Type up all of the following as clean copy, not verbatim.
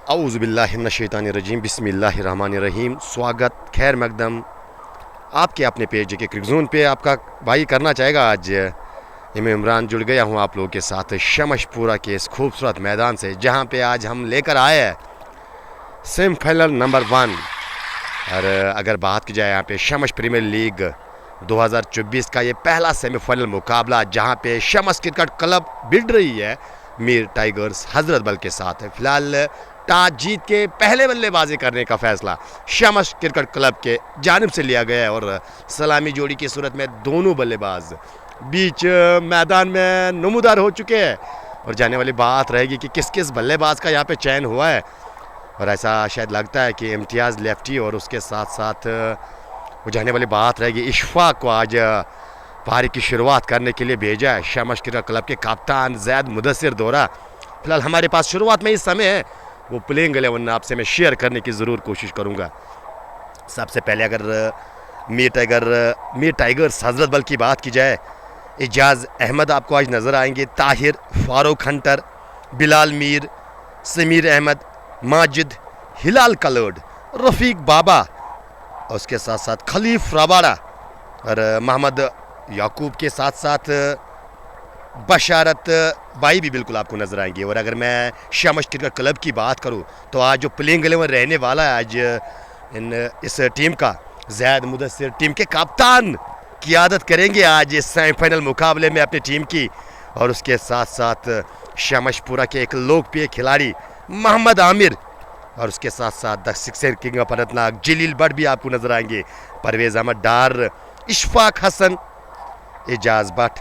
औज़ुबिल्लाहिमिनश्शैतानिर्रजीम बिस्मिल्लाहिर्रहमानिर्रहीम। स्वागत खैर मकदम आपके अपने पेज के क्रिकज़ोन पे आपका भाई करना चाहेगा। आज मैं इमरान जुड़ गया हूँ आप लोगों के साथ शमशपुरा के इस खूबसूरत मैदान से, जहाँ पे आज हम लेकर आए हैं सेमीफाइनल नंबर 1। और अगर बात की जाए यहाँ पे शमश प्रीमियर लीग 2024 का ये पहला सेमीफाइनल मुकाबला, जहाँ पे शमस क्रिकेट क्लब भिड़ रही है मीर टाइगर्स हजरत बल के साथ। फिलहाल टॉस जीत के पहले बल्लेबाजी करने का फैसला शमस क्रिकेट क्लब के जानिब से लिया गया है और सलामी जोड़ी की सूरत में दोनों बल्लेबाज बीच मैदान में नमूदार हो चुके हैं। और जाने वाली बात रहेगी कि किस किस बल्लेबाज का यहाँ पे चयन हुआ है। और ऐसा शायद लगता है कि इम्तियाज़ लेफ्टी और उसके साथ साथ वो जाने वाली बात रहेगी इशफाक को आज पारी की शुरुआत करने के लिए भेजा है शमस क्रिकेट क्लब के कप्तान जैद मुदस्सिर दौरा। फिलहाल हमारे पास शुरुआत में ही समय है, वो प्लेइंग 11 आपसे मैं शेयर करने की ज़रूर कोशिश करूँगा। सबसे पहले अगर मीर टाइगर्स हजरत बल की बात की जाए, एजाज अहमद आपको आज नज़र आएंगे, ताहिर, फारूक हंटर, बिलाल मीर, समीर अहमद, माजिद, हिलाल कलर्ड, रफ़ीक बाबा, और उसके साथ साथ खलीफ रबाड़ा और मोहम्मद याकूब के साथ साथ बशारत बाई भी बिल्कुल आपको नज़र आएंगे। और अगर मैं शमस क्रिकेट क्लब की बात करूं तो आज जो प्लेइंग 11 रहने वाला है आज इस टीम का, जैद मुदस्सिर टीम के कप्तान क़ियादत करेंगे आज इस सेमीफाइनल मुकाबले में अपनी टीम की। और उसके साथ साथ शमशपुरा के एक लोकप्रिय खिलाड़ी मोहम्मद आमिर, और उसके साथ साथ the sixer king of Anantnag Jalil Butt भी आपको नज़र आएंगे, परवेज़ अहमद डार, इशफाक हसन, एजाज बट,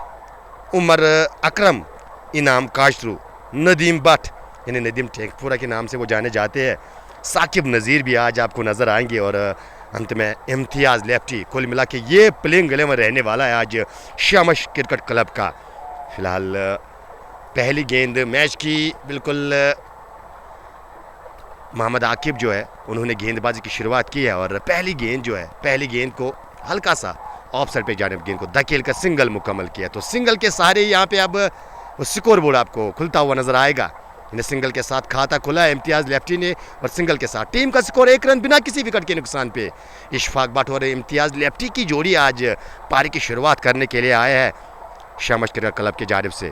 उमर अकरम, इनाम काशरू, नदीम बट यानी नदीम टेकपुरा के नाम से वो जाने जाते हैं, साकिब नज़ीर भी आज आपको नज़र आएंगे। और अंत में इम्तियाज़ लेफ्टी। कुल मिला के ये प्लेइंग 11 रहने वाला है आज शमस क्रिकेट क्लब का। फिलहाल पहली गेंद मैच की बिल्कुल मोहम्मद आकिब जो है उन्होंने गेंदबाजी की शुरुआत की है और पहली गेंद को हल्का सा ऑफ साइड पे जानिब गेंद को धकेल कर सिंगल मुकम्मल किया। तो सिंगल के सहारे यहाँ पे अब स्कोर बोर्ड आपको खुलता हुआ नजर आएगा। इन्हें सिंगल के साथ खाता खुला है इम्तियाज़ लेफ्टी ने, और सिंगल के साथ टीम का स्कोर 1 रन बिना किसी विकेट के नुकसान पे। इशफाक बट और इम्तियाज़ लेफ्टी की जोड़ी आज पारी की शुरुआत करने के लिए आया है शमस क्रिकेट क्लब की जानिब से।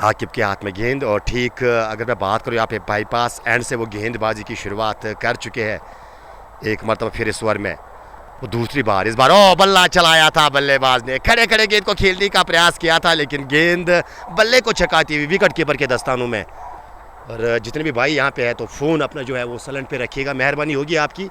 आकिब के हाथ में गेंद, और ठीक अगर मैं बात करूँ यहाँ पे बाईपास एंड से वो गेंदबाजी की शुरुआत कर चुके हैं एक मरतबा फिर इस ओवर में। वो दूसरी बार इस बार बल्ला चलाया था बल्लेबाज ने, खड़े खड़े गेंद को खेलने का प्रयास किया था, लेकिन गेंद बल्ले को छकाती हुई विकेट कीपर के दस्तानों में। और जितने भी भाई यहाँ पे है तो फ़ोन अपना जो है वो साइलेंट पे रखिएगा, मेहरबानी होगी आपकी।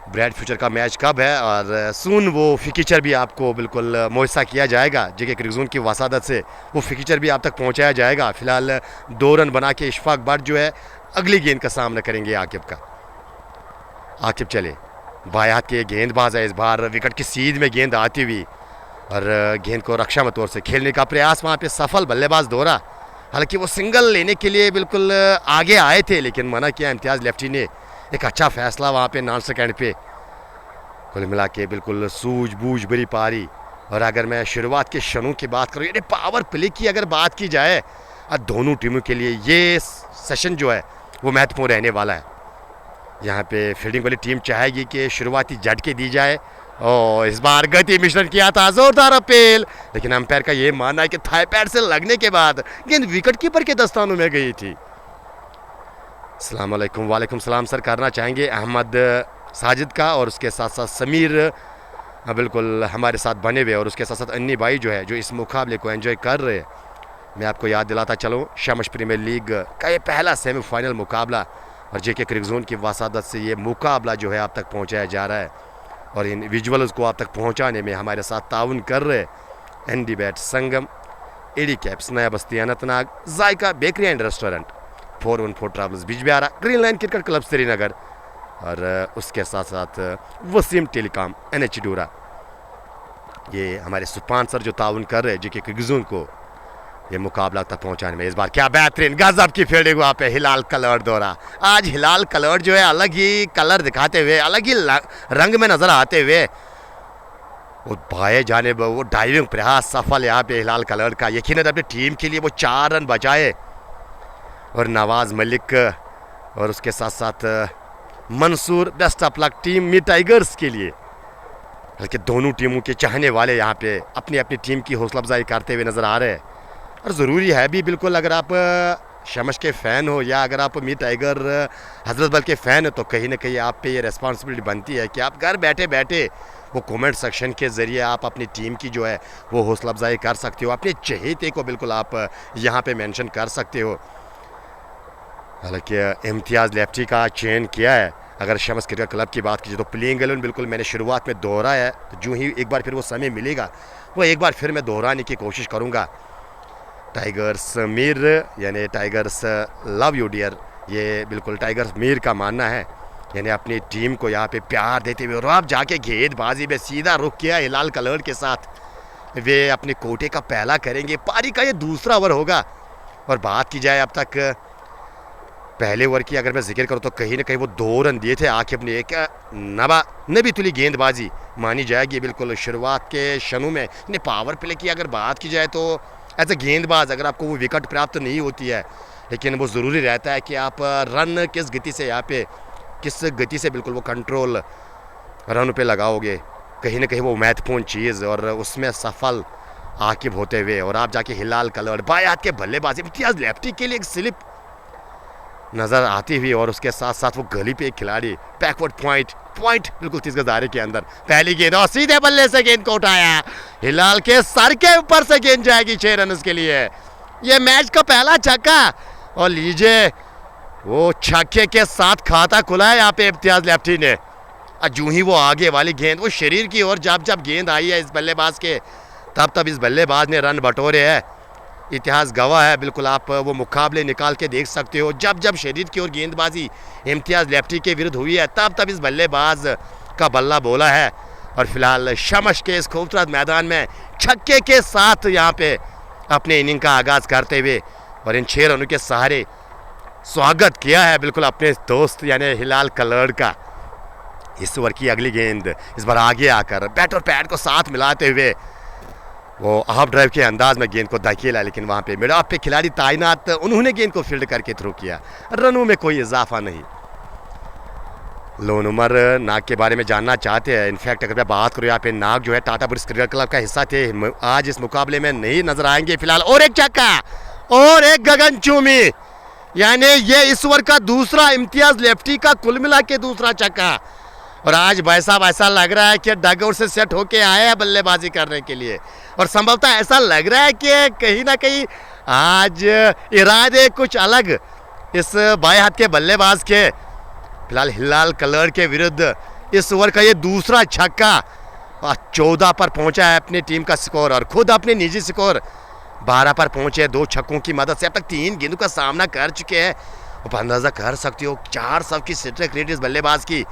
ब्राइट फ्यूचर का मैच कब है और सून वो फिक्चर भी आपको बिल्कुल मुयस्सर किया जाएगा, जेके क्रिकज़ोन की वसादत से वो फिक्चर भी आप तक पहुँचाया जाएगा। फिलहाल 2 रन बना के इशफाक बट जो है अगली गेंद का सामना करेंगे आकिब का। आकिब चले, बाएं हाथ के गेंदबाज है, इस बार विकेट की सीध में गेंद आती हुई और गेंद को रक्षा में तौर से खेलने का प्रयास वहाँ पे सफल बल्लेबाज दौरा। हालांकि वो सिंगल लेने के लिए बिल्कुल आगे आए थे, लेकिन मना किया इम्तियाज़ लेफ्टी ने। एक अच्छा फैसला वहाँ पे नॉन सेकेंड पे। कुल मिला के बिल्कुल सूझबूझ भरी पारी। और अगर मैं शुरुआत के क्षणों की बात करूँ, यानी पावर प्ले की अगर बात की जाए, दोनों टीमों के लिए ये सेशन जो है वो महत्वपूर्ण रहने वाला है। यहाँ पे फील्डिंग वाली टीम चाहेगी कि शुरुआती झटके दी जाए, और इस बार गति मिश्रण किया था, जोरदार अपील, लेकिन अंपायर का ये मानना है कि थाई पैड से लगने के बाद गेंद विकेट कीपर के दस्तानों में गई थी। अस्सलाम वालेकुम। वालेकुम सलाम सर करना चाहेंगे अहमद साजिद का, और उसके साथ साथ समीर बिल्कुल हमारे साथ बने हुए, और उसके साथ साथ अन्नी भाई जो है जो इस मुकाबले को एंजॉय कर रहे हैं। मैं आपको याद दिलाता चलूँ, शमस प्रीमियर लीग का ये पहला सेमीफाइनल मुकाबला, और जेके क्रिकज़ोन की वसादत से ये मुकाबला जो है आप तक पहुंचाया जा रहा है। और इन विजुअल्स को आप तक पहुंचाने में हमारे साथ ताउन कर रहे ND bat Sangam, AD caps Naya Basti Anantnag, Zaika bakery and restaurant, 414 travels Bijbehara, Green Line cricket club Srinagar, और उसके साथ साथ वसीम टेलीकॉम NH डूरा। ये हमारे स्पॉन्सर जो ताउन कर रहे हैं जेके क्रिकज़ोन को ये मुकाबला तक पहुंचाने में। इस बार क्या बेहतरीन गजब की फील्डिंग वहाँ पे हिलाल कलर दौरा। आज हिलाल कलर जो है अलग ही कलर दिखाते हुए, अलग ही रंग में नजर आते हुए वो बाएं जाने वो डाइविंग प्रयास सफल यहाँ पे हिलाल कलर का। यकीनन अपनी टीम के लिए वो 4 रन बचाए। और नवाज़ मलिक और उसके साथ साथ Mansoor. Best of luck team मी टाइगर्स के लिए। बल्कि दोनों टीमों के चाहने वाले यहाँ पे अपनी अपनी टीम की हौसला अफजाई करते हुए नज़र आ रहे हैं। और ज़रूरी है भी बिल्कुल, अगर आप शमश के फ़ैन हो या अगर आप मी टाइगर हजरत बल के फ़ैन हो तो कहीं ना कहीं आप पे ये रिस्पॉन्सिबिलिटी बनती है कि आप घर बैठे बैठे वो कमेंट सेक्शन के ज़रिए आप अपनी टीम की जो है वो हौसला अफजाई कर सकते हो, अपने चहेते को बिल्कुल आप यहाँ पे मेंशन कर सकते हो। हालांकि इम्तियाज़ लेफ्टी का चयन किया है। अगर शमस क्रिकेट क्लब की बात कीजिए तो प्लेइंग 11 बिल्कुल मैंने शुरुआत में दोहराया है, तो जो ही एक बार फिर वो समय मिलेगा वो एक बार फिर मैं दोहराने की कोशिश करूँगा। टाइगर्स मीर यानी टाइगर्स लव यू डियर, ये बिल्कुल टाइगर्स मीर का मानना है, यानी अपनी टीम को यहाँ पे प्यार देते हुए और अब जाके गेंदबाजी में सीधा रुक किया हिलाल कलर के साथ। वे अपने कोटे का पहला करेंगे, पारी का ये दूसरा ओवर होगा। और बात की जाए अब तक पहले ओवर की अगर मैं जिक्र करूँ तो कहीं ना कहीं वो 2 रन दिए थे आखिर अपनी एक नबी तुली गेंदबाजी मानी जाएगी बिल्कुल शुरुआत के क्षणों में। ने पावर प्ले की अगर बात की जाए तो एज ए गेंदबाज अगर आपको वो विकेट प्राप्त नहीं होती है, लेकिन वो ज़रूरी रहता है कि आप रन किस गति से यहाँ पे किस गति से बिल्कुल वो कंट्रोल रन पे लगाओगे, कहीं ना कहीं वो महत्वपूर्ण चीज़ और उसमें सफल आकिब होते हुए। और आप जाके हिलाल कलर बाएं हाथ के बल्लेबाजी इम्तियाज़ लेफ्टी के लिए एक स्लिप नज़र आती हुई और उसके साथ साथ वो गली पे एक खिलाड़ी बैकवर्ड पॉइंट बिल्कुल 30 गज दायरे के अंदर पहली गेंद और सीधे बल्ले से गेंद को उठाया, हिलाल के सर के ऊपर से गेंद जाएगी 6 रन के लिए। ये मैच का पहला छक्का और लीजिए वो छक्के के साथ खाता खुला है यहाँ पे इम्तियाज़ लेफ्टी ने। जूं ही वो आगे वाली गेंद वो शरीर की ओर जब गेंद आई है इस बल्लेबाज के तब इस बल्लेबाज ने रन बटोरे हैं। इतिहास गवाह है बिल्कुल, आप वो मुकाबले निकाल के देख सकते हो। जब शरीर की ओर गेंदबाजी इम्तियाज़ लेफ्टी के विरुद्ध हुई है तब इस बल्लेबाज का बल्ला बोला है। और फिलहाल शमश के इस खूबसूरत मैदान में छक्के के साथ यहाँ पे अपने इनिंग का आगाज़ करते हुए और इन 6 रनों के सहारे स्वागत किया है बिल्कुल अपने दोस्त यानी हिलाल कलर का। इस ओवर की अगली गेंद इस बार आगे आकर बैट और पैड को साथ मिलाते हुए वो हाफ ड्राइव के अंदाज में गेंद को धकेला, लेकिन वहाँ पे मिड ऑफ पे खिलाड़ी तैनात उन्होंने गेंद को फील्ड करके थ्रो किया। रनों में कोई इजाफा नहीं। लोन उमर नाग के बारे में जानना चाहते हैं। इनफैक्ट अगर मैं बात करूँ यहाँ पे नाग जो है टाटा ब्रिक्स क्रिकेट क्लब का हिस्सा थे, आज इस मुकाबले में नहीं नजर आएंगे फिलहाल। और एक छक्का और एक गगनचुंबी, यानी ये इस ओवर का दूसरा इम्तियाज़ लेफ्टी का कुल मिला के दूसरा छक्का। और आज भाई साहब ऐसा लग रहा है कि डगआउट से सेट होके आए हैं बल्लेबाजी करने के लिए और संभवतः ऐसा लग रहा है कि कहीं ना कहीं आज इरादे कुछ अलग इस बाएं हाथ के बल्लेबाज के। फिलहाल हिलाल कलर के विरुद्ध इस ओवर का ये दूसरा छक्का 14 पर पहुंचा है अपनी टीम का स्कोर और खुद अपने निजी स्कोर 12 पर पहुंचे। 2 छक्कों की मदद से अब तक 3 गेंदों का सामना कर चुके हैं। आप अंदाजा कर सकते हो 4 सब की स्ट्राइक रेट इस बल्लेबाज की।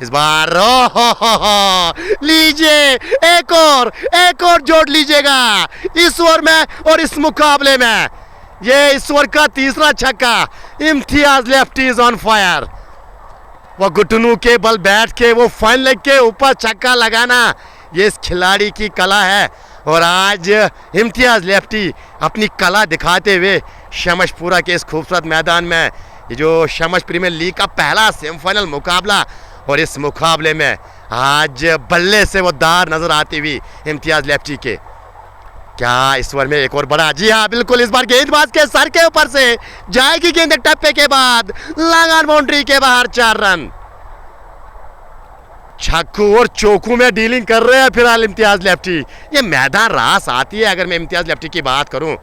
इस बार लीजिए एक और जोड़ लीजिएगा इस ओवर में और इस मुकाबले में। ये इस ओवर का तीसरा छक्का, इम्तियाज़ लेफ्टी इज ऑन फायर। वो घुटनों के बल बैठ के वो फाइन लेग के ऊपर छक्का लगाना ये इस खिलाड़ी की कला है। और आज इम्तियाज़ लेफ्टी अपनी कला दिखाते हुए शमशपुरा के इस खूबसूरत मैदान में, ये जो शमश प्रीमियर लीग का पहला सेमीफाइनल मुकाबला और इस मुकाबले में आज बल्ले से वो दार नजर आती हुई इम्तियाज़ लेफ्टी के। क्या इस ओवर में एक और बड़ा, जी हाँ बिल्कुल, इस बार गेंदबाज के सर के ऊपर से जाएगी गेंद टप्पे के बाद लॉन्ग ऑन बाउंड्री के बाहर 4 रन। छक्कू और चौकू में डीलिंग कर रहे हैं फिलहाल इम्तियाज़ लेफ्टी। ये मैदान रास आती है अगर मैं इम्तियाज़ लेफ्टी की बात करूं।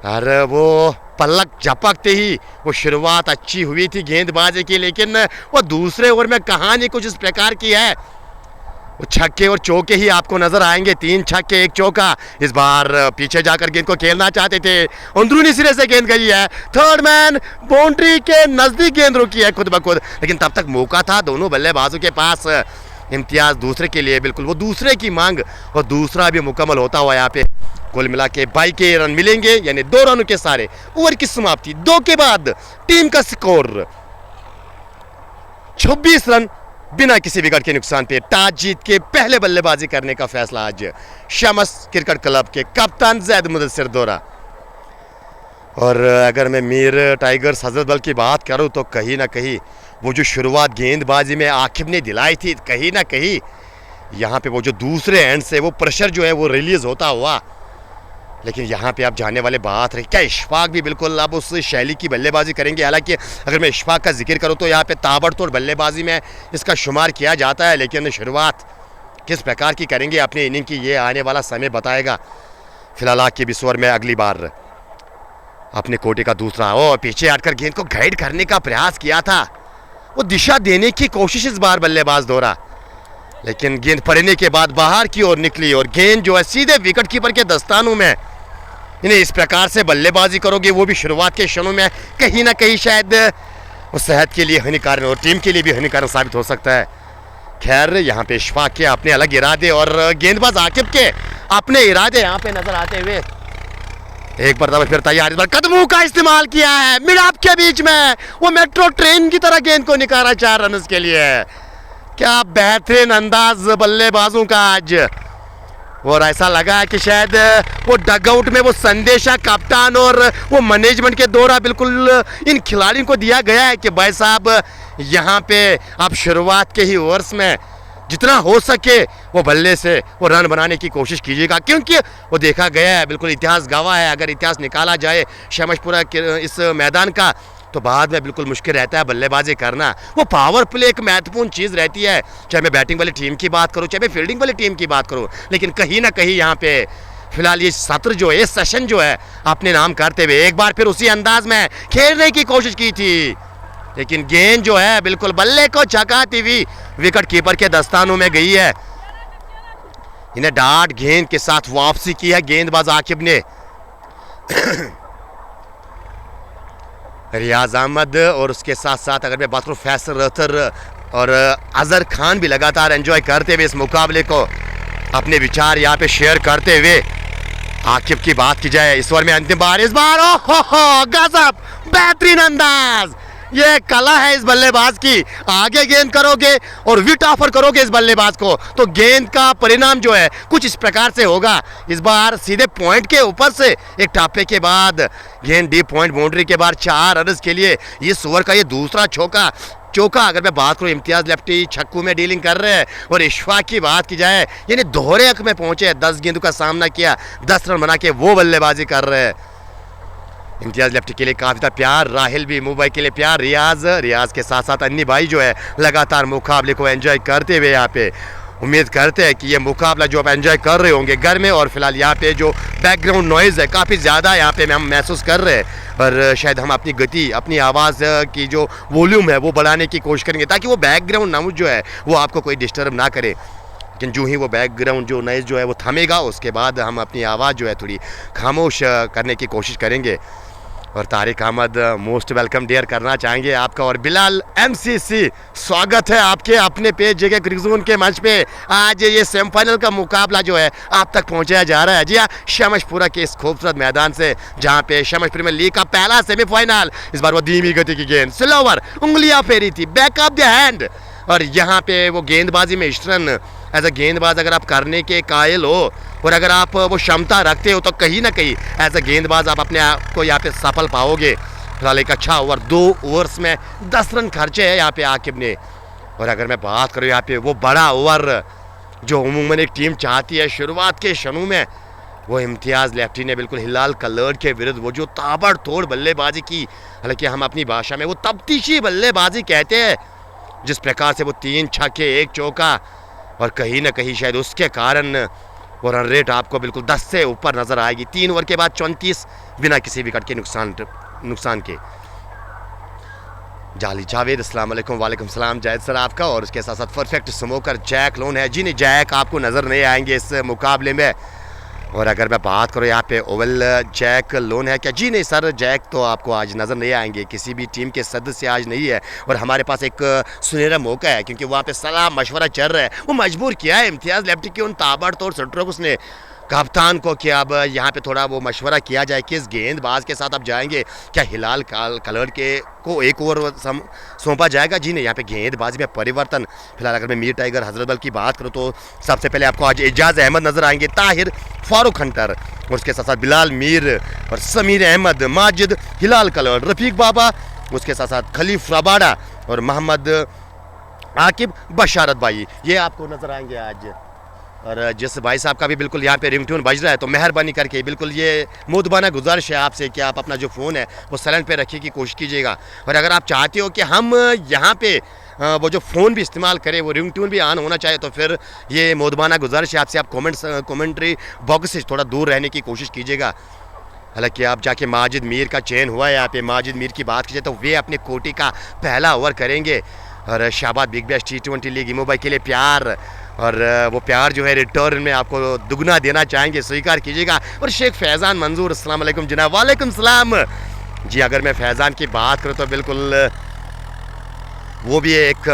अरे वो पलक झपकते ही वो शुरुआत अच्छी हुई थी गेंदबाजी की, लेकिन वो दूसरे ओवर में कहानी कुछ इस प्रकार की है। वो छक्के और चौके ही आपको नजर आएंगे, 3 छक्के 1 चौका। इस बार पीछे जाकर गेंद को खेलना चाहते थे, अंदरूनी सिरे से गेंद गई है, थर्ड मैन बाउंड्री के नजदीक गेंद रुकी है खुद ब खुद, लेकिन तब तक मौका था दोनों बल्लेबाजों के पास। इम्तियाज़ दूसरे के लिए बिल्कुल वो दूसरे की मांग और दूसरा भी मुकम्मल होता हुआ यहाँ पे कुल मिला के 22 रन मिलेंगे, यानी 2 रनों के सारे ओवर की समाप्ति। 2 के बाद टीम का स्कोर 26 रन बिना किसी विकेट के नुकसान पे टॉस जीत के पहले बल्लेबाजी करने का फैसला आज शमस क्रिकेट क्लब के कप्तान जैद मुदस्सिर दोरा। और अगर मैं मीर टाइगर्स हजरतबल की बात करूं तो कहीं ना कहीं वो जो शुरुआत गेंदबाजी में आकिब ने दिलाई थी, कहीं ना कहीं यहाँ पे वो जो दूसरे एंड से वो प्रेशर जो है वो रिलीज़ होता हुआ, लेकिन यहाँ पे आप जानने वाले बात रही क्या इशफाक भी बिल्कुल अब उस शैली की बल्लेबाजी करेंगे। हालांकि अगर मैं इशफाक का जिक्र करूँ तो यहाँ पे ताबड़तोड़ बल्लेबाजी में इसका शुमार किया जाता है, लेकिन शुरुआत किस प्रकार की करेंगे अपनी इनिंग की ये आने वाला समय बताएगा। फिलहाल आकिब इस ओवर में अगली बार अपने कोटे का दूसरा पीछे हटकर गेंद को गाइड करने का प्रयास किया था, वो दिशा देने की कोशिश इस बार बल्लेबाज दोहरा, लेकिन गेंद पड़ने के बाद बाहर की ओर निकली और गेंद जो है सीधे विकेट कीपर के दस्तानों में। इन्हें इस प्रकार से बल्लेबाजी करोगे वो भी शुरुआत के क्षणों में, कहीं ना कहीं शायद वो सेहत के लिए हानिकारक और टीम के लिए भी हानिकारक साबित हो सकता है। खैर यहाँ पे इशफाक के अपने अलग इरादे और गेंदबाज आकिब के अपने इरादे यहाँ पे नजर आते हुए एक बार फिर तैयार, इस बार कदमों का इस्तेमाल किया है मिड ऑफ के बीच में, वो मेट्रो ट्रेन की तरह गेंद को निकाला 4 रन के लिए। क्या बेहतरीन अंदाज बल्लेबाजों का आज, और ऐसा लगा है कि शायद वो डगआउट में वो संदेशा कप्तान और वो मैनेजमेंट के द्वारा बिल्कुल इन खिलाड़ियों को दिया गया है कि भाई साहब यहाँ पे आप शुरुआत के ही ओवर्स में जितना हो सके वो बल्ले से वो रन बनाने की कोशिश कीजिएगा, क्योंकि वो देखा गया है, बिल्कुल इतिहास गवाह है। अगर इतिहास निकाला जाए शमशपुरा के इस मैदान का तो बाद में बिल्कुल मुश्किल रहता है बल्लेबाजी करना। वो पावर प्ले एक महत्वपूर्ण चीज़ रहती है, चाहे मैं बैटिंग वाली टीम की बात करूँ चाहे मैं फील्डिंग वाली टीम की बात करूँ, लेकिन कहीं ना कहीं यहाँ पे फिलहाल ये सत्र जो है, ये सेशन जो है अपने नाम करते हुए एक बार फिर उसी अंदाज में खेलने की कोशिश की थी, लेकिन गेंद जो है बिल्कुल बल्ले को चकाती हुई विकेट कीपर के दस्तानों में गई है। इन्हें डार्ट गेंद के साथ वापसी की है गेंदबाज आकिब ने। रियाज अहमद और उसके साथ साथ अगर मैं बात करूँ फैसल रथर और अजहर खान भी लगातार एंजॉय करते हुए इस मुकाबले को अपने विचार यहाँ पे शेयर करते हुए आकिब की बात की जाए इस ओवर में अंतिम बार, इस बार ओहो गजब बेहतरीन अंदाज, ये कला है इस बल्लेबाज की। आगे गेंद करोगे और विट ऑफर करोगे इस बल्लेबाज को तो गेंद का परिणाम जो है कुछ इस प्रकार से होगा। इस बार सीधे पॉइंट के ऊपर से एक टापे के बाद गेंद डीप पॉइंट बाउंड्री के बाद 4 रन के लिए इस ओवर का ये दूसरा चौका अगर मैं बात करूँ इम्तियाज लेफ्टी छक्कू में डीलिंग कर रहे हैं और इशफाक की बात की जाए यानी दोहरे अंक में पहुंचे, 10 गेंदों का सामना किया, 10 रन बना के वो बल्लेबाजी कर रहे हैं। इम्तियाज लेफ्टी के लिए काफ़ी था प्यार, राहिल भी मुंबई के लिए प्यार, रियाज के साथ साथ अन्नी भाई जो है लगातार मुकाबले को एंजॉय करते हुए यहाँ पे उम्मीद करते हैं कि ये मुकाबला जो आप एंजॉय कर रहे होंगे घर में। और फिलहाल यहाँ पे जो बैकग्राउंड नॉइज़ है काफ़ी ज़्यादा यहाँ पे हम महसूस कर रहे हैं, और शायद हम अपनी गति अपनी आवाज़ की जो वॉल्यूम है वो बढ़ाने की कोशिश करेंगे ताकि वो बैकग्राउंड नाउज जो है वो आपको कोई डिस्टर्ब ना करे। लेकिन जो ही वो बैकग्राउंड जो नॉइज़ जो है वो थमेगा उसके बाद हम अपनी आवाज़ जो है थोड़ी खामोश करने की कोशिश करेंगे। और Tariq Ahmed most welcome dear करना चाहेंगे आपका, और बिलाल एमसीसी स्वागत है आपके अपने पेज जेके क्रिकेट जोन के मंच पे। आज ये सेमीफाइनल का मुकाबला जो है आप तक पहुंचाया जा रहा है, जी हाँ, शमशपुरा के इस खूबसूरत मैदान से जहां पे शमशपुर में लीग का पहला सेमीफाइनल। इस बार वो धीमी गति की गेंद स्लोवर उंगलियां फेरी थी बैक ऑफ द हैंड, और यहाँ पे वो गेंदबाजी में इश्तरन एज अ गेंदबाज अगर आप करने के कायल हो और अगर आप वो क्षमता रखते हो तो कहीं ना कहीं एज अ गेंदबाज आप अपने आप को यहाँ पे सफल पाओगे। फिलहाल एक अच्छा ओवर 2 ओवर्स में 10 रन खर्चे हैं यहाँ पे आकिब ने। और अगर मैं बात करूँ यहाँ पे वो बड़ा ओवर जो उमूमन एक टीम चाहती है शुरुआत के क्षणों में, वो इम्तियाज़ लेफ्टी ने बिल्कुल हिलाल कलर्ड के विरुद्ध वो जो ताबड़तोड़ बल्लेबाजी की, हालांकि हम अपनी भाषा में वो तफ्तीशी बल्लेबाजी कहते हैं, जिस प्रकार से वो 3 छक्के 1 चौका, और कहीं ना कहीं शायद उसके कारण वो रन रेट आपको बिल्कुल 10 से ऊपर नज़र आएगी। 3 ओवर के बाद 34 बिना किसी विकेट के नुकसान के। जाली जावेद अस्सलाम वालेकुम। वालेकुम सलाम जायद सर आपका, और उसके साथ साथ परफेक्ट स्मोकर जैक लोन है। जी नहीं, जैक आपको नज़र नहीं आएंगे इस मुकाबले में। और अगर मैं बात करूँ यहाँ पे ओवल जैक लोन है क्या? जी नहीं सर, जैक तो आपको आज नज़र नहीं आएंगे, किसी भी टीम के सदस्य आज नहीं है। और हमारे पास एक सुनहरा मौका है क्योंकि वहाँ पे सलाह मशवरा चल रहा है, वो मजबूर किया है इम्तियाज़ लेफ्टी के उन ताबड़तोड़ शटरों को उसने कप्तान को कि अब यहाँ पे थोड़ा वो मशवरा किया जाए किस गेंदबाज के साथ आप जाएंगे, क्या हिलाल कलर के को एक ओवर सौंपा जाएगा? जी नहीं, यहाँ पे गेंदबाजी में परिवर्तन। फिलहाल अगर मैं मीर टाइगर हजरतबल की बात करूँ तो सबसे पहले आपको आज एजाज अहमद नजर आएंगे, ताहिर, फारूक हंटर और उसके साथ साथ बिलाल मीर और समीर अहमद, माजिद, हिलाल कलर, रफीक बाबा, उसके साथ साथ खलीफ रबाड़ा और मोहम्मद आकिब बशारत भाई, ये आपको नजर आएंगे आज। और जिस भाई साहब का भी बिल्कुल यहाँ पे रिंगटोन बज रहा है तो मेहरबानी करके बिल्कुल ये मुदबाना गुजारिश है आपसे कि आप अपना जो फ़ोन है वो साइलेंट पे रखने की कोशिश कीजिएगा। और अगर आप चाहते हो कि हम यहाँ पे वो जो फ़ोन भी इस्तेमाल करें, वो रिंगटोन भी ऑन होना चाहिए, तो फिर ये मुदबाना गुजारिश है आपसे, आप कमेंट्री बॉक्स से थोड़ा दूर रहने की कोशिश कीजिएगा। हालांकि आप जाके माजिद मीर का चयन हुआ है यहाँ पे, माजिद मीर की बात कीजिए तो वे अपने कोटी का पहला ओवर करेंगे। और Shahbaz big bash T20 league इमोबाई के लिए प्यार, और वो प्यार जो है रिटर्न में आपको दुगना देना चाहेंगे, स्वीकार कीजिएगा। और शेख फैज़ान मंजूर, अस्सलाम वालेकुम जनाब। वालेकुम सलाम जी। अगर मैं फैज़ान की बात करूँ तो बिल्कुल वो भी एक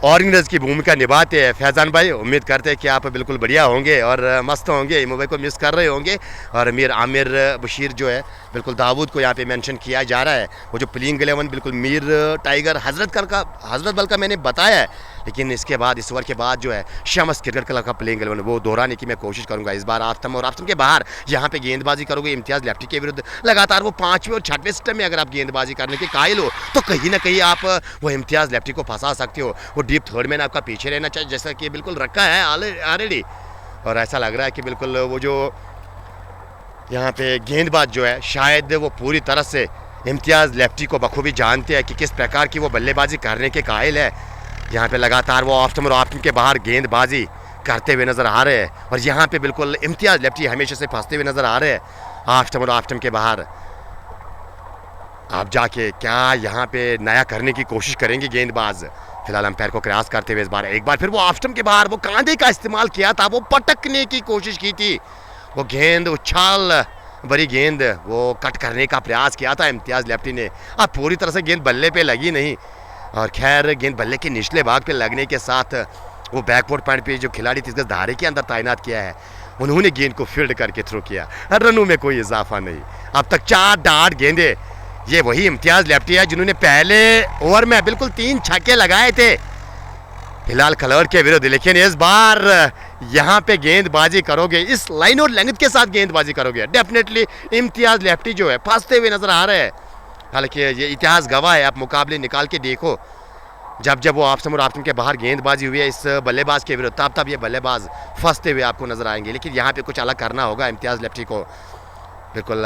ऑर्गेनाइजर की भूमिका निभाते हैं फैज़ान भाई। उम्मीद करते हैं कि आप बिल्कुल बढ़िया होंगे और मस्त होंगे, इमोबाई को मिस कर रहे होंगे। और मीर आमिर बशीर जो है बिल्कुल दाऊद को यहाँ पे मेंशन किया जा रहा है। वो जो प्लेइंग 11 बिल्कुल मीर टाइगर हजरत बल का मैंने बताया है, लेकिन इसके बाद इस ओवर के बाद जो है शमस क्रिकेट क्लब का प्लेइंग 11 वो दोहराने की मैं कोशिश करूँगा। इस बार आफ्तम और आफ्तम के बाहर यहाँ पे गेंदबाजी करोगे इम्तियाज़ लेफ्टी के विरुद्ध। लगातार वो 5वें और 6वें स्टेप में अगर आप गेंदबाजी करने के कायल हो तो कहीं ना कहीं आप वो इम्तियाज़ लेफ्टी को फंसा सकते हो। वो डीप थर्ड में आपका पीछे रहना चाहिए, जैसा कि बिल्कुल रखा है ऑलरेडी। और ऐसा लग रहा है कि बिल्कुल वो जो यहाँ पे गेंदबाज जो है शायद वो पूरी तरह से इम्तियाज़ लेफ्टी को बखूबी जानते हैं कि किस प्रकार की वो बल्लेबाजी करने के कायल है। यहाँ पे लगातार वो ऑफ स्टंप के बाहर गेंदबाजी करते हुए नज़र आ रहे हैं। और यहाँ पे बिल्कुल इम्तियाज़ लेफ्टी हमेशा से फंसते हुए नज़र आ रहे हैं ऑफ स्टंप के बाहर। आप जाके क्या यहाँ पे नया करने की कोशिश करेंगे गेंदबाज? फिलहाल अंपायर को क्रॉस करते हुए इस बार एक बार फिर वो ऑफ स्टंप के बाहर वो कांधे का इस्तेमाल किया था, वो पटकने की कोशिश की थी, वो गेंद उछाल बड़ी गेंद वो कट करने का प्रयास किया था इम्तियाज़ लेफ्टी ने। अब पूरी तरह से गेंद बल्ले पे लगी नहीं, और खैर गेंद बल्ले के निचले भाग पे लगने के साथ वो बैकवर्ड पॉइंट पे जो खिलाड़ी 30 गज धारे के अंदर तैनात किया है उन्होंने गेंद को फील्ड करके थ्रो किया। रनों में कोई इजाफा नहीं। अब तक 4 डाट गेंदे। ये वही इम्तियाज़ लेफ्टी है जिन्होंने पहले ओवर में बिल्कुल 3 छक्के लगाए थे हिलाल कलर के विरुद्ध, लेकिन इस बार यहाँ पे गेंदबाजी करोगे, इस लाइन और लेंथ के साथ गेंदबाजी करोगे, डेफिनेटली इम्तियाज़ लेफ्टी जो है फंसते हुए नजर आ रहे हैं। हालांकि ये इतिहास गवाह है, आप मुकाबले निकाल के देखो, जब वो ऑफ स्टंप के बाहर गेंदबाजी हुई है इस बल्लेबाज के विरुद्ध, तब ये बल्लेबाज फंसते हुए आपको नजर आएंगे। लेकिन यहाँ पे कुछ अलग करना होगा इम्तियाज़ लेफ्टी को। बिल्कुल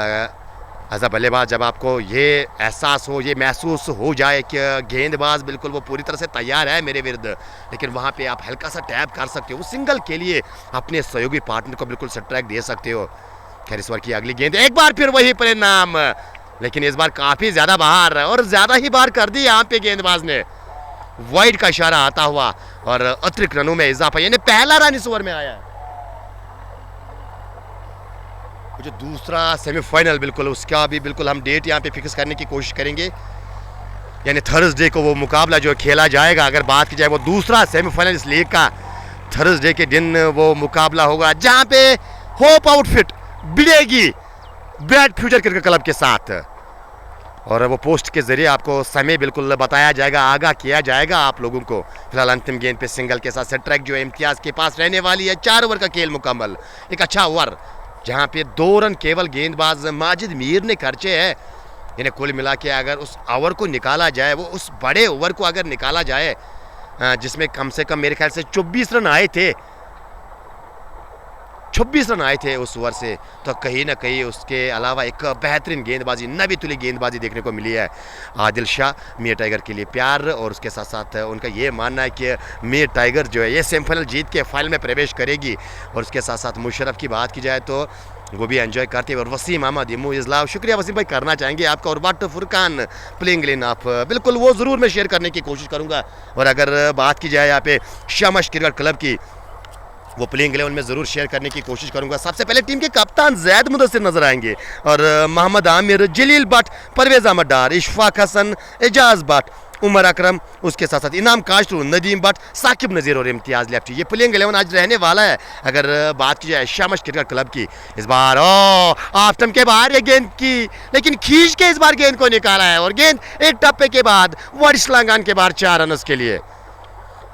एज अ बल्लेबाज जब आपको ये एहसास हो, ये महसूस हो जाए कि गेंदबाज बिल्कुल वो पूरी तरह से तैयार है मेरे विरुद्ध, लेकिन वहाँ पे आप हल्का सा टैप कर सकते हो, सिंगल के लिए अपने सहयोगी पार्टनर को बिल्कुल स्ट्राइक दे सकते हो। खैर इस बार की अगली गेंद एक बार फिर वही परिणाम, लेकिन इस बार काफ़ी ज़्यादा बाहर और ज़्यादा ही बाहर कर दी यहाँ पे गेंदबाज ने। वाइड का इशारा आता हुआ और अतिरिक्त रनों में इजाफा, यानी पहला रन इस ओवर में आया। जो दूसरा सेमीफाइनल बिल्कुल उसका भी बिल्कुल हम डेट यहाँ पे फिक्स करने की कोशिश करेंगे, यानी थर्सडे को वो मुकाबला जो खेला जाएगा। अगर बात की जाए वो दूसरा सेमीफाइनल इस लीग का थर्सडे के दिन वो मुकाबला होगा, जहाँ पे होप आउटफिट भिड़ेगी ब्राइट फ्यूचर क्रिकेट क्लब के साथ। और वो पोस्ट के जरिए आपको समय बिल्कुल बताया जाएगा, आगाह किया जाएगा आप लोगों को। फिलहाल अंतिम गेंद पे सिंगल के साथ सेट जो इम्तियाज़ के पास रहने वाली है। 4 ओवर का खेल मुकम्मल, एक अच्छा ओवर जहाँ पे 2 रन केवल गेंदबाज माजिद मीर ने खर्चे हैं। इन्हें कुल मिला के अगर उस ओवर को निकाला जाए, वो उस बड़े ओवर को अगर निकाला जाए जिसमें कम से कम मेरे ख्याल से 24 रन आए थे, 26 रन आए थे उस ओवर से, तो कहीं ना कहीं उसके अलावा एक बेहतरीन गेंदबाजी, नबी तुली गेंदबाजी देखने को मिली है आदिल शाह। मीर टाइगर के लिए प्यार, और उसके साथ साथ उनका ये मानना है कि मीर टाइगर जो है ये सेमीफाइनल जीत के फाइनल में प्रवेश करेगी। और उसके साथ साथ मुशर्रफ की बात की जाए तो वो भी एंजॉय करते हैं। और वसीम अहमद इमू इजलाव, शुक्रिया वसीम भाई करना चाहेंगे आपका। और बट फुरकान प्लेइंग लेन आप बिल्कुल वो ज़रूर मैं शेयर करने की कोशिश करूँगा। और अगर बात की जाए यहाँ पे शमस क्रिकेट क्लब की, वो प्लेइंग 11 में ज़रूर शेयर करने की कोशिश करूंगा। सबसे पहले टीम के कप्तान जैद मुदस्सिर नजर आएंगे, और मोहम्मद आमिर, जलील भट्ट, परवेज़ अहमद डार, इशफाक हसन, एजाज भट्ट, उमर अकरम, उसके साथ साथ इनाम काशरू, नदीम भट्ट, साकिब नज़ीर और इम्तियाज़ लेफ्टी। ये प्लेइंग 11 आज रहने वाला है। अगर बात की जाए शामश क्रिकेट क्लब की, इस बार आफ्टम के बाहर ये गेंद की, लेकिन खींच के इस बार गेंद को निकाला है और गेंद एक टप्पे के बाद वडिस्लांगान के बाहर 4 रन के लिए।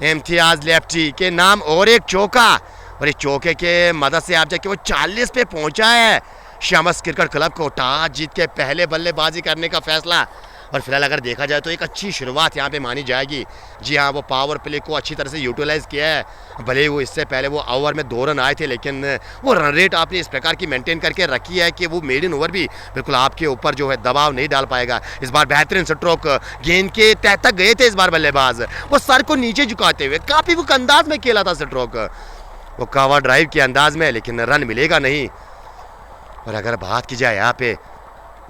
इम्तियाज़ लेफ्टी के नाम और एक चौका, और इस चौके के मदद से आप जाके वो 40 पे पहुंचा है। शामस क्रिकेट क्लब को टॉस जीत के पहले बल्लेबाजी करने का फैसला, और फिलहाल अगर देखा जाए तो एक अच्छी शुरुआत यहाँ पे मानी जाएगी। जी हाँ, वो पावर प्ले को अच्छी तरह से यूटिलाइज़ किया है। भले वो इससे पहले वो ओवर में 2 रन आए थे, लेकिन वो रन रेट आपने इस प्रकार की मेंटेन करके रखी है कि वो मेडन ओवर भी बिल्कुल आपके ऊपर जो है दबाव नहीं डाल पाएगा। इस बार बेहतरीन स्ट्रोक, गेंद के तह तक गए थे इस बार बल्लेबाज, वो सर को नीचे झुकाते हुए काफ़ी वो अंदाज में खेला था स्ट्रोक, वो कवर ड्राइव के अंदाज में, लेकिन रन मिलेगा नहीं। और अगर बात की जाए यहाँ पे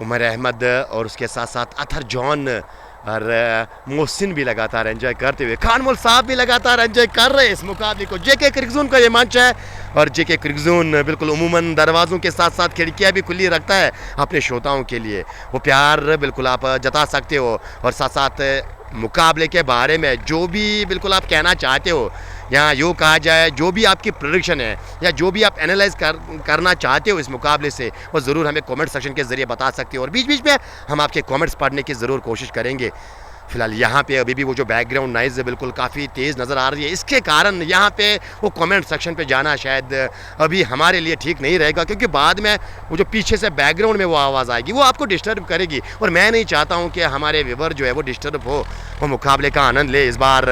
उमर अहमद और उसके साथ साथ अथर जॉन और मोहसिन भी लगातार एंजॉय करते हुए, खानमोल साहब भी लगातार एंजॉय कर रहे हैं इस मुकाबले को। जेके क्रिकेट जोन का ये मंच है, और जेके क्रिकेट जोन बिल्कुल उमूमन दरवाज़ों के साथ साथ खिड़कियाँ भी खुली रखता है अपने श्रोताओं के लिए। वो प्यार बिल्कुल आप जता सकते हो, और साथ साथ मुकाबले के बारे में जो भी बिल्कुल आप कहना चाहते हो, या यूँ कहा जाए जो भी आपकी प्रेडिक्शन है या जो भी आप एनालाइज करना चाहते हो इस मुकाबले से, वो ज़रूर हमें कमेंट सेक्शन के ज़रिए बता सकते हो, और बीच बीच में हम आपके कमेंट्स पढ़ने की ज़रूर कोशिश करेंगे। फिलहाल यहाँ पे अभी भी वो जो बैकग्राउंड नॉइज़ बिल्कुल काफ़ी तेज़ नज़र आ रही है, इसके कारण यहाँ पे वो कमेंट सेक्शन पे जाना शायद अभी हमारे लिए ठीक नहीं रहेगा, क्योंकि बाद में वो जो पीछे से बैकग्राउंड में वो आवाज़ आएगी वो आपको डिस्टर्ब करेगी, और मैं नहीं चाहता हूँ कि हमारे व्यूअर जो है वो डिस्टर्ब हो, वो मुकाबले का आनंद ले। इस बार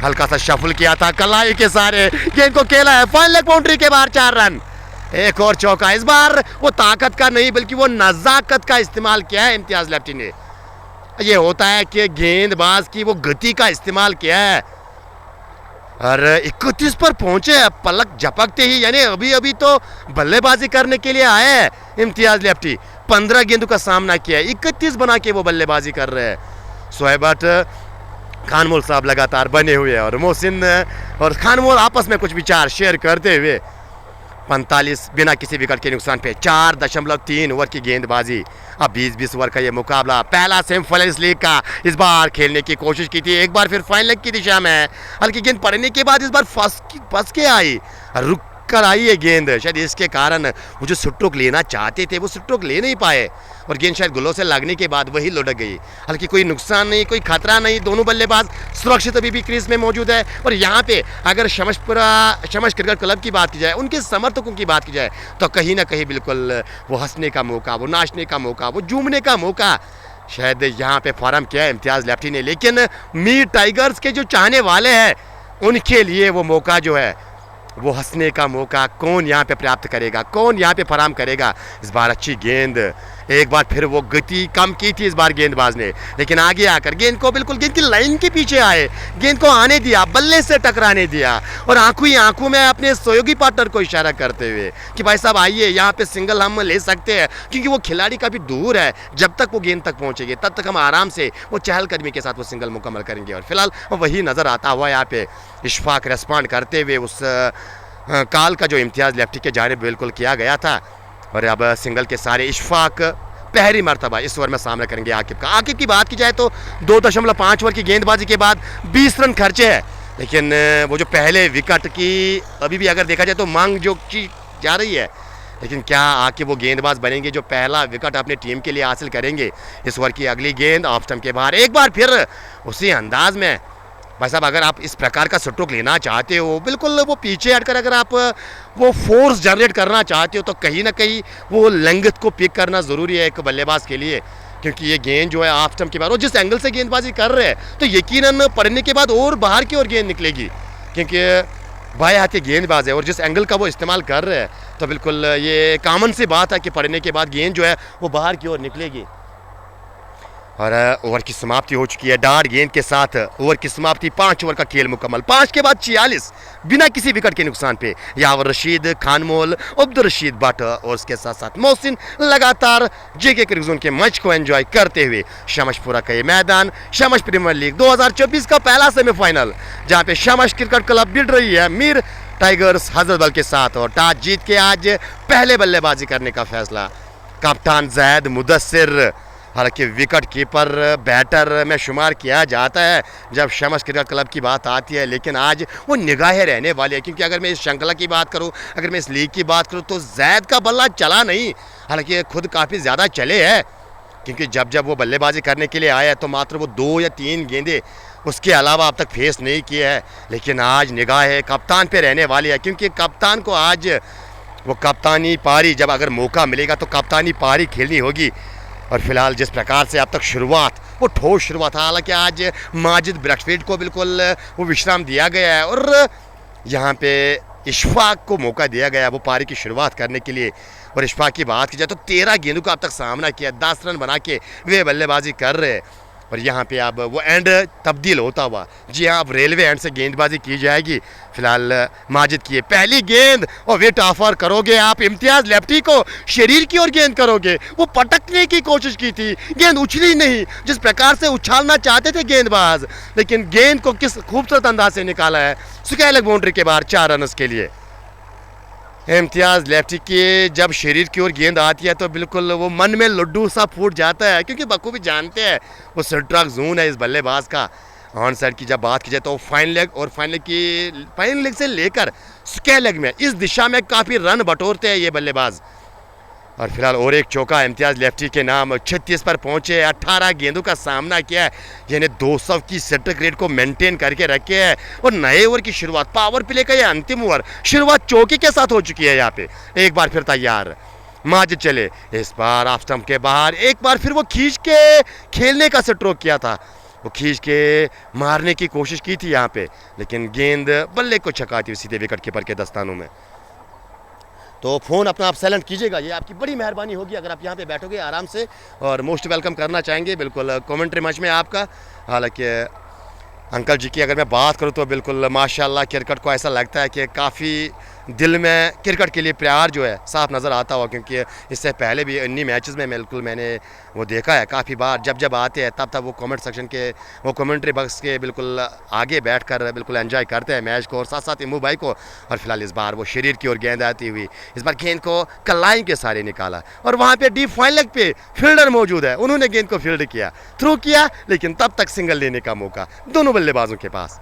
हल्का सा शफल किया था कलाई के सारे, गेंद को खेला है फाइन लेग बाउंड्री के बाहर 4 रन, एक और चौका। इस बार वो ताकत का नहीं बल्कि वो नज़ाकत का इस्तेमाल किया है इम्तियाज़ लेफ्टी ने। ये होता है कि गेंदबाज की वो गति का इस्तेमाल किया है, और 31 पर पहुंचे पलक झपकते ही, यानी अभी अभी तो बल्लेबाजी करने के लिए आए हैं इम्तियाज़ लेफ्टी। 15 गेंदों का सामना किया है, 31 बना के वो बल्लेबाजी कर रहे हैं। सोहेबट खानमोल साहब लगातार बने हुए हैं, और मोहसिन और खानमोल आपस में कुछ विचार शेयर करते हुए 45 बिना किसी विकेट के नुकसान पे 4.3 ओवर की गेंदबाजी। अब 20-20 ओवर का ये मुकाबला, पहला सेमीफाइनल इस लीग का, इस बार खेलने की कोशिश की थी एक बार फिर फाइनल की दिशा में, हल्की गेंद पड़ने के बाद इस बार फंस के आई, रुक कर आई है गेंद, शायद इसके कारण वो जो स्ट्रोक लेना चाहते थे वो स्ट्रोक ले नहीं पाए, और गेंद शायद गुल्लों से लगने के बाद वही लुढ़क गई। हालांकि कोई नुकसान नहीं, कोई खतरा नहीं, दोनों बल्लेबाज सुरक्षित अभी भी क्रीज में मौजूद है। और यहाँ पे अगर शमश क्रिकेट क्लब की बात की जाए, उनके समर्थकों की बात की जाए, तो कहीं ना कहीं बिल्कुल वो हंसने का मौका, वो नाचने का मौका, वो झूमने का मौका शायद यहाँ पे फराहम किया है इम्तियाज़ लेफ्टी ने। लेकिन मीर टाइगर्स के जो चाहने वाले हैं उनके लिए वो मौका जो है, वो हंसने का मौका कौन यहाँ पे प्राप्त करेगा, कौन यहाँ पे फराहम करेगा। इस बार अच्छी गेंद, एक बार फिर वो गति कम की थी इस बार गेंदबाज ने, लेकिन आगे आकर गेंद को बिल्कुल गेंद की लाइन के पीछे आए, गेंद को आने दिया, बल्ले से टकराने दिया, और आंखों ही आंखों में अपने सहयोगी पार्टनर को इशारा करते हुए कि भाई साहब आइए यहाँ पे सिंगल हम ले सकते हैं, क्योंकि वो खिलाड़ी काफ़ी दूर है, जब तक वो गेंद तक पहुँचेगी तब तक हम आराम से वो चहलकदमी के साथ वो सिंगल मुकम्मल करेंगे। और फिलहाल वही नज़र आता हुआ यहाँ पे इशफाक रेस्पॉन्ड करते हुए उस काल का जो इम्तियाज़ लेफ्टी के जानिब बिल्कुल किया गया था, और अब सिंगल के सारे इशफाक पहली मरतबा इस ओवर में सामना करेंगे आकिब का। आकिब की बात की जाए तो 2.5 ओवर की गेंदबाजी के बाद 20 रन खर्चे हैं, लेकिन वो जो पहले विकेट की अभी भी अगर देखा जाए तो मांग जो की जा रही है, लेकिन क्या आकिब वो गेंदबाज बनेंगे जो पहला विकेट अपनी टीम के लिए हासिल करेंगे। इस ओवर की अगली गेंद ऑफ स्टंप के बाहर, एक बार फिर उसी अंदाज में भाई साहब अगर आप इस प्रकार का स्ट्रोक लेना चाहते हो, बिल्कुल वो पीछे हटकर अगर आप वो फोर्स जनरेट करना चाहते हो, तो कहीं ना कहीं वो लेंथ को पिक करना ज़रूरी है एक बल्लेबाज के लिए, क्योंकि ये गेंद जो है ऑफ स्टंप के बाद और जिस एंगल से गेंदबाजी कर रहे हैं तो यकीनन पड़ने के बाद और बाहर की ओर गेंद निकलेगी, क्योंकि बाएं हाथ के गेंदबाज है और जिस एंगल का वो इस्तेमाल कर रहे हैं तो बिल्कुल ये कॉमन सी बात है कि पड़ने के बाद गेंद जो है वो बाहर की ओर निकलेगी। और ओवर की समाप्ति हो चुकी है डार्ट गेंद के साथ। ओवर की समाप्ति, 5 ओवर का खेल मुकम्मल, 5 के बाद 46 बिना किसी विकेट के नुकसान पे यावर रशीद, खानमोल, अब्दुल रशीद भट्ट और उसके साथ साथ मोहसिन लगातार जेके क्रिकेट जोन के मैच को एंजॉय करते हुए शामशपुरा का ये मैदान, शामश प्रीमियर लीग 2024 का पहला सेमीफाइनल जहाँ पे शामश क्रिकेट क्लब भिड़ रही है मीर टाइगर्स हजरतबल के साथ, और टॉस जीत के आज पहले बल्लेबाजी करने का फैसला कप्तान जैद मुदस्सिर हालांकि विकेट कीपर बैटर में शुमार किया जाता है जब शमस क्रिकेट क्लब की बात आती है, लेकिन आज वो निगाहें रहने वाली है, क्योंकि अगर मैं इस श्रृंखला की बात करूं, अगर मैं इस लीग की बात करूं तो जैद का बल्ला चला नहीं, हालांकि खुद काफ़ी ज़्यादा चले हैं, क्योंकि जब जब वो बल्लेबाजी करने के लिए आया तो मात्र वो 2 या 3 गेंदे उसके अलावा अब तक फेस नहीं किए हैं। लेकिन आज निगाहें कप्तान पे रहने वाली है, क्योंकि कप्तान को आज वो कप्तानी पारी, जब अगर मौका मिलेगा तो कप्तानी पारी खेलनी होगी। और फिलहाल जिस प्रकार से अब तक शुरुआत, वो ठोस शुरुआत, हालांकि आज माजिद ब्रैथवेट को बिल्कुल वो विश्राम दिया गया है और यहाँ पे इशफाक को मौका दिया गया वो पारी की शुरुआत करने के लिए। और इशफाक की बात की जाए तो 13 गेंदों का अब तक सामना किया, 10 रन बना के वे बल्लेबाजी कर रहे हैं। और यहाँ पे अब वो एंड तब्दील होता हुआ, जी हाँ, अब रेलवे एंड से गेंदबाजी की जाएगी। फिलहाल माजिद की पहली गेंद और वेट ऑफर करोगे आप इम्तियाज़ लेफ्टी को, शरीर की ओर गेंद करोगे, वो पटकने की कोशिश की थी, गेंद उछली नहीं जिस प्रकार से उछालना चाहते थे गेंदबाज, लेकिन गेंद को किस खूबसूरत अंदाज से निकाला है स्क्वायर लेग बाउंड्री के बाहर 4 रन के लिए। इम्तियाज़ लेफ्टी की जब शरीर की ओर गेंद आती है तो बिल्कुल वो मन में लड्डू सा फूट जाता है, क्योंकि बखूबी जानते हैं वो स्ट्राइक जोन है इस बल्लेबाज का। ऑन साइड की जब बात की जाए तो फाइन लेग और फाइन लेग से लेकर स्क्वायर लेग में इस दिशा में काफ़ी रन बटोरते हैं ये बल्लेबाज। और फिलहाल और एक चौका इम्तियाज़ लेफ्टी के नाम, 36 पर पहुंचे, 18 गेंदों का सामना किया है, यानी 200 की सेटर रेट को मेंटेन करके रखे है। और नए ओवर की शुरुआत, पावर प्ले का ये अंतिम ओवर, शुरुआत चौके के साथ हो चुकी है। यहाँ पे एक बार फिर तैयार माजिद चले, इस बार ऑफ स्टंप के बाहर, एक बार फिर वो खींच के खेलने का स्ट्रोक किया था, वो खींच के मारने की कोशिश की थी यहाँ पे, लेकिन गेंद बल्ले को छकाती हुई सीधे विकेट कीपर के दस्तानों में। तो फ़ोन अपना आप साइलेंट कीजिएगा, ये आपकी बड़ी मेहरबानी होगी अगर आप यहाँ पे बैठोगे आराम से, और मोस्ट वेलकम करना चाहेंगे बिल्कुल कमेंट्री मैच में आपका। हालांकि अंकल जी की अगर मैं बात करूँ तो बिल्कुल माशाल्लाह क्रिकेट को ऐसा लगता है कि काफ़ी दिल में क्रिकेट के लिए प्यार जो है साफ नज़र आता हुआ, क्योंकि इससे पहले भी इन्हीं मैचेस में बिल्कुल मैंने वो देखा है काफ़ी बार, जब जब आते हैं तब वो कमेंट सेक्शन के, वो कमेंट्री बॉक्स के बिल्कुल आगे बैठकर बिल्कुल एंजॉय करते हैं मैच को, और साथ साथ इमू भाई को। और फिलहाल इस बार वो शरीर की ओर गेंद आती हुई, इस बार गेंद को कलाई के सारे निकाला, और वहाँ पे डीप फाइन लेग पे फील्डर मौजूद है, उन्होंने गेंद को फील्ड किया, थ्रो किया, लेकिन तब तक सिंगल लेने का मौका दोनों बल्लेबाजों के पास।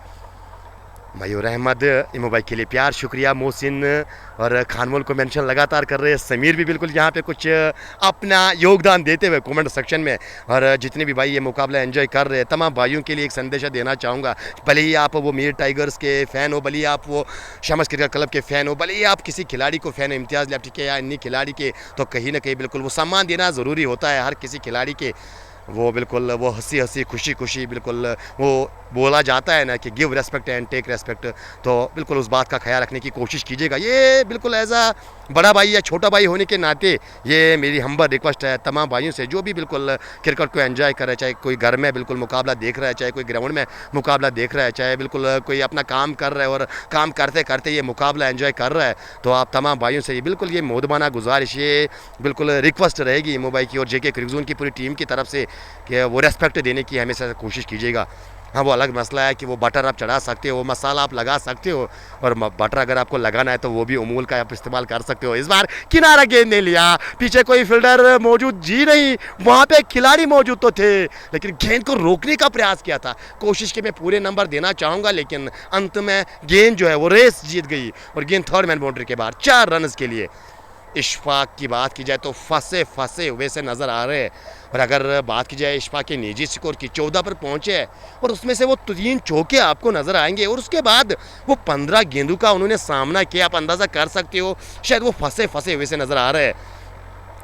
मयूर अहमद, इमो भाई के लिए प्यार, शुक्रिया। मोहसिन और खानमोल को मेंशन लगातार कर रहे हैं, समीर भी बिल्कुल यहाँ पे कुछ अपना योगदान देते हुए कमेंट सेक्शन में। और जितने भी भाई ये मुकाबला एंजॉय कर रहे हैं तमाम भाइयों के लिए एक संदेशा देना चाहूँगा, भले ही आप वो मीर टाइगर्स के फ़ैन हो, भले ही आप वो शमस क्रिकेट क्लब के फ़ैन हो, भले ही आप किसी खिलाड़ी को फ़ैन हो, इम्तियाज़ लेफ्टी के या अन्य खिलाड़ी के, तो कहीं ना कहीं बिल्कुल वो सम्मान देना ज़रूरी होता है हर किसी खिलाड़ी के। वो बिल्कुल वो हंसी हंसी खुशी खुशी बिल्कुल वो बोला जाता है ना कि give respect and take respect, तो बिल्कुल उस बात का ख्याल रखने की कोशिश कीजिएगा। ये बिल्कुल एज अ बड़ा भाई या छोटा भाई होने के नाते ये मेरी हम्बल रिक्वेस्ट है तमाम भाइयों से जो भी बिल्कुल क्रिकेट को एंजॉय कर रहे हैं, चाहे कोई घर में बिल्कुल मुकाबला देख रहा है, चाहे कोई ग्राउंड में मुकाबला देख रहा है, चाहे बिल्कुल कोई अपना काम कर रहा है और काम करते करते ये मुकाबला एंजॉय कर रहा है, तो आप तमाम भाइयों से ये बिल्कुल ये मोदबाना गुजारिश, ये बिल्कुल रिक्वेस्ट रहेगी मोबाइल की और जेके क्रिकेट जोन की पूरी टीम की तरफ से कि वो रेस्पेक्ट देने की हमेशा कोशिश कीजिएगा। हाँ, वो अलग मसला है कि वो बटर आप चढ़ा सकते हो, मसाला आप लगा सकते हो, और बटर अगर आपको लगाना है तो वो भी अमूल का आप इस्तेमाल कर सकते हो। इस बार किनारा गेंद नहीं लिया, पीछे कोई फील्डर मौजूद जी नहीं, वहाँ पे खिलाड़ी मौजूद तो थे, लेकिन गेंद को रोकने का प्रयास किया था, कोशिश की मैं पूरे नंबर देना चाहूँगा, लेकिन अंत में गेंद जो है वो रेस जीत गई और गेंद थर्ड मैन बाउंड्री के बाहर 4 रन के लिए। इशफाक की बात की जाए तो फंसे हुए से नज़र आ रहे हैं, और अगर बात की जाए इशफाक के निजी स्कोर की 14 पर पहुंचे हैं, और उसमें से वो 3 चौके आपको नज़र आएंगे, और उसके बाद वो 15 गेंदों का उन्होंने सामना किया। आप अंदाज़ा कर सकते हो शायद वो फंसे हुए से नज़र आ रहे हैं।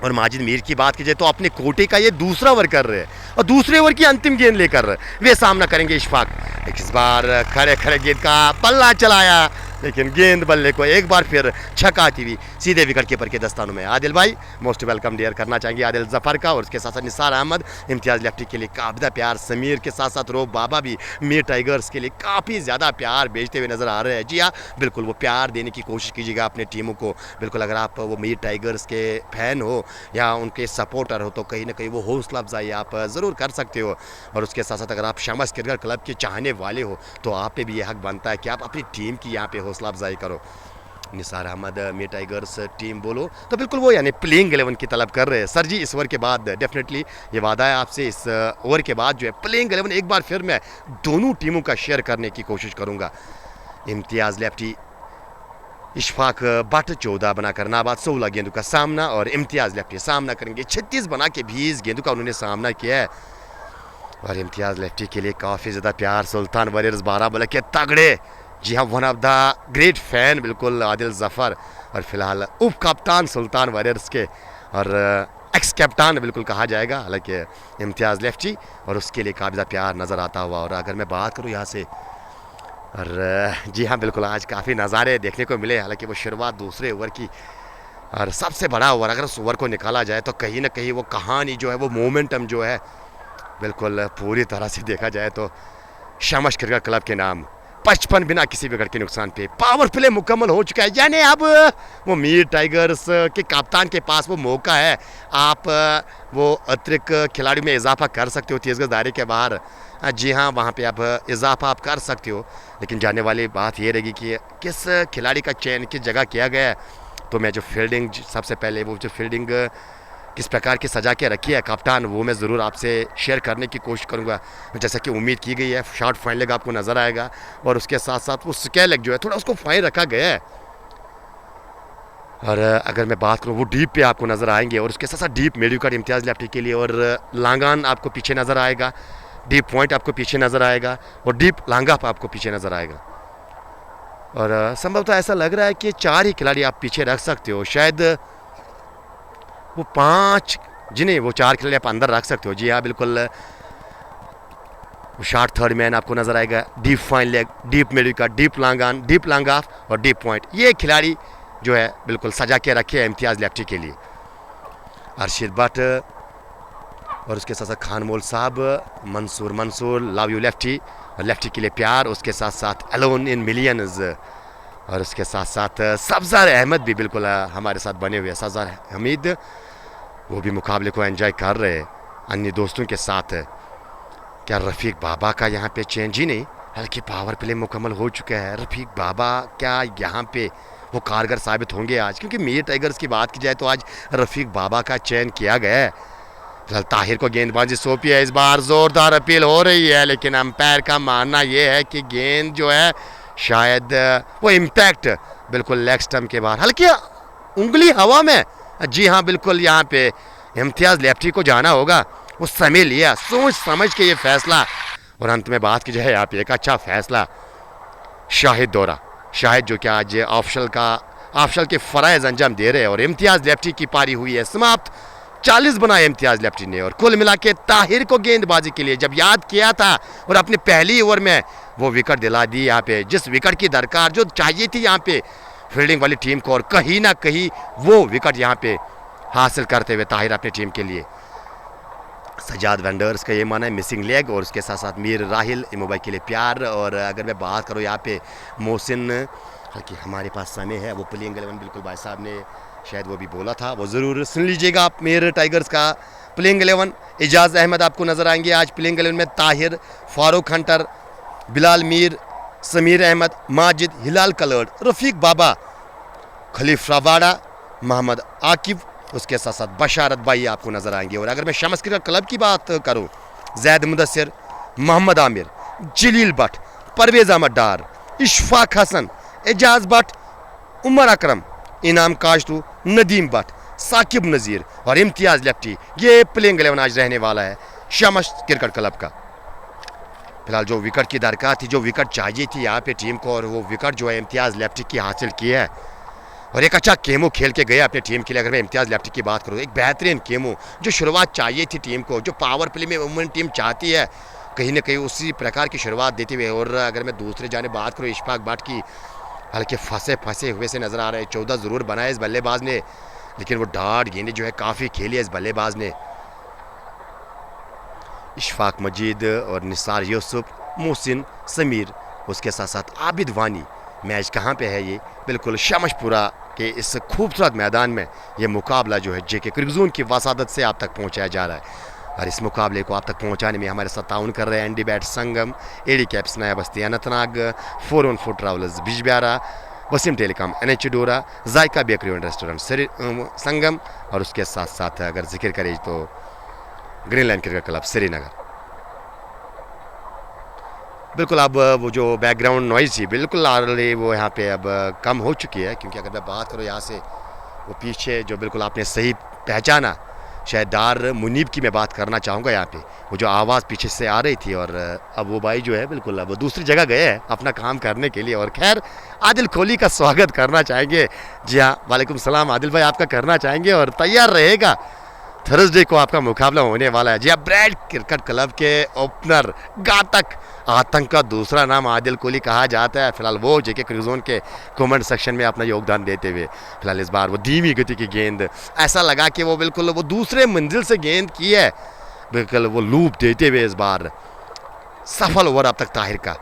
और माजिद मीर की बात की जाए तो अपने कोटे का ये दूसरा ओवर कर रहे हैं, और दूसरे ओवर की अंतिम गेंद लेकर वे सामना करेंगे इशफाक। इस बार खड़े गेंद का पल्ला चलाया, लेकिन गेंद बल्ले को एक बार फिर छकाती हुई सीधे विकेट कीपर के दस्तानों में। आदिल भाई मोस्ट वेलकम डियर करना चाहेंगे आदिल जफर का, और उसके साथ साथ निसार अहमद, इम्तियाज़ लेफ्टी के लिए काबिदा प्यार, समीर के साथ साथ रोब बाबा भी मीर टाइगर्स के लिए काफ़ी ज़्यादा प्यार भेजते हुए नज़र आ रहे हैं। जी हाँ, बिल्कुल वो प्यार देने की कोशिश कीजिएगा अपने टीमों को। बिल्कुल अगर आप वो मीर टाइगर्स के फ़ैन हो या उनके सपोर्टर हो तो कहीं ना कहीं वो हौसला अफजाई आप ज़रूर कर सकते हो, और उसके साथ साथ अगर आप शमस क्रिकेट क्लब के चाहने वाले हो तो आप पे भी ये हक बनता है कि आप अपनी टीम की यहाँ पे हौसला अफजाई करो। निसार अहमद मीर टाइगर्स टीम बोलो तो बिल्कुल वो यानी प्लेइंग 11 की तलब कर रहे हैं। सर जी इस ओवर के बाद डेफिनेटली ये वादा है आपसे, इस ओवर के बाद जो है प्लेइंग 11 एक बार फिर मैं दोनों टीमों का शेयर करने की कोशिश करूँगा। इम्तियाज़ लेफ्टी, इशफाक भट्ट 14 बनाकर नाबाद 16 गेंदों का सामना, और इम्तियाज़ लेफ्टी सामना करेंगे 36 बना के 20 गेंदों का उन्होंने सामना किया है। और इम्तियाज़ लेफ्टी के लिए काफ़ी ज़्यादा प्यार। सुल्तान वॉरियर्स बाराबंकी के तगड़े, जी हाँ, one of the great fan बिल्कुल आदिल जफ़र, और फिलहाल उप कप्तान सुल्तान वॉरियर्स के और एक्स कैप्टन बिल्कुल कहा जाएगा हालांकि इम्तियाज़ लेफ्टी, और उसके लिए काफ़ी ज़्यादा प्यार नज़र आता हुआ। और अगर मैं बात करूँ यहाँ से, और जी हाँ बिल्कुल आज काफ़ी नज़ारे देखने को मिले। हालांकि वो शुरुआत दूसरे ओवर की, और सबसे बड़ा ओवर अगर उस ओवर को निकाला जाए तो कहीं ना कहीं वो कहानी जो है, वो मोमेंटम जो है, बिल्कुल पूरी तरह से देखा जाए तो शमश क्रिकेट क्लब के नाम 55 बिना किसी विकेट के नुकसान पे पावर प्ले मुकम्मल हो चुका है। यानी अब वो मीर टाइगर्स के कप्तान के पास वो मौका है, आप वो अतिरिक्त खिलाड़ियों में इजाफा कर सकते हो 30 गज दायरे के बाहर। जी हाँ, वहाँ पे आप इजाफा आप कर सकते हो, लेकिन जाने वाली बात ये रहेगी कि किस खिलाड़ी का चयन किस जगह किया गया है। तो मैं जो फील्डिंग, सबसे पहले वो जो फील्डिंग किस प्रकार की सजा के रखी है कप्तान, वो मैं ज़रूर आपसे शेयर करने की कोशिश करूंगा। जैसा कि उम्मीद की गई है शॉर्ट फाइन लेग आपको नज़र आएगा, और उसके साथ साथ वो स्क्वायर लेग जो है थोड़ा उसको फाइन रखा गया है। और अगर मैं बात करूँ वो डीप पे आपको नज़र आएंगे, और उसके साथ साथ डीप मिड विकेट इम्तियाज़ लेफ्टी के लिए, और लांगान आपको पीछे नज़र आएगा, डीप पॉइंट आपको पीछे नज़र आएगा, और डीप लांगा आपको पीछे नज़र आएगा। और संभवतः ऐसा लग रहा है कि 4 ही खिलाड़ी आप पीछे रख सकते हो, शायद वो 5 जी नहीं, वो 4 खिलाड़ी आप अंदर रख सकते हो। जी हाँ बिल्कुल, वो शॉर्ट थर्ड मैन आपको नजर आएगा, deep fine leg, deep mid wicket, deep long on, deep long off, और डीप पॉइंट, ये खिलाड़ी जो है बिल्कुल सजा के रखे हैं इम्तियाज़ लेफ्टी के लिए। अरशद भट्ट, और उसके साथ साथ खान मोल साहब, मंसूर लव यू लेफ्टी, और लेफ्टी के लिए प्यार, उसके साथ साथ अलोन इन मिलियंस, और उसके साथ साथ सब्ज़ार अहमद भी बिल्कुल हमारे साथ बने हुए हैं। सब्ज़ार हमीद वो भी मुकाबले को एंजॉय कर रहे हैं अन्य दोस्तों के साथ। क्या रफ़ीक बाबा का यहाँ पे चेंज ही नहीं, हल्की पावर प्ले मुकम्मल हो चुका है। रफ़ीक बाबा क्या यहाँ पे वो कारगर साबित होंगे आज, क्योंकि मीर टाइगर्स की बात की जाए तो आज रफ़ीक बाबा का चयन किया गया है। फिलहाल ताहिर को गेंदबाजी सौंपी है, इस बार ज़ोरदार अपील हो रही है, लेकिन अंपायर का मानना यह है कि गेंद जो है शायद वो इम्पैक्ट बिल्कुल लेग स्टंप के बाहर, हल्की उंगली हवा में। जी हाँ बिल्कुल, यहाँ पे इम्तियाज़ लेफ्टी को जाना होगा, उस समय लिया सोच समझ के ये फैसला। और अंत में बात की जाए यहाँ पे एक अच्छा फैसला शाहिद दौरा, शाहिद जो कि आज ऑफशल के फ़राइज़ अंजाम दे रहे हैं, और इम्तियाज़ लेफ्टी की पारी हुई है समाप्त। 40 बनाए इम्तियाज़ लेफ्टी ने, और कुल मिला के ताहिर को गेंदबाजी के लिए जब याद किया था और अपने पहली ओवर में वो विकेट दिला दी यहाँ पे, जिस विकेट की दरकार जो चाहिए थी यहाँ पे फील्डिंग वाली टीम को, और कहीं ना कहीं वो विकेट यहाँ पे हासिल करते हुए ताहिर अपनी टीम के लिए। सजाद वेंडर्स का ये माना है मिसिंग लेग, और उसके साथ साथ मीर राहिल इमोबाई के लिए प्यार। और अगर मैं बात करूँ यहाँ पे मोहसिन, हालांकि हमारे पास समय है, वो प्लेइंग 11 बिल्कुल भाई साहब ने शायद वो भी बोला था, वो ज़रूर सुन लीजिएगा आप। मीर टाइगर्स का प्लेइंग 11 एजाज़ अहमद आपको नज़र आएंगे आज प्लेइंग 11 में, ताहिर, फारूक हंटर, बिलाल मीर, समीर अहमद, माजिद, हिलाल कलर्ड, रफ़ीक बाबा, खलीफ रवाड़ा, मोहम्मद आकिब, उसके साथ साथ बशारत भाई आपको नज़र आएंगे। और अगर मैं शमस क्रिकेट क्लब की बात करूँ, जैद मुदस्सिर, मोहम्मद आमिर, जलील भट्ट, परवेज़ अहमद डार, इशफाक हसन, एजाज भट्ट, उमर अकरम, इनाम काशतू, नदीम भट्ट, साकिब नज़ीर और इम्तियाज़ लेफ्टी, ये प्लेइंग 11 आज रहने वाला है शमस क्रिकेट क्लब का। फिलहाल जो विकेट की दरकार थी, जो विकेट चाहिए थी यहाँ पे टीम को, और वो विकेट जो है इम्तियाज़ लेफ्टी की हासिल की है, और एक अच्छा केमो खेल के गए अपनी टीम के लिए। अगर मैं इम्तियाज़ लेफ्टी की बात करूँ, एक बेहतरीन केमो, जो शुरुआत चाहिए थी टीम को, जो पावर प्ले में वुमेन टीम चाहती है, कहीं ना कहीं उसी प्रकार की शुरुआत देते हुए। और अगर मैं दूसरे जाने बात करूँ इशफाक भट्ट की, हालांकि फंसे हुए से नज़र आ रहे हैं, 14 ज़रूर बनाए इस बल्लेबाज ने, लेकिन वो डार्ट गेंदें जो है काफ़ी खेली है इस बल्लेबाज ने। इशफाक मजीद और निसार यूसुफ, मोहसिन, समीर, उसके साथ साथ आबिद वानी। मैच कहाँ पे है ये, बिल्कुल शमशपुरा के इस खूबसूरत मैदान में ये मुकाबला जो है जेके क्रिकेट जोन की वसादत से आप तक पहुँचाया जा रहा है। और इस मुकाबले को आप तक पहुँचाने में हमारे साथ ताउन कर रहे हैं ND bat Sangam, AD caps Naya Basti Anantnag, 414 travellers Bijbehara, Waseem telecom, NH Doora, Zaika bakery and restaurant, Sangam, और उसके साथ साथ अगर जिक्र करें तो Green Line cricket club Srinagar. बिल्कुल अब वो जो बैकग्राउंड नॉइज़ थी बिल्कुल ऑलरेडी वो यहाँ पे अब कम हो चुकी है, क्योंकि अगर मैं बात करूँ यहाँ से वो पीछे जो बिल्कुल आपने सही पहचाना, शायद डार मुनीब की मैं बात करना चाहूँगा। यहाँ पे वो जो आवाज़ पीछे से आ रही थी, और अब वो भाई जो है बिल्कुल अब वो दूसरी जगह गए हैं अपना काम करने के लिए। और खैर आदिल कोहली का स्वागत करना चाहेंगे। जी हाँ, वालेकुम सलाम आदिल भाई, आपका करना चाहेंगे और तैयार रहेगा। थर्सडे को आपका मुकाबला होने वाला है। जी हाँ, ब्रैड क्रिकेट क्लब के ओपनर, घातक आतंक का दूसरा नाम आदिल कोहली कहा जाता है। फिलहाल वो जेके क्रिकजोन के कमेंट सेक्शन में अपना योगदान देते हुए फिलहाल इस बार वो धीमी गति की गेंद, ऐसा लगा कि वो बिल्कुल वो दूसरे मंजिल से गेंद की है, बिल्कुल वो लूप देते हुए इस बार सफल ओवर अब तक ताहिर का,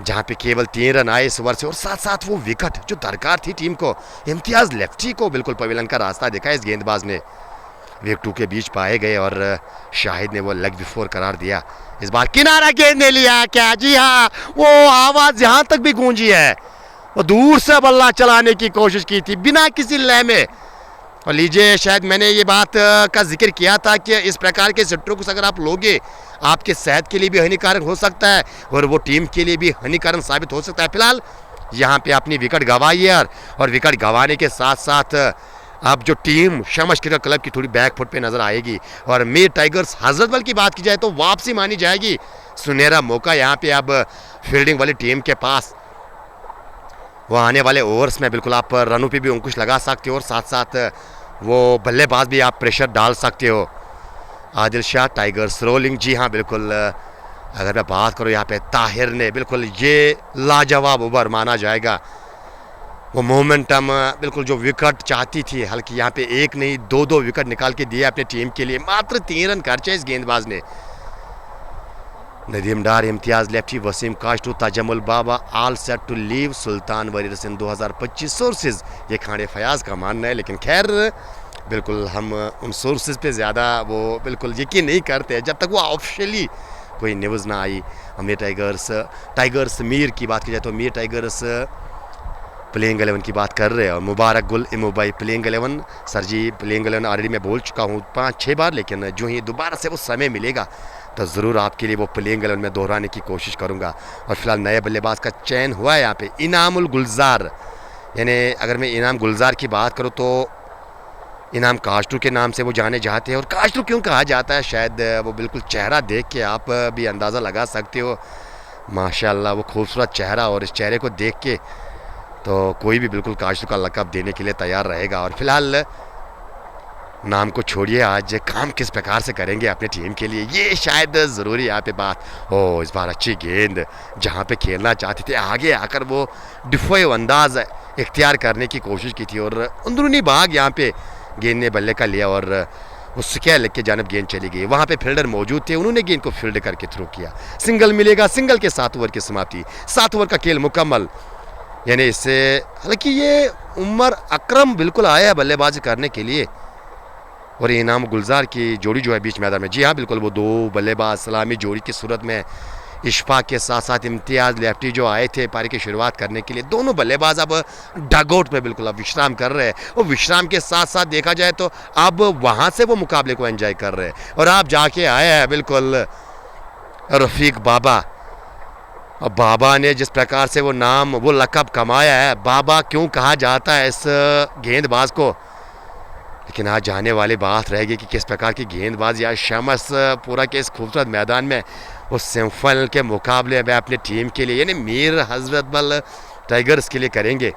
जहाँ पे केवल 3 रन आए इस ओवर से, और साथ साथ वो विकेट जो दरकार थी टीम को। इम्तियाज लेफ्टी को बिल्कुल पवेलियन का रास्ता दिखा इस गेंदबाज ने, विकेटों के बीच पाए गए और शाहिद ने वो लेग बिफोर करार दिया। इस बार किनारा गेंद ने लिया क्या? जी हाँ, वो आवाज यहां तक भी गूंजी है। वो दूर से बल्ला चलाने की कोशिश की थी बिना किसी लय में। और लीजिए, शायद मैंने ये बात का जिक्र किया था कि इस प्रकार के स्ट्रोक्स अगर आप लोगे आपके सेहत के लिए भी हानिकारक हो सकता है और वो टीम के लिए भी हानिकारक साबित हो सकता है। फिलहाल यहाँ पे अपनी विकेट गंवाई है, और विकेट गंवाने के साथ साथ अब जो टीम शमश क्रिकेट क्लब की थोड़ी बैक फुट पे नजर आएगी। और मीर टाइगर्स हजरतबल की बात की जाए तो वापसी मानी जाएगी। सुनहरा मौका यहाँ पे अब फील्डिंग वाली टीम के पास, वो आने वाले ओवर्स में बिल्कुल आप रनों पे भी अंकुश लगा सकते हो, और साथ साथ वो बल्लेबाज भी आप प्रेशर डाल सकते हो। Adil Shah, tigers rolling. जी हाँ बिल्कुल, अगर मैं बात करूँ यहाँ पे ताहिर ने बिल्कुल ये लाजवाब ओवर माना जाएगा। वो मोमेंटम बिल्कुल जो विकेट चाहती थी, हल्की यहाँ पे एक नहीं 2-2 विकेट निकाल के दिए अपने टीम के लिए। मात्र 3 रन खर्चे इस गेंदबाज ने। Nadeem Dar, Imtiyaz lefty, Waseem Kashtu, Tajamul Baba all set to leave, Sultan Wareer Singh 2025 sources, ये खाने फयाज का मानना है। लेकिन खैर बिल्कुल हम उन सोर्सेज पे ज़्यादा वो बिल्कुल यकीन नहीं करते जब तक वो ऑफिशियली कोई न्यूज़ ना आई। मीर टाइगर्स मीर की बात की जाए तो मीर टाइगर्स प्लेइंग 11 की बात कर रहे हैं, और मुबारक गुल इमोबाई प्लेइंग 11। सर जी प्लेइंग 11 ऑलरेडी मैं बोल चुका हूँ 5-6 बार, लेकिन जो ही दोबारा से वो समय मिलेगा तो ज़रूर आपके लिए वो प्लेइंग 11 में दोहराने की कोशिश करूँगा। और फिलहाल नए बल्लेबाज का चयन हुआ है यहाँ पे, इनामुल गुलजार। यानी अगर मैं इनाम गुलजार की बात करूँ तो इनाम काश्तू के नाम से वो जाने जाते हैं। और काश्तू क्यों कहा जाता है, शायद वो बिल्कुल चेहरा देख के आप भी अंदाज़ा लगा सकते हो। माशाल्लाह वो खूबसूरत चेहरा, और इस चेहरे को देख के तो कोई भी बिल्कुल काश्तू का लक़ब देने के लिए तैयार रहेगा। और फिलहाल नाम को छोड़िए, आज काम किस प्रकार से करेंगे अपने टीम के लिए, ये शायद ज़रूरी यहाँ पे बात। ओ इस बार अच्छी गेंद, जहाँ पे खेलना चाहते थे आगे आकर वो डिफोए अंदाज इख्तियार करने की कोशिश की थी, और अंदरूनी भाग यहाँ पे गेंद ने बल्ले का लिया और वो स्क्वायर लेग के जानब गेंद चली गई। वहाँ पे फील्डर मौजूद थे, उन्होंने गेंद को फील्ड करके थ्रो किया। सिंगल मिलेगा, सिंगल के 7 ओवर की समाप्ति, 7 ओवर का खेल मुकम्मल। यानी इससे, हालांकि ये उमर अकरम बिल्कुल आया है बल्लेबाजी करने के लिए, और इनाम गुलजार की जोड़ी जो है बीच मैदान में। जी हाँ बिल्कुल, वो 2 बल्लेबाज सलामी जोड़ी की सूरत में इशफाक के साथ साथ इम्तियाज लेफ्टी जो आए थे पारी की शुरुआत करने के लिए, दोनों बल्लेबाज अब डगआउट में बिल्कुल अब विश्राम कर रहे हैं। और विश्राम के साथ साथ देखा जाए तो अब वहाँ से वो मुकाबले को एंजॉय कर रहे हैं। और आप जाके आए हैं बिल्कुल रफ़ीक बाबा, अब बाबा ने जिस प्रकार से वो नाम वो लक़ब कमाया है, बाबा क्यों कहा जाता है इस गेंदबाज को। लेकिन आज जाने वाली बात रहेगी कि किस प्रकार की गेंदबाज या शमस पूरा के इस खूबसूरत मैदान में वो सेमीफाइनल के मुकाबले में अपनी टीम के लिए यानी मीर हजरतबल टाइगर्स के लिए करेंगे।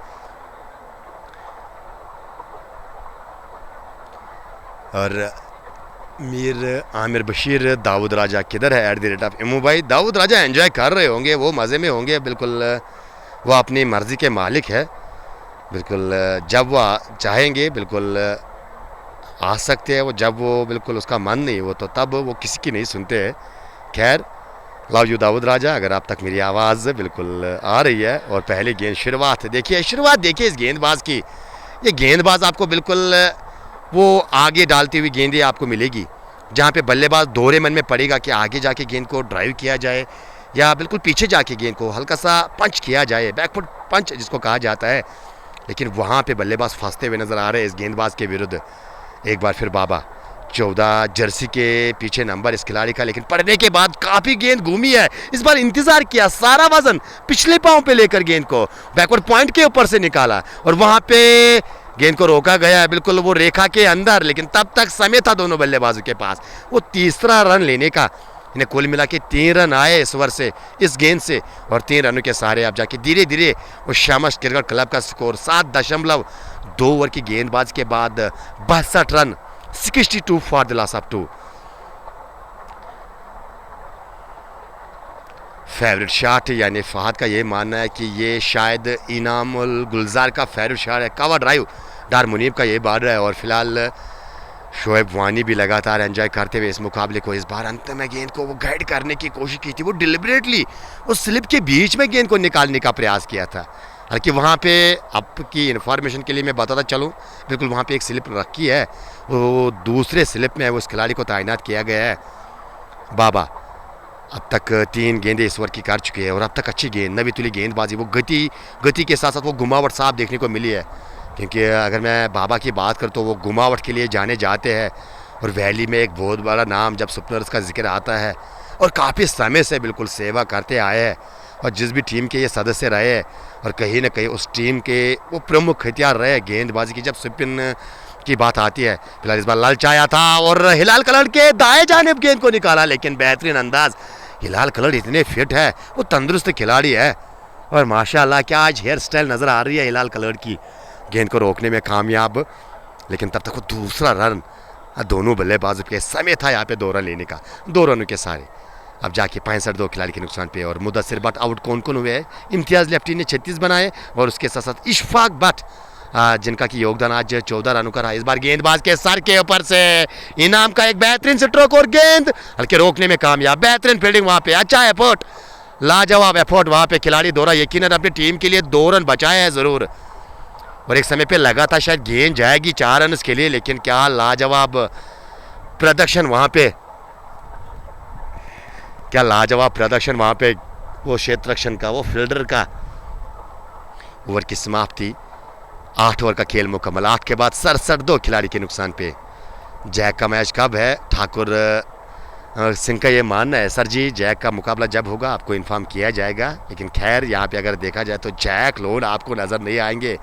और मीर आमिर बशीर दाऊद राजा किधर है @ इमू भाई। दाऊद राजा एंजॉय कर रहे होंगे, वो मज़े में होंगे बिल्कुल, वो अपनी मर्ज़ी के मालिक है बिल्कुल। जब वो चाहेंगे बिल्कुल आ सकते हैं, वो जब वो बिल्कुल उसका मन नहीं हो तो तब वो किसी की नहीं सुनते हैं। खैर लव यू दाऊद राजा, अगर आप तक मेरी आवाज़ बिल्कुल आ रही है। और पहली गेंद शुरुआत देखिए इस गेंदबाज की। ये गेंदबाज आपको बिल्कुल वो आगे डालती हुई गेंदें आपको मिलेगी, जहाँ पे बल्लेबाज दोहरे मन में पड़ेगा कि आगे जाके गेंद को ड्राइव किया जाए या बिल्कुल पीछे जाके गेंद को हल्का सा पंच किया जाए, बैकफुट पंच जिसको कहा जाता है, लेकिन वहाँ पे बल्लेबाज फंसते हुए नज़र आ रहे हैं इस गेंदबाज के विरुद्ध। एक बार फिर बाबा, 14 जर्सी के पीछे नंबर इस खिलाड़ी का, लेकिन पड़ने के बाद काफ़ी गेंद घूमी है। इस बार इंतज़ार किया, सारा वजन पिछले पाँव पे लेकर गेंद को बैकवर्ड पॉइंट के ऊपर से निकाला और वहाँ पे गेंद को रोका गया बिल्कुल वो रेखा के अंदर, लेकिन तब तक समय था दोनों बल्लेबाजों के पास वो तीसरा रन लेने का। इन्हें कुल मिला के 3 रन आए इस ओवर से, इस गेंद से, और 3 रनों के सहारे अब जाके धीरे धीरे वो शामस क्रिकेट क्लब का स्कोर 7.2 ओवर की गेंदबाज के बाद 62 run, 62 for the loss of 2। Favourite shot, यानी फहद का ये मानना है कि ये शायद इनाम उल गुलजार का फेवरेट शॉट है। कवर ड्राइव डार मुनीब का ये बार रहा है और फिलहाल शोएब वानी भी लगातार एंजॉय करते हुए इस मुकाबले को। इस बार अंत में गेंद को वो गाइड करने की कोशिश की थी, वो डिलिबरेटली उस स्लिप के बीच में गेंद को निकालने का प्रयास किया था। हालांकि वहाँ पे आपकी इन्फॉर्मेशन के लिए मैं बताता चलूँ, बिल्कुल वहाँ पे एक स्लिप रखी है, वो दूसरे स्लिप में उस खिलाड़ी को तैनात किया गया है। बाबा अब तक 3 गेंदें इस ओवर की कर चुके हैं और अब तक अच्छी गेंद, नवी तुली गेंदबाजी, वो गति के साथ साथ वो घुमावट साफ देखने को मिली है। क्योंकि अगर मैं बाबा की बात करूँ तो वो घुमावट के लिए जाने जाते हैं और वैली में एक बहुत बड़ा नाम जब सुपनर्स का जिक्र आता है, और काफ़ी समय से बिल्कुल सेवा करते आए हैं और जिस भी टीम के ये सदस्य रहे हैं और कहीं ना कहीं उस टीम के वो प्रमुख हथियार रहे गेंदबाजी की जब स्पिन की बात आती है। फिलहाल इस बार ललचाया था और हिलाल कलर के दाएं जानिब गेंद को निकाला, लेकिन बेहतरीन अंदाज। हिलाल कलर इतने फिट है, वो तंदुरुस्त खिलाड़ी है और माशाल्लाह क्या आज हेयर स्टाइल नज़र आ रही है हिलाल कलर की। गेंद को रोकने में कामयाब, लेकिन तब तक वो दूसरा रन दोनों बल्लेबाजों के समय था यहाँ पे 2 रन लेने का, 2 रनों के सारे। अब जाके 65 2 खिलाड़ी के नुकसान पे और मुदस्सिर बट आउट कौन कौन हुए हैं? इम्तियाज़ लेफ्टी ने 36 बनाए और उसके साथ साथ इशफाक बट जिनका की योगदान आज 14 रनों का रहा। इस बार गेंदबाज के सर के ऊपर से इनाम का एक बेहतरीन स्ट्रोक और गेंद हल्के रोकने में कामयाब। बेहतरीन फील्डिंग वहाँ पे, अच्छा एफर्ट, लाजवाब एफर्ट वहाँ पे खिलाड़ी दोहरा यकीनन अपनी टीम के लिए 2 रन बचाए हैं ज़रूर। और एक समय पे लगा था शायद गेंद जाएगी 4 रन के लिए, लेकिन क्या लाजवाब प्रदर्शन वहाँ पे, क्या लाजवाब प्रदर्शन वहाँ पे वो क्षेत्ररक्षण का, वो फील्डर का। ओवर की समाप्ति, 8 ओवर का खेल मुकम्मल। 8 के बाद 67 2 खिलाड़ी के नुकसान पे। जैक का मैच कब है? ठाकुर सिंह का ये मानना है सर जी जैक का मुकाबला जब होगा आपको इन्फॉर्म किया जाएगा, लेकिन खैर यहाँ पे अगर देखा जाए तो जैक लोन आपको नज़र नहीं आएंगे।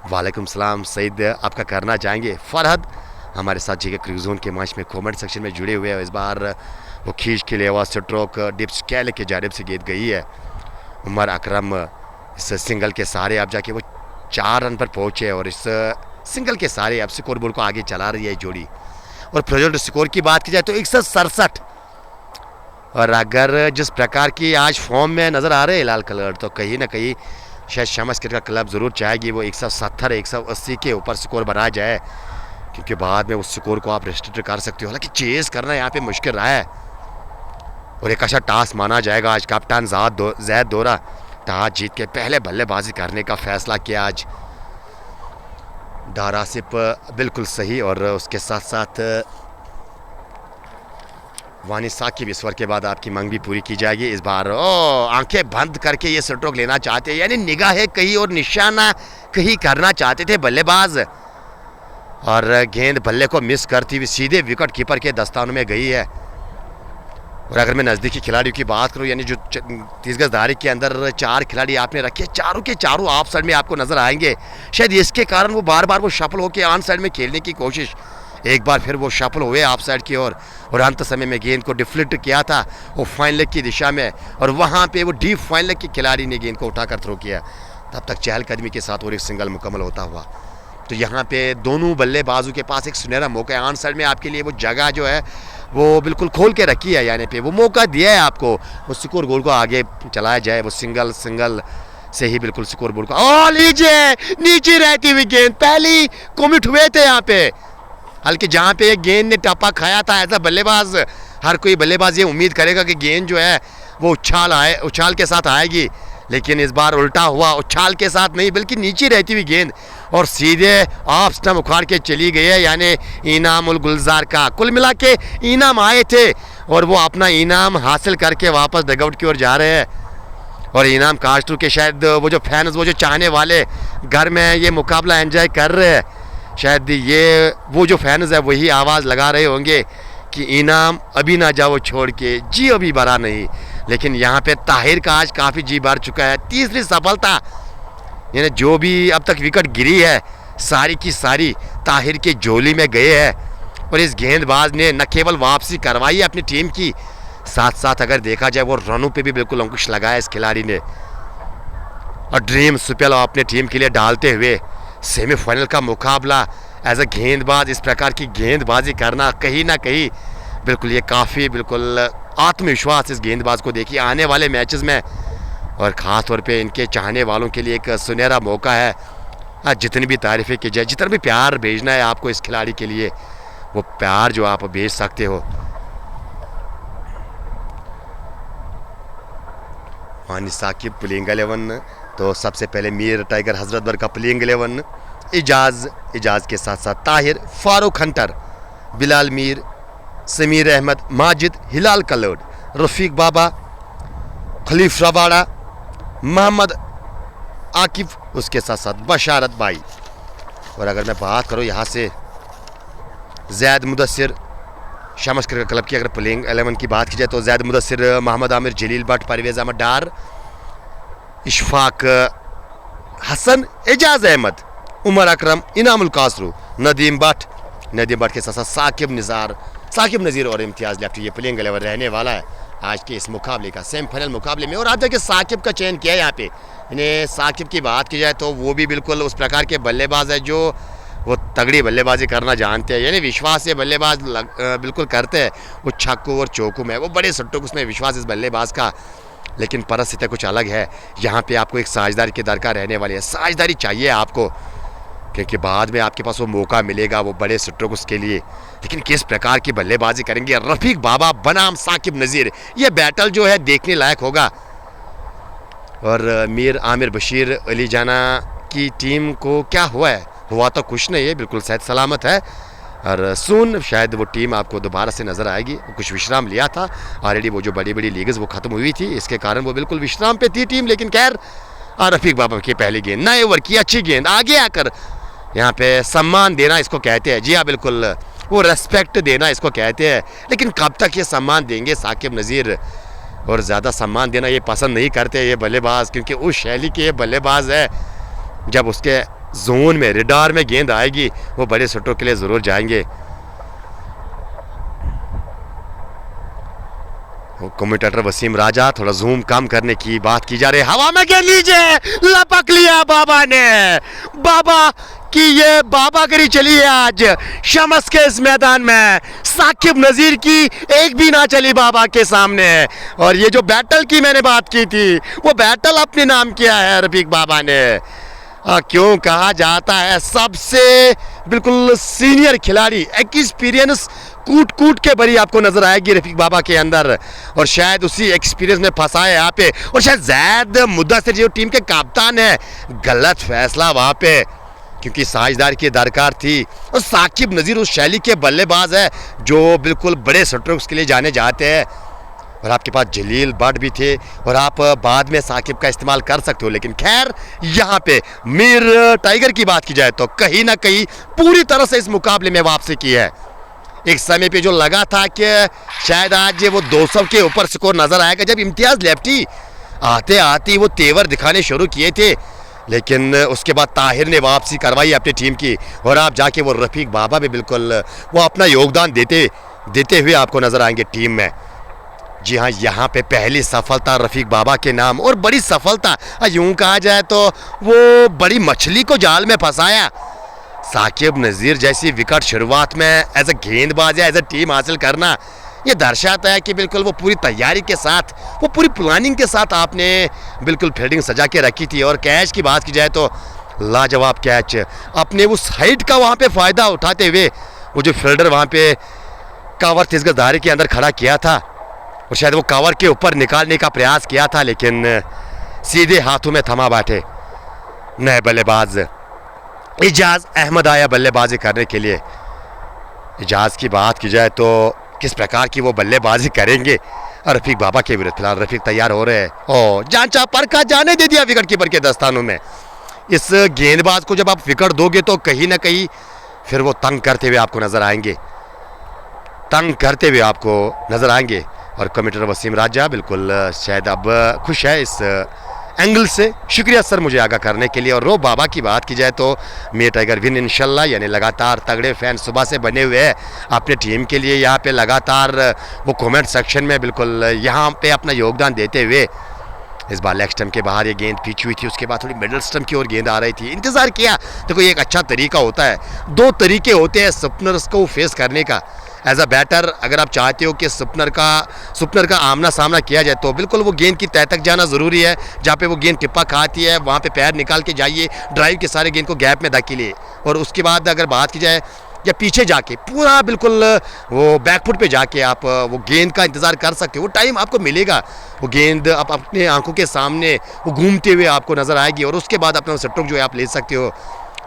वालेकुम सलाम सईद, आपका करना चाहेंगे। फरहद हमारे साथ जी के क्रिकजोन के मैच में कमेंट सेक्शन में जुड़े हुए हैं। इस बार वो खींच के लिए आवाज स्ट्रोक डिप्स कैले के जानिब से गेंद गई है। उमर अकरम इस सिंगल के सहारे अब जाके वो 4 रन पर पहुंचे और इस सिंगल के सहारे अब स्कोर बोर्ड को आगे चला रही है जोड़ी। और प्रेजेंट स्कोर की बात की जाए तो 167, और अगर जिस प्रकार की आज फॉर्म में नज़र आ रहे हैं हिलाल कलर, तो कहीं ना कहीं शायद शामस क्रिकेट क्लब ज़रूर चाहेगी वो 170 180 के ऊपर स्कोर बना जाए, क्योंकि बाद में उस स्कोर को आप रेस्ट्रिक्ट कर सकते हो। हालांकि चेज़ करना यहाँ पे मुश्किल रहा है और एक अच्छा टास्क माना जाएगा आज। कप्तान जैद दोरा टॉस जीत के पहले बल्लेबाजी करने का फैसला किया आज। दारा सिप बिल्कुल सही, और उसके साथ साथ वानी साकिब इस ओवर के बाद आपकी मांग भी पूरी की जाएगी। इस बार आंखें बंद करके ये स्ट्रोक लेना चाहते हैं, यानी निगाहें कहीं और निशाना कहीं करना चाहते थे बल्लेबाज, और गेंद बल्ले को मिस करती हुई सीधे विकेट कीपर के दस्तानों में गई है। और अगर मैं नज़दीकी खिलाड़ियों की बात करूं, यानी जो 30 गज दायरे के अंदर 4 खिलाड़ी आपने रखे, चारों के चारों ऑफ साइड में आपको नजर आएंगे। शायद इसके कारण वो बार बार वो शफल होकर ऑन साइड में खेलने की कोशिश, एक बार फिर वो शफल हुए ऑफ साइड की ओर और अंत समय में गेंद को डिफ्लेक्ट किया था वो फाइन लेग की दिशा में, और वहाँ पे वो डीप फाइन लेग के खिलाड़ी ने गेंद को उठाकर थ्रो किया। तब तक चहलकदमी के साथ और एक सिंगल मुकम्मल होता हुआ। तो यहाँ पे दोनों बल्लेबाजों के पास एक सुनहरा मौका है। ऑन साइड में आपके लिए वो जगह जो है वो बिल्कुल खोल के रखी है, यानी पे वो मौका दिया है आपको वो स्कोर गोल को आगे चलाया जाए। वो सिंगल से ही बिल्कुल स्कोर बोर्ड को लीजिए नीचे रहती हुई गेंद, पहली कमिट हुए थे यहाँ पे, हल्कि जहाँ पे एक गेंद ने टप्पा खाया था एज अ बल्लेबाज, हर कोई बल्लेबाज ये उम्मीद करेगा कि गेंद जो है वो उछाल के साथ आएगी, लेकिन इस बार उल्टा हुआ, उछाल के साथ नहीं बल्कि नीचे रहती हुई गेंद और सीधे ऑफ स्टंप उखाड़ के चली गई है, यानी इनाम उल गुलजार का। कुल मिला के इनाम आए थे और वो अपना इनाम हासिल करके वापस डगआउट की ओर जा रहे हैं। और इनाम कास्टू के शायद वो जो फैंस, वो जो चाहने वाले घर में ये मुकाबला एंजॉय कर रहे हैं, शायद ये वो जो फैंस है वही आवाज़ लगा रहे होंगे कि इनाम अभी ना जाओ छोड़ के, जी अभी भरा नहीं। लेकिन यहाँ पे ताहिर का आज काफ़ी जी भर चुका है। तीसरी सफलता, यानी जो भी अब तक विकेट गिरी है सारी की सारी ताहिर के झोली में गए हैं। और इस गेंदबाज ने न केवल वापसी करवाई है अपनी टीम की, साथ साथ अगर देखा जाए वो रनों पे भी बिल्कुल अंकुश लगाया इस खिलाड़ी ने। और ड्रीम स्पेल अपने टीम के लिए डालते हुए सेमीफाइनल का मुकाबला एज अ गेंदबाज इस प्रकार की गेंदबाजी करना कहीं ना कहीं बिल्कुल ये काफ़ी बिल्कुल आत्मविश्वास इस गेंदबाज को देखिए आने वाले मैचेस में। और ख़ास तौर पे इनके चाहने वालों के लिए एक सुनहरा मौका है। जितनी भी तारीफ़ें की जाए, जितना भी प्यार भेजना है आपको इस खिलाड़ी के लिए, वो प्यार जो आप भेज सकते हो। मानी साकिब प्लेइंग 11, तो सबसे पहले मीर टाइगर हजरतबल का प्लेइंग 11, इजाज़ के साथ साथ ताहिर, फारूक हंटर, बिलाल मीर, समीर अहमद, माजिद, हिलाल कलोड, रफ़ीक बाबा, खलीफ रवाड़ा, मोहम्मद आकिफ, उसके साथ साथ बशारत भाई। और अगर मैं बात करूँ यहाँ से जैद मुदस्सिर, शम्स क्रिकेट क्लब की अगर प्लेइंग 11 की बात की जाए तो जैद मुदस्सिर, मोहम्मद आमिर, जलील भट्ट, परवेज़ अहमद डार, इशफाक हसन, एजाज अहमद, उमर अकरम, इनामुल कासरू, नदीम भट्ट के साथ साथ साकिब नज़ीर और इम्तियाज़ लेफ्टी। ये प्लेइंग 11 रहने वाला है आज के इस मुकाबले का, सेमीफाइनल मुकाबले में। और आप देखिए साकिब का चयन किया है यहाँ पे। इन्हें साकिब की बात की जाए तो वो भी बिल्कुल उस प्रकार के बल्लेबाज है जो वो तगड़ी बल्लेबाजी करना जानते हैं, यानी विश्वास से बल्लेबाज बिल्कुल करते हैं। वो छक्कों और चौकों में वो बड़े सट्टों उसमें विश्वास इस बल्लेबाज का। लेकिन परिस्थिति कुछ अलग है, यहाँ पे आपको एक साझेदारी की दरकार रहने वाली है। साझेदारी चाहिए आपको, क्योंकि बाद में आपके पास वो मौका मिलेगा वो बड़े स्ट्रोक्स के लिए। लेकिन किस प्रकार की बल्लेबाजी करेंगे रफ़ीक बाबा बनाम साकिब नज़ीर, ये बैटल जो है देखने लायक होगा। और मीर आमिर बशीर अली जाना की टीम को क्या हुआ तो कुछ नहीं है, बिल्कुल सेहत सलामत है। और सून शायद वो टीम आपको दोबारा से नज़र आएगी। वो कुछ विश्राम लिया था ऑलरेडी, वो जो बड़ी बड़ी लीग्स वो ख़त्म हुई थी, इसके कारण वो बिल्कुल विश्राम पे थी टीम। लेकिन खैर रफ़ीक बाबा की पहली गेंद, नए ओवर की अच्छी गेंद, आगे आकर यहाँ पे सम्मान देना इसको कहते हैं। जी हाँ बिल्कुल, वो रेस्पेक्ट देना इसको कहते हैं। लेकिन कब तक ये सम्मान देंगे साकिब नज़ीर, और ज़्यादा सम्मान देना ये पसंद नहीं करते ये बल्लेबाज, क्योंकि उस शैली के ये बल्लेबाज है जब उसके जोन में रेडार में गेंद आएगी वो बड़े शॉटों के लिए ज़रूर जाएंगे। कमेंटेटर वसीम राजा, थोड़ा जूम कम करने की बात की जा रही है। हवा में गेंद लीजिए, लपक लिया बाबा ने। बाबा की ये बाबागिरी चली है आज शम्स के इस मैदान में। साकिब नज़ीर की एक भी ना चली बाबा के सामने। और ये जो बैटल की मैंने बात की थी वो बैटल अपने नाम किया है रफ़ीक बाबा ने। क्यों कहा जाता है सबसे बिल्कुल सीनियर खिलाड़ी, एक्सपीरियंस कूट कूट के भरी आपको नजर आएगी रफ़ीक बाबा के अंदर। और शायद उसी एक्सपीरियंस में फंसा है यहाँ पे। और शायद जैद मुद्दासिर जो टीम के कप्तान है, गलत फैसला वहाँ पे, क्योंकि साझेदार की दरकार थी। और साकिब नज़ीर उस शैली के बल्लेबाज है जो बिल्कुल बड़े स्ट्रोक्स के लिए जाने जाते हैं। और आपके पास जलील भट्ट भी थे और आप बाद में साकिब का इस्तेमाल कर सकते हो। लेकिन खैर यहाँ पे मीर टाइगर की बात की जाए तो कहीं ना कहीं पूरी तरह से इस मुकाबले में वापसी की है। एक समय पे जो लगा था कि शायद आज वो 200 के ऊपर स्कोर नजर आएगा, जब इम्तियाज लेफ्टी आते आते वो तेवर दिखाने शुरू किए थे। लेकिन उसके बाद ताहिर ने वापसी करवाई अपनी टीम की। और आप जाके वो रफ़ीक बाबा भी बिल्कुल वो अपना योगदान देते हुए आपको नजर आएंगे टीम में। जी हाँ, यहाँ पे पहली सफलता रफ़ीक बाबा के नाम, और बड़ी सफलता यूँ कहा जाए तो वो बड़ी मछली को जाल में फंसाया। साकिब नज़ीर जैसी विकेट शुरुआत में एज अ गेंदबाज या एज अ टीम हासिल करना, ये दर्शाता है कि बिल्कुल वो पूरी तैयारी के साथ, वो पूरी प्लानिंग के साथ आपने बिल्कुल फील्डिंग सजा के रखी थी। और कैच की बात की जाए तो लाजवाब कैच, अपने उस हाइट का वहाँ पे फ़ायदा उठाते हुए वो जो फील्डर वहाँ पे कवर 30 गज दायरे के अंदर खड़ा किया था, और शायद वो कवर के ऊपर निकालने का प्रयास किया था, लेकिन सीधे हाथों में थमा बैठे नए बल्लेबाज इजाज़ अहमद आया बल्लेबाजी करने के लिए। इजाज़ की बात की जाए तो किस प्रकार की वो बल्लेबाजी करेंगे रफीक बाबा के विरुद्ध फिलहाल रफीक तैयार हो रहे हैं और जांचा परखा जाने दे दिया विकेट कीपर के दस्तानों में। इस गेंदबाज को जब आप विकेट दोगे तो कहीं ना कहीं फिर वो तंग करते हुए आपको नजर आएंगे, और कमेंटेटर वसीम राजा बिल्कुल शायद अब खुश है इस एंगल से। शुक्रिया सर मुझे आगाह करने के लिए। और रो बाबा की बात की जाए तो मे टाइगर विन इंशाल्लाह, यानी लगातार तगड़े फैन सुबह से बने हुए हैं अपने टीम के लिए। यहाँ पे लगातार वो कमेंट सेक्शन में बिल्कुल यहाँ पे अपना योगदान देते हुए। इस बार लेग स्टंप के बाहर ये गेंद पीछी हुई थी, उसके बाद थोड़ी मिडल स्टंप की ओर गेंद आ रही थी, इंतजार किया। देखो ये एक अच्छा तरीका होता है, दो तरीके होते हैं स्पिनर्स को फेस करने का। एज अ बैटर अगर आप चाहते हो कि स्पिनर का आमना सामना किया जाए तो बिल्कुल वो गेंद की तह तक जाना ज़रूरी है। जहाँ पे वो गेंद टिप्पा खाती है वहाँ पे पैर निकाल के जाइए, ड्राइव के सारे गेंद को गैप में धकेलिए। और उसके बाद अगर बात की जाए या पीछे जाके पूरा बिल्कुल वो बैकफुट पे जाके आप वो गेंद का इंतज़ार कर सकते हो, वो टाइम आपको मिलेगा। वो गेंद आप अपने आंखों के सामने वो घूमते हुए आपको नज़र आएगी और उसके बाद अपना स्ट्रोक जो है आप ले सकते हो।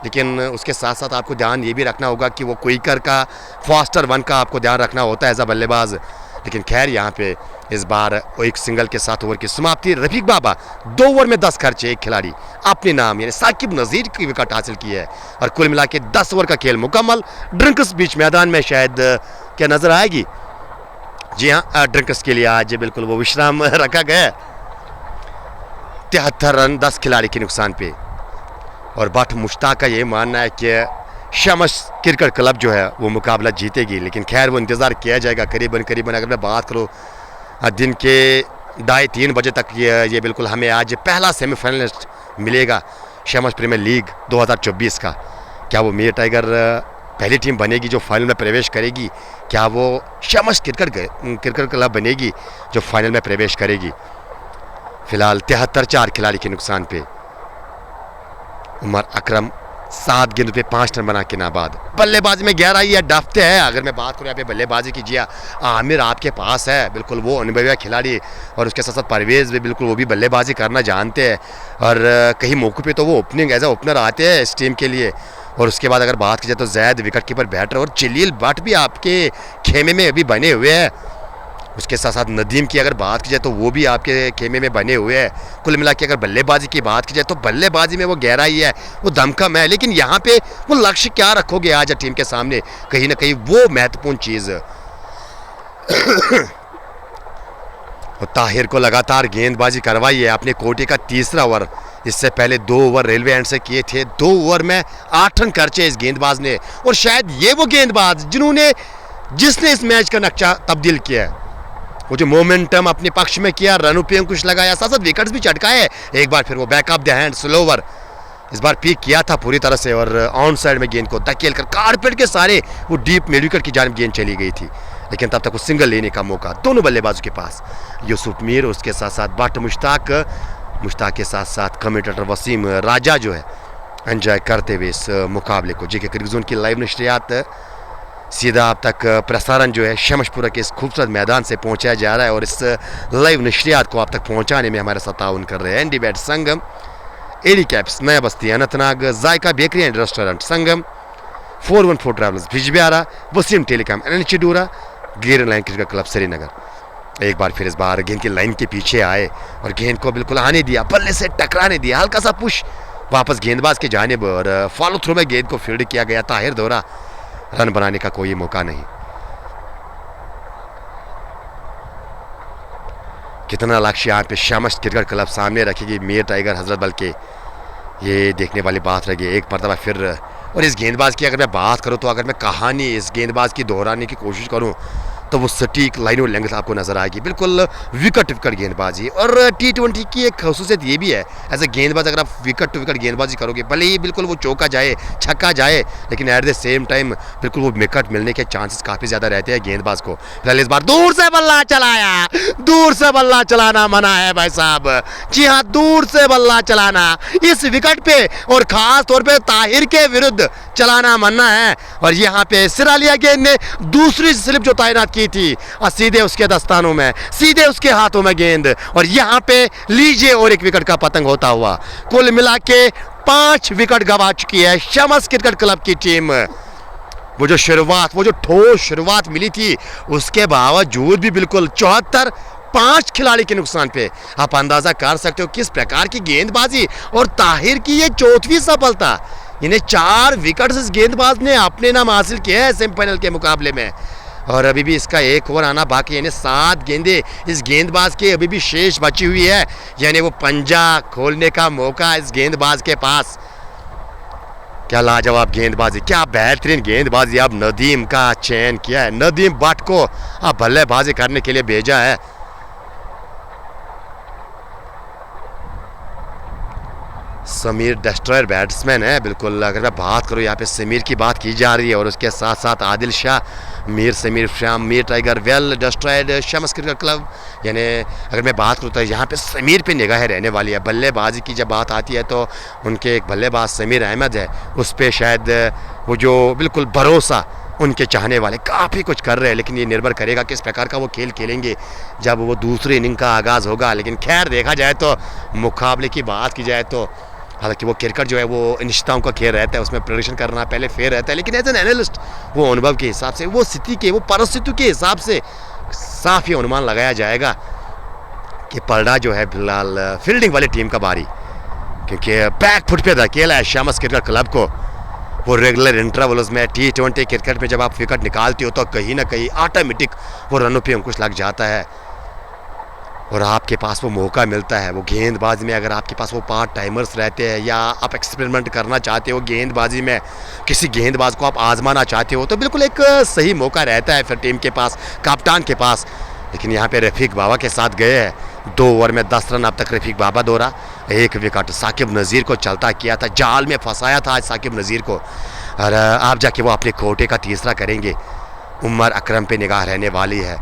लेकिन उसके साथ साथ आपको ध्यान ये भी रखना होगा कि वो क्विकर का, फास्टर वन का आपको ध्यान रखना होता है एज अ बल्लेबाज। लेकिन खैर यहाँ पे इस बार एक सिंगल के साथ ओवर की समाप्ति। रफीक बाबा 2 ओवर में 10 खर्चे, एक खिलाड़ी अपने नाम यानी साकिब नज़ीर की विकेट हासिल की है और कुल मिला के 10 ओवर का खेल मुकम्मल। ड्रिंक्स बीच मैदान में शायद क्या नजर आएगी? जी हाँ, ड्रिंक्स के लिए आज बिल्कुल वो विश्राम रखा गया। 73 रन 10 खिलाड़ी के नुकसान पे। और बट मुश्ताक का ये मानना है कि शमस क्रिकेट क्लब जो है वो मुकाबला जीतेगी। लेकिन खैर वो इंतज़ार किया जाएगा। करीबन अगर मैं बात करूँ दिन के 2:30 बजे तक ये बिल्कुल हमें आज पहला सेमीफाइनलिस्ट मिलेगा शमस प्रीमियर लीग 2024 का। क्या वो मे टाइगर पहली टीम बनेगी जो फाइनल में प्रवेश करेगी? क्या वो शमस क्रिकेट क्लब बनेगी जो फाइनल में प्रवेश करेगी? फिलहाल 73 खिलाड़ी के नुकसान पे। उमर अकरम 7 गेंद पे 5 रन बना के नाबाद। बल्लेबाजी में गहराई है, डफते है। अगर मैं बात करूँ यहाँ पे बल्लेबाजी की, जिया आमिर आपके पास है, बिल्कुल वो अनुभवी खिलाड़ी, और उसके साथ साथ परवेज़ भी बिल्कुल वो भी बल्लेबाजी करना जानते हैं। और कहीं मौके पे तो वो ओपनिंग एज ए ओपनर आते हैं इस टीम के लिए। और उसके बाद अगर बात की जाए तो जैद विकेट कीपर बैटर और जलील भट्ट भी आपके खेमे में अभी बने हुए हैं। उसके साथ साथ नदीम की अगर बात की जाए तो वो भी आपके खेमे में बने हुए हैं। कुल मिला के अगर बल्लेबाजी की बात की जाए तो बल्लेबाजी में वो गहराई है, वो दमखम है। लेकिन यहाँ पे वो लक्ष्य क्या रखोगे आज टीम के सामने, कहीं ना कहीं वो महत्वपूर्ण चीज़। ताहिर को लगातार गेंदबाजी करवाई है, अपने कोटे का 3रा ओवर। इससे पहले 2 ओवर रेलवे एंड से किए थे। 2 ओवर में 8 रन खर्चे इस गेंदबाज ने। और शायद ये वो गेंदबाज जिसने इस मैच का नक्शा तब्दील किया है। वो जो मोमेंटम अपने पक्ष में किया, रनों पे कुछ लगाया, साथ साथ विकेट्स भी चटकाए। एक बार फिर वो backup the hand slow over इस बार पीक किया था पूरी तरह से और ऑन साइड में गेंद को धकेल कर कारपेट के सारे वो डीप मिड विकेट की जानिब गेंद चली गई थी। लेकिन तब तक वो सिंगल लेने का मौका दोनों बल्लेबाजों के पास। यूसुफ मीर, उसके साथ साथ बट मुश्ताक के साथ साथ कमेंटेटर वसीम राजा जो है एंजॉय करते हुए इस मुकाबले को। जी के क्रिकेट जोन की लाइव नशरियात सीधा आप तक प्रसारण जो है शमशपुरा के इस खूबसूरत मैदान से पहुंचाया जा रहा है। और इस लाइव नशरियात को आप तक पहुंचाने में हमारे साथ ताउन कर रहे हैं ND bat Sangam, AD caps Naya Basti Anantnag, Zaika bakery and restaurant Sangam, 414 travellers Bijbehara, Waseem telecom NH Doora, Green Line cricket club Srinagar. एक बार फिर इस बार गेंद की लाइन के पीछे आए और गेंद को बिल्कुल आने दिया, बल्ले से टकराने दिया, हल्का सा पुश वापस गेंदबाज की जानिब और फॉलो थ्रू में गेंद को फील्ड किया गया। ताहिर दौरा, रन बनाने का कोई मौका नहीं। कितना लक्ष्य यहाँ पे शमस क्रिकेट क्लब सामने रखेगी मे टाइगर हजरत बल के, ये देखने वाली बात रहेगी एक मरतबा फिर। और इस गेंदबाज की अगर मैं बात करूँ तो अगर मैं कहानी इस गेंदबाज की दोहराने की कोशिश करूँ तो वो सटीक लाइन और लेंथ आपको नजर आएगी, बिल्कुल विकेट गेंदबाजी। और T20 की एक खसूसियत ये भी है, एज ए गेंदबाज अगर आप विकेट टू विकेट गेंदबाजी करोगे, भले ही बिल्कुल वो चौका जाए छक्का जाए, लेकिन एट द सेम टाइम बिल्कुल वो विकेट मिलने के चांसेस काफ़ी ज़्यादा रहते हैं गेंदबाज को। फिलहाल इस बार दूर से बल्ला चलाया, दूर से बल्ला चलाना मना है भाई साहब। जी हाँ, दूर से बल्ला चलाना इस विकेट पे और ख़ास तौर पर ताहिर के विरुद्ध चलाना मना है। और यहाँ पे सिरालिया गेंद ने दूसरी स्लिप जो तैनात की थी और सीधे उसके दस्तानों में, सीधे उसके हाथों में गेंद, और यहाँ पे लीजिए और एक विकेट का पतंग होता हुआ। कुल मिला के 5 विकेट गंवा चुकी है शमस क्रिकेट क्लब की टीम। वो जो ठोस शुरुआत मिली थी उसके बावजूद भी बिल्कुल 74 5 खिलाड़ी के नुकसान पे। आप अंदाजा कर सकते हो किस प्रकार की गेंदबाजी, और ताहिर की ये चौथी सफलता। इन्हें 4 विकेट इस गेंदबाज ने अपने नाम हासिल किए हैं सेमीफाइनल के मुकाबले में, और अभी भी इसका एक ओवर आना बाकी, यानी 7 गेंदें इस गेंदबाज के अभी भी शेष बची हुई है, यानी वो पंजा खोलने का मौका इस गेंदबाज के पास। क्या लाजवाब गेंदबाजी, क्या बेहतरीन गेंदबाजी। अब नदीम का चयन किया है, नदीम भट्ट को अब बल्लेबाजी करने के लिए भेजा है। समीर डिस्ट्रॉयर बैट्समैन है बिल्कुल। अगर मैं बात करूँ यहाँ पे समीर की बात की जा रही है, और उसके साथ साथ Adil Shah, Mir Sameer Shyam, Mir tiger, well destroyed, Shams cricket club. यानी अगर मैं बात करूँ तो यहाँ पे समीर पे निगाहें रहने वाली है। बल्लेबाजी की जब बात आती है तो उनके एक बल्लेबाज समीर अहमद है, उस पर शायद वो जो बिल्कुल भरोसा उनके चाहने वाले काफ़ी कुछ कर रहे हैं, लेकिन ये निर्भर करेगा किस प्रकार का वो खेल खेलेंगे जब वो दूसरी इनिंग का आगाज़ होगा। लेकिन खैर देखा जाए तो, मुकाबले की बात की जाए तो, हालांकि वो क्रिकेट जो है वो निश्चितताओं का खेल रहता है, उसमें प्रदर्शन करना पहले फेयर रहता है, लेकिन एज एन एनालिस्ट वो अनुभव के हिसाब से, वो स्थिति के, वो परिस्थितियों के हिसाब से साफ ही अनुमान लगाया जाएगा कि पलड़ा जो है फिलहाल फील्डिंग वाली टीम का बारी, क्योंकि बैक फुट पे धकेला है शम्स क्रिकेट क्लब को। वो रेगुलर इंटरवल्स में T20 क्रिकेट में जब आप विकेट निकालते हो तो कहीं ना कहीं ऑटोमेटिक वो रनों पे अंकुश लग जाता है, और आपके पास वो मौका मिलता है। वो गेंदबाजी में अगर आपके पास वो 5 टाइमर्स रहते हैं, या आप एक्सपेरिमेंट करना चाहते हो गेंदबाजी में, किसी गेंदबाज को आप आजमाना चाहते हो, तो बिल्कुल एक सही मौका रहता है फिर टीम के पास, कप्तान के पास। लेकिन यहाँ पे रफ़ीक बाबा के साथ गए हैं, 2 ओवर में 10 रन अब तक रफ़ीक बाबा दौरा, 1 विकेट साकिब नज़ीर को चलता किया था, जाल में फंसाया था आज साकिब नज़ीर को, और आप जाके वो अपने कोटे का तीसरा करेंगे। उमर अकरम पे निगाह रहने वाली है।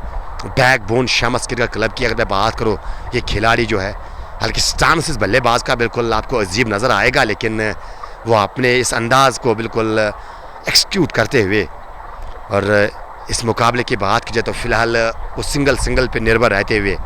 बैकबोन शम्स क्रिकेट क्लब की अगर मैं बात करूँ, ये खिलाड़ी जो है, हालांकि स्टांस इस बल्लेबाज का बिल्कुल आपको अजीब नज़र आएगा, लेकिन वो अपने इस अंदाज़ को बिल्कुल एक्सक्यूट करते हुए, और इस मुकाबले की बात की जाए तो फिलहाल वो सिंगल पे निर्भर रहते हुए।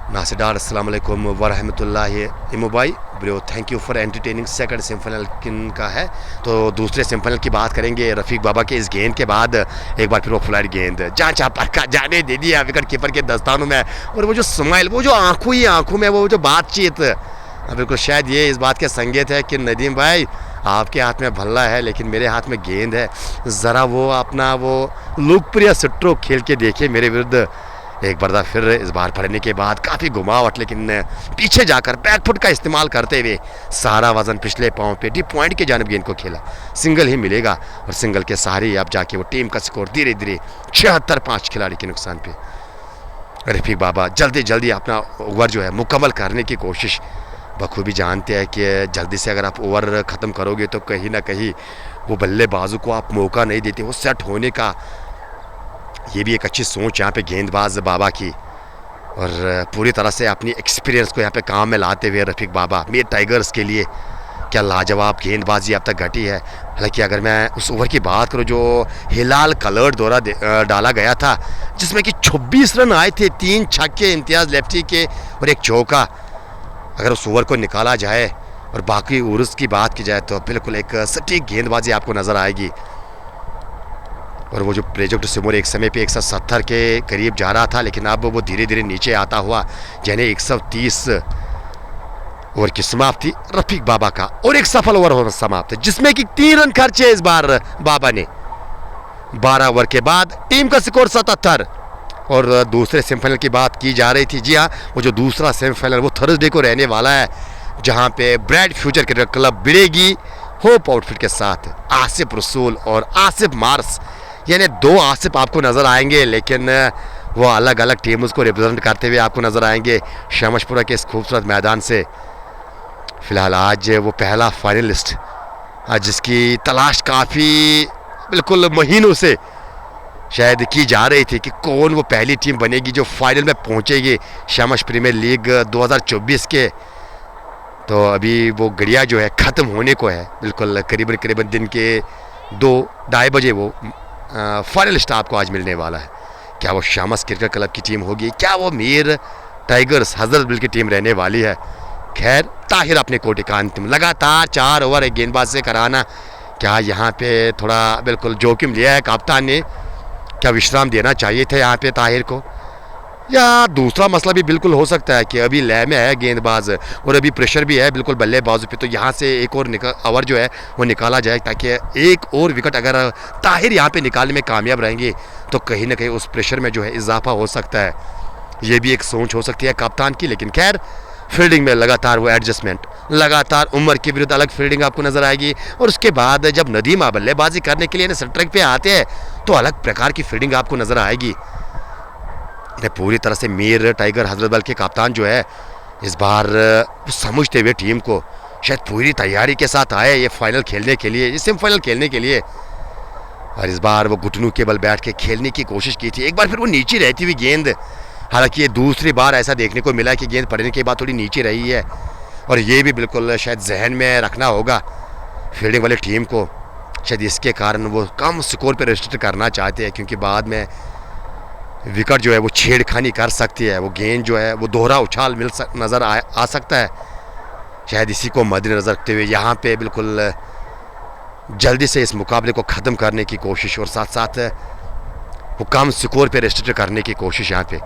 नासिर डार, अस्सलाम वालेकुम वरहमतुल्लाहि इमो भाई bro, thank you for entertaining. Second semifinal किन का है, तो दूसरे सेमीफाइनल की बात करेंगे। रफ़ीक बाबा के इस गेंद के बाद एक बार फिर वो फ्लाइट गेंद जहाँ चापा का जाने दे दिया विकेट कीपर के दस्तानों में, और वो जो स्माइल, वो जो आंखों में वो जो बातचीत, बिल्कुल शायद ये इस बात के संकेत है कि नदीम भाई आपके हाथ में भल्ला है लेकिन मेरे हाथ में गेंद है, ज़रा वो अपना वो लोकप्रिय स्ट्रोक खेल के देखिए मेरे विरुद्ध। एक बार फिर इस बार पड़ने के बाद काफ़ी घुमावट, लेकिन पीछे जाकर बैकफुट का इस्तेमाल करते हुए सारा वजन पिछले पाँव पे डीप पॉइंट के जानब गेंद को खेला। सिंगल ही मिलेगा, और सिंगल के सहारे अब जाके वो टीम का स्कोर धीरे धीरे 76 5 खिलाड़ी के नुकसान पे। रफ़ीक बाबा जल्दी अपना ओवर जो है मुकम्मल करने की कोशिश, बखूबी जानते हैं कि जल्दी से अगर आप ओवर ख़त्म करोगे तो कहीं ना कहीं वो बल्लेबाजों को आप मौका नहीं देते वो सेट होने का। ये भी एक अच्छी सोच यहाँ पे गेंदबाज बाबा की, और पूरी तरह से अपनी एक्सपीरियंस को यहाँ पे काम में लाते हुए रफ़ीक बाबा मेरे टाइगर्स के लिए क्या लाजवाब गेंदबाजी अब तक घटी है। हालांकि अगर मैं उस ओवर की बात करूँ जो हिलाल कलर्ड दौरा डाला गया था, जिसमें कि 26 रन आए थे, 3 छक्के इम्तियाज़ लेफ्टी के और 1 चौका, अगर उस ओवर को निकाला जाए और बाकी ओवर्स की बात की जाए तो बिल्कुल एक सटीक गेंदबाजी आपको नज़र आएगी। और वो जो प्रोजेक्ट सिमोर एक समय पे 170 के करीब जा रहा था, लेकिन अब वो धीरे धीरे नीचे आता हुआ, यानी 130 ओवर की समाप्ति रफ़ीक बाबा का, और एक सफल ओवर होना समाप्त है जिसमें कि 3 रन खर्चे इस बार बाबा ने। 12 ओवर के बाद टीम का स्कोर 77। और दूसरे सेमीफाइनल की बात की जा रही थी, जी हाँ, वो जो दूसरा सेमीफाइनल वो थर्सडे को रहने वाला है, जहाँ पे ब्राइट फ्यूचर क्रिकेट क्लब भिड़ेगी होप आउटफिट के साथ। आसिफ रसूल और आसिफ मार्स, यानी 2 आसिफ आपको नज़र आएंगे, लेकिन वो अलग अलग टीम्स को रिप्रेजेंट करते हुए आपको नज़र आएंगे शमशपुरा के इस खूबसूरत मैदान से। फ़िलहाल आज वो पहला फाइनलिस्ट, जिसकी तलाश काफ़ी बिल्कुल महीनों से शायद की जा रही थी कि कौन वो पहली टीम बनेगी जो फाइनल में पहुंचेगी शमश प्रीमियर लीग 2024 के। तो अभी वो गड़िया जो है ख़त्म होने को है, बिल्कुल करीबन दिन के 2-2:30 बजे वो फाइनलिस्ट आपको आज मिलने वाला है। क्या वो शमश क्रिकेट क्लब की टीम होगी, क्या वो मीर टाइगर्स हजरतबल की टीम रहने वाली है। खैर, ताहिर अपने कोटे का अंतिम लगातार 4 ओवर एक गेंदबाज से कराना, क्या यहाँ पे थोड़ा बिल्कुल जोखिम लिया है कप्तान ने, क्या विश्राम देना चाहिए था यहाँ पे ताहिर को। या दूसरा मसला भी बिल्कुल हो सकता है कि अभी लय में है गेंदबाज और अभी प्रेशर भी है बिल्कुल बल्लेबाजों पे, तो यहाँ से एक और ओवर जो है वो निकाला जाए ताकि एक और विकेट अगर ताहिर यहाँ पे निकालने में कामयाब रहेंगे तो कहीं ना कहीं उस प्रेशर में जो है इजाफा हो सकता है। ये भी एक सोच हो सकती है कप्तान की। लेकिन खैर फील्डिंग में लगातार वो एडजस्टमेंट, लगातार उमर के विरुद्ध अलग फील्डिंग आपको नजर आएगी और उसके बाद जब नदीम बल्लेबाजी करने के लिए सेट ट्रैक पे आते हैं तो अलग प्रकार की फील्डिंग आपको नजर आएगी। पूरी तरह से मीर टाइगर हजरतबल के कप्तान जो है इस बार समझते हुए टीम को शायद पूरी तैयारी के साथ आए ये फाइनल खेलने के लिए, ये सेमीफाइनल खेलने के लिए। और इस बार वो घुटनों के बल बैठ के खेलने की कोशिश की थी। एक बार फिर वो नीचे रहती हुई गेंद, हालांकि ये दूसरी बार ऐसा देखने को मिला कि गेंद पड़ने के बाद थोड़ी नीचे रही है और ये भी बिल्कुल शायद जहन में रखना होगा फील्डिंग वाली टीम को। शायद इसके कारण वो कम स्कोर पर रजिस्टर करना चाहते हैं क्योंकि बाद में विकेट जो है वो छेड़खानी कर सकती है, वो गेंद जो है वो दोहरा उछाल नज़र आ सकता है। शायद इसी को मद्देनज़र रखते हुए यहाँ पे बिल्कुल जल्दी से इस मुकाबले को ख़त्म करने की कोशिश और साथ साथ वो कम स्कोर पे रजिस्टर करने की कोशिश। यहाँ पे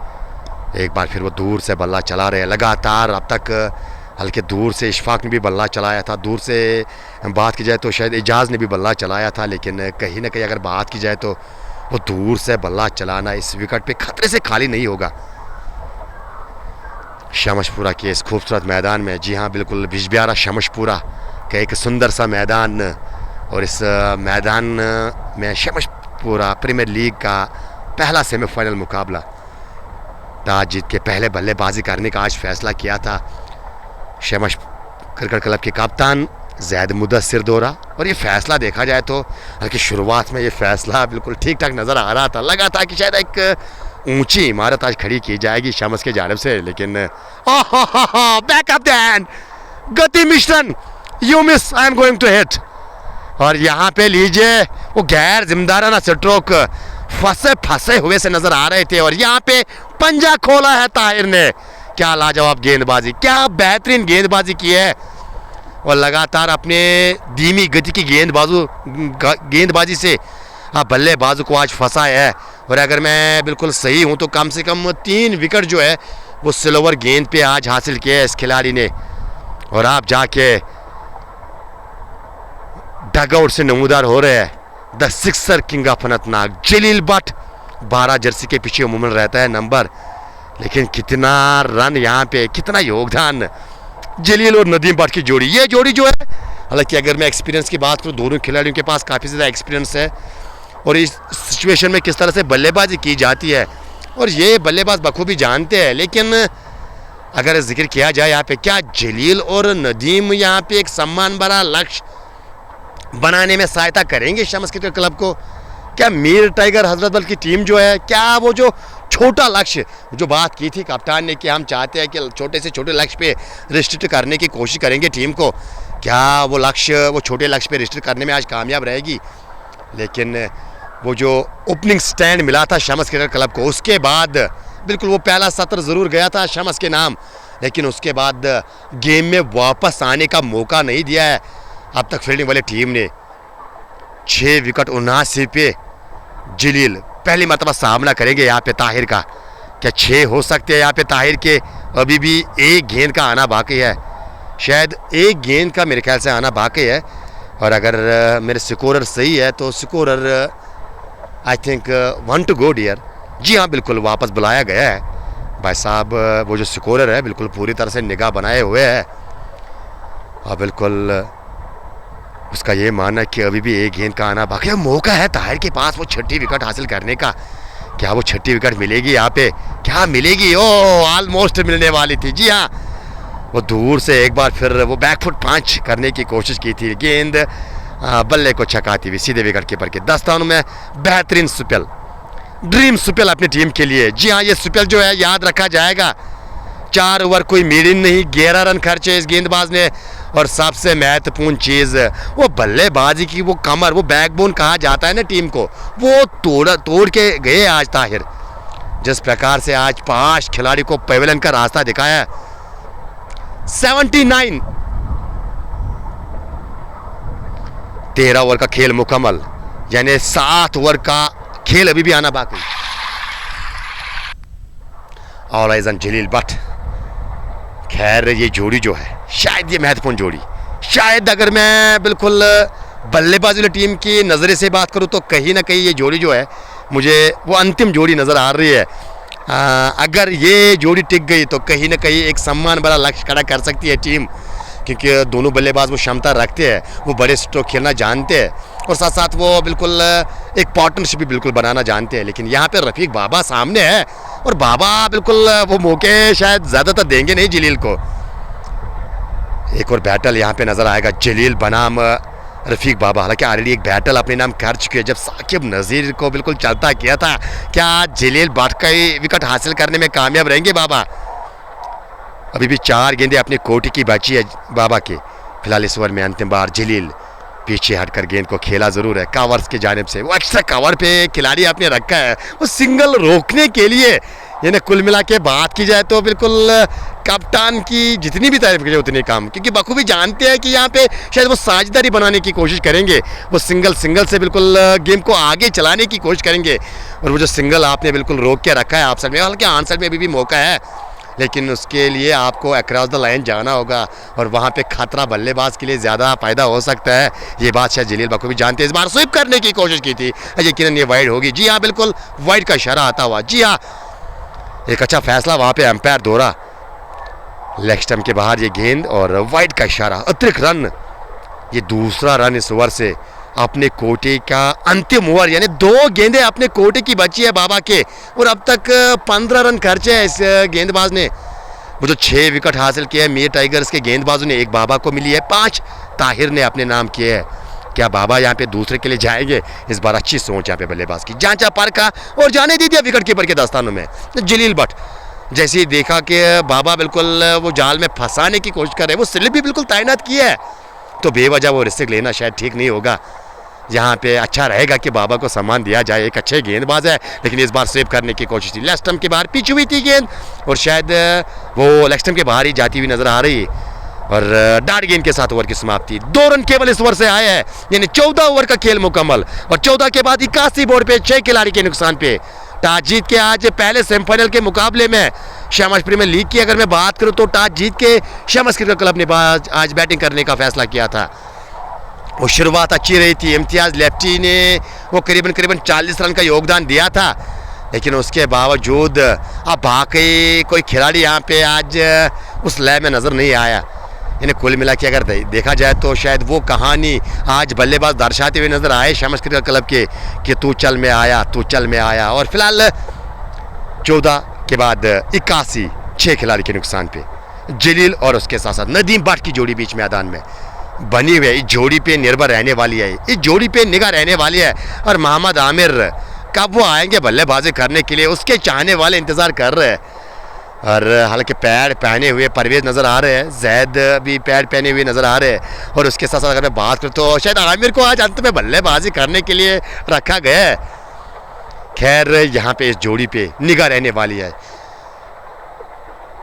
एक बार फिर वो दूर से बल्ला चला रहे हैं लगातार। अब तक हल्के दूर से इशफाक ने भी बल्ला चलाया था, दूर से बात की जाए तो शायद एजाज़ ने भी बल्ला चलाया था, लेकिन कहीं ना कहीं अगर बात की जाए तो वो दूर से बल्ला चलाना इस विकेट पे खतरे से खाली नहीं होगा। शमशपुरा के इस खूबसूरत मैदान में, जी हाँ बिल्कुल बिजबियारा शमशपुरा का एक सुंदर सा मैदान, और इस मैदान में शमशपुरा प्रीमियर लीग का पहला सेमीफाइनल मुकाबला टॉस जीत के पहले बल्लेबाजी करने का आज फैसला किया था शमश क्रिकेट क्लब के कप्तान ज़ैद मुदस्सिर दोरा। और ये फैसला देखा जाए तो हालांकि शुरुआत में ये फैसला बिल्कुल ठीक ठाक नज़र आ रहा था, लगा था कि शायद एक ऊंची इमारत आज खड़ी की जाएगी शमस के जानिब से, लेकिन बैकअप देन गति मिश्रण you miss, I am going to hit. और यहाँ पे लीजिए वो गैर जिम्मेदाराना स्ट्रोक फंसे हुए से नजर आ रहे थे और यहाँ पे पंजा खोला है ताहिर ने। क्या लाजवाब गेंदबाजी, क्या बेहतरीन गेंदबाजी की है और लगातार अपने धीमी गति की गेंदबाजी से बल्लेबाजों को आज फंसाया है। और अगर मैं बिल्कुल सही हूं तो कम से कम 3 विकेट जो है वो सिल्वर गेंद पे आज हासिल किए है इस खिलाड़ी ने। और आप जाके डगआउट से नमूदार हो रहे हैं the sixer king of Anantnag Jalil Butt. 12 jersey के पीछे उमूमन रहता है नंबर, लेकिन कितना रन यहाँ पे, कितना योगदान जलील और नदीम बट की जोड़ी। ये जोड़ी जो है, हालांकि अगर मैं एक्सपीरियंस की बात करूँ दोनों खिलाड़ियों के पास काफ़ी ज़्यादा एक्सपीरियंस है और इस सिचुएशन में किस तरह से बल्लेबाजी की जाती है और ये बल्लेबाज बखूबी जानते हैं। लेकिन अगर जिक्र किया जाए यहाँ पे, क्या जलील और नदीम यहाँ पे एक सम्मान भरा लक्ष्य बनाने में सहायता करेंगे शम्स क्रिकेट क्लब को? क्या मीर टाइगर हजरतबल की टीम जो है, क्या वो जो छोटा लक्ष्य जो बात की थी कप्तान ने कि हम चाहते हैं कि छोटे से छोटे लक्ष्य पे रिस्ट्रिक्ट करने की कोशिश करेंगे टीम को, क्या वो लक्ष्य, वो छोटे लक्ष्य पे रिस्ट्रिक्ट करने में आज कामयाब रहेगी? लेकिन वो जो ओपनिंग स्टैंड मिला था शम्स क्रिकेट क्लब को, उसके बाद बिल्कुल वो पहला सत्र ज़रूर गया था शम्स के नाम, लेकिन उसके बाद गेम में वापस आने का मौका नहीं दिया है अब तक फील्डिंग वाली टीम ने। 6 विकेट 79 पे जलील पहली मरतबा सामना करेंगे यहाँ पे ताहिर का। क्या 6 हो सकते हैं यहाँ पे ताहिर के? अभी भी एक गेंद का आना बाकी है, शायद एक गेंद का मेरे ख्याल से आना बाकी है। और अगर मेरे स्कोरर सही है तो scorer I think 1 to go dear. जी हाँ बिल्कुल वापस बुलाया गया है भाई साहब। वो जो स्कोरर है बिल्कुल पूरी तरह से निगाह बनाए हुए है और बिल्कुल उसका ये मानना है कि अभी भी एक गेंद का आना बाकी है। मौका है ताहिर के पास वो 6ठी विकेट हासिल करने का। क्या वो 6ठी विकेट मिलेगी यहाँ पे? क्या मिलेगी? ओ ऑलमोस्ट मिलने वाली थी। जी हाँ, वो दूर से एक बार फिर वो बैकफुट पंच करने की कोशिश की थी, गेंद बल्ले को छकाती हुई सीधे विकेट कीपर के दस्तानों में। बेहतरीन स्पेल, ड्रीम स्पेल अपनी टीम के लिए। जी हाँ, ये स्पेल जो है याद रखा जाएगा। 4 ओवर कोई मीडियन नहीं, 11 रन खर्चे इस गेंदबाज ने। और सबसे महत्वपूर्ण चीज़ वो बल्लेबाजी की वो कमर, वो बैकबोन कहा जाता है ना टीम को, वो तोड़ के गए आज ताहिर। जिस प्रकार से आज 5 खिलाड़ी को पेविलियन का रास्ता दिखाया। 79 13 ओवर का खेल मुकम्मल, यानी 7 ओवर का खेल अभी भी आना बाकी। All eyes on Jalil Butt. खैर ये जोड़ी जो है शायद ये महत्वपूर्ण जोड़ी, शायद अगर मैं बिल्कुल बल्लेबाजी वाली टीम की नज़रिए से बात करूँ तो कहीं ना कहीं ये जोड़ी जो है मुझे वो अंतिम जोड़ी नज़र आ रही है। अगर ये जोड़ी टिक गई तो कहीं ना कहीं एक सम्मान बड़ा लक्ष्य खड़ा कर सकती है टीम, क्योंकि दोनों बल्लेबाज वो क्षमता रखते हैं, वो बड़े स्ट्रोक खेलना जानते हैं और साथ साथ वो बिल्कुल एक पार्टनरशिप भी बिल्कुल बनाना जानते हैं। लेकिन यहाँ पे रफ़ीक बाबा सामने है और बाबा बिल्कुल वो मौके शायद ज़्यादातर देंगे नहीं जलील को। एक और बैटल यहाँ पे नज़र आएगा जलील बनाम रफ़ीक बाबा। हालांकि ऑलरेडी एक बैटल अपने नाम कर चुके हैं जब साकिब नज़ीर को बिल्कुल चलता किया था। क्या जलील बट का ही विकेट हासिल करने में कामयाब रहेंगे बाबा? अभी भी 4 गेंदें अपनी कोटी की बची है बाबा के। फिलहाल इस ओवर में अंतिम बार जलील पीछे हटकर गेंद को खेला ज़रूर है कवर्स की जानिब से। वो एक्स्ट्रा कवर पे खिलाड़ी आपने रखा है वो सिंगल रोकने के लिए। यानी कुल मिला के बात की जाए तो बिल्कुल कप्तान की जितनी भी तारीफ की जाए उतनी कम, क्योंकि बखूबी जानते हैं कि यहाँ पे शायद वो साझेदारी बनाने की कोशिश करेंगे, वो सिंगल से बिल्कुल गेम को आगे चलाने की कोशिश करेंगे। और वो जो सिंगल आपने बिल्कुल रोक के रखा है आप साइड में, हालांकि ऑन साइड में अभी भी मौका है, लेकिन उसके लिए आपको अक्रॉस द लाइन जाना होगा और वहाँ पे खतरा बल्लेबाज के लिए ज़्यादा पैदा हो सकता है। ये बात शायद जलील बखूबी जानते हैं। इस बार स्वीप करने की कोशिश की थी, यकीनन ये वाइड होगी। जी हाँ, बिल्कुल वाइड का इशारा आता हुआ। जी हाँ, एक अच्छा फैसला वहाँ पे एम्पायर दोहरा। लेग स्टंप के बाहर ये गेंद और वाइड का इशारा, अतिरिक्त रन। ये दूसरा रन इस ओवर से अपने कोटे का अंतिम ओवर, यानी 2 गेंदें अपने कोटे की बची है बाबा के और अब तक 15 रन खर्चे हैं इस गेंदबाज ने। वो जो 6 विकेट हासिल किए हैं मीर टाइगर्स के गेंदबाजों ने, 1 बाबा को मिली है, 5 ताहिर ने अपने नाम किए हैं। क्या बाबा यहाँ पे दूसरे के लिए जाएंगे? इस बार अच्छी सोच यहाँ पे बल्लेबाज की, जांचा परखा और जाने दे दिया विकेट कीपर के दस्तानों में। जलील बट जैसे ही देखा कि बाबा बिल्कुल वो जाल में फंसाने की कोशिश कर रहे हैं, वो स्लिप भी बिल्कुल तैनात की है, तो बेवजह वो रिस्क लेना शायद ठीक नहीं होगा। यहाँ पे अच्छा रहेगा कि बाबा को सम्मान दिया जाए, एक अच्छे गेंदबाज है। लेकिन इस बार सेव करने की कोशिश थी, लेग स्टंप के बाहर पिच हुई थी गेंद और शायद वो लेग स्टंप के बाहर ही जाती हुई नजर आ रही और डार्ट गेंद के साथ ओवर की समाप्ति। 2 रन केवल इस ओवर से आए हैं, यानी 14 ओवर का खेल मुकम्मल और 14 के बाद 81 बोर्ड पे 6 खिलाड़ी के नुकसान पे टॉस जीत के आज पहले सेमीफाइनल के मुकाबले में शहबाज प्रीमियर लीग की अगर मैं बात करूं तो टॉस जीत के शहबाज क्रिकेट क्लब ने आज बैटिंग करने का फैसला किया था। वो शुरुआत अच्छी रही थी, इम्तियाज़ लेफ्टी ने वो करीबन 40 रन का योगदान दिया था, लेकिन उसके बावजूद अब बाकी कोई खिलाड़ी यहाँ पे आज उस लय में नज़र नहीं आया। यानी कुल मिला के अगर देखा जाए तो शायद वो कहानी आज बल्लेबाज दर्शाते हुए नजर आए शहबाज क्रिकेट क्लब के कि तू चल में आया। और फिलहाल 14 के बाद 81 6 खिलाड़ी के नुकसान पे जलील और उसके साथ साथ नदीम बट की जोड़ी बीच मैदान में बनी हुई है। इस जोड़ी पे निर्भर रहने वाली है, इस जोड़ी पे निगाह रहने वाली है और मोहम्मद आमिर कब वो आएंगे बल्लेबाजी करने के लिए उसके चाहने वाले इंतज़ार कर रहे हैं। और हालांकि पैड पहने हुए परवेज नज़र आ रहे हैं, जैद भी पैड पहने हुए नज़र आ रहे हैं और उसके साथ साथ अगर मैं बात करूँ तो शायद आमिर को आज अंत में बल्लेबाजी करने के लिए रखा गया है। खैर यहाँ पे इस जोड़ी पे निगाह रहने वाली है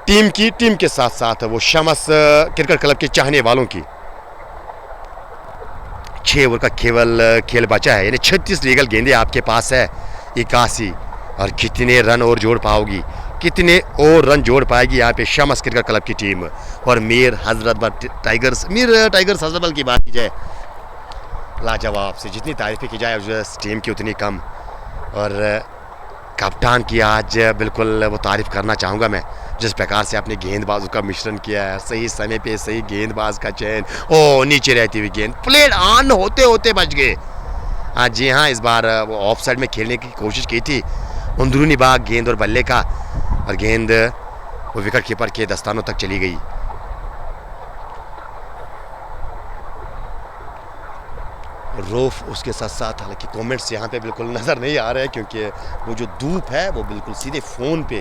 टीम के साथ साथ वो शमस क्रिकेट क्लब के चाहने वालों की। 6 ओवर का केवल खेल बचा है, यानी 36 लीगल गेंदें आपके पास है, 81 और कितने रन और जोड़ पाओगी, कितने और रन जोड़ पाएगी यहाँ पे शमस क्रिकेट क्लब की टीम। और मीर टाइगर्स हजरतबल की बात की जाए, लाजवाब से जितनी तारीफें की जाए उस टीम की उतनी कम। और कप्तान की आज बिल्कुल वो तारीफ़ करना चाहूँगा मैं, जिस प्रकार से आपने गेंदबाजों का मिश्रण किया है, सही समय पे सही गेंदबाज का चयन, ओ नीचे रहती हुई गेंद प्लेड ऑन होते होते बच गए। हाँ जी हाँ, इस बार वो ऑफ साइड में खेलने की कोशिश की थी, अंदरूनी भाग गेंद और बल्ले का, और गेंद वो विकेट कीपर के दस्तानों तक चली गई। रोफ उसके साथ साथ, हालांकि कमेंट्स यहाँ पे बिल्कुल नज़र नहीं आ रहे हैं क्योंकि वो जो धूप है वो बिल्कुल सीधे फ़ोन पे,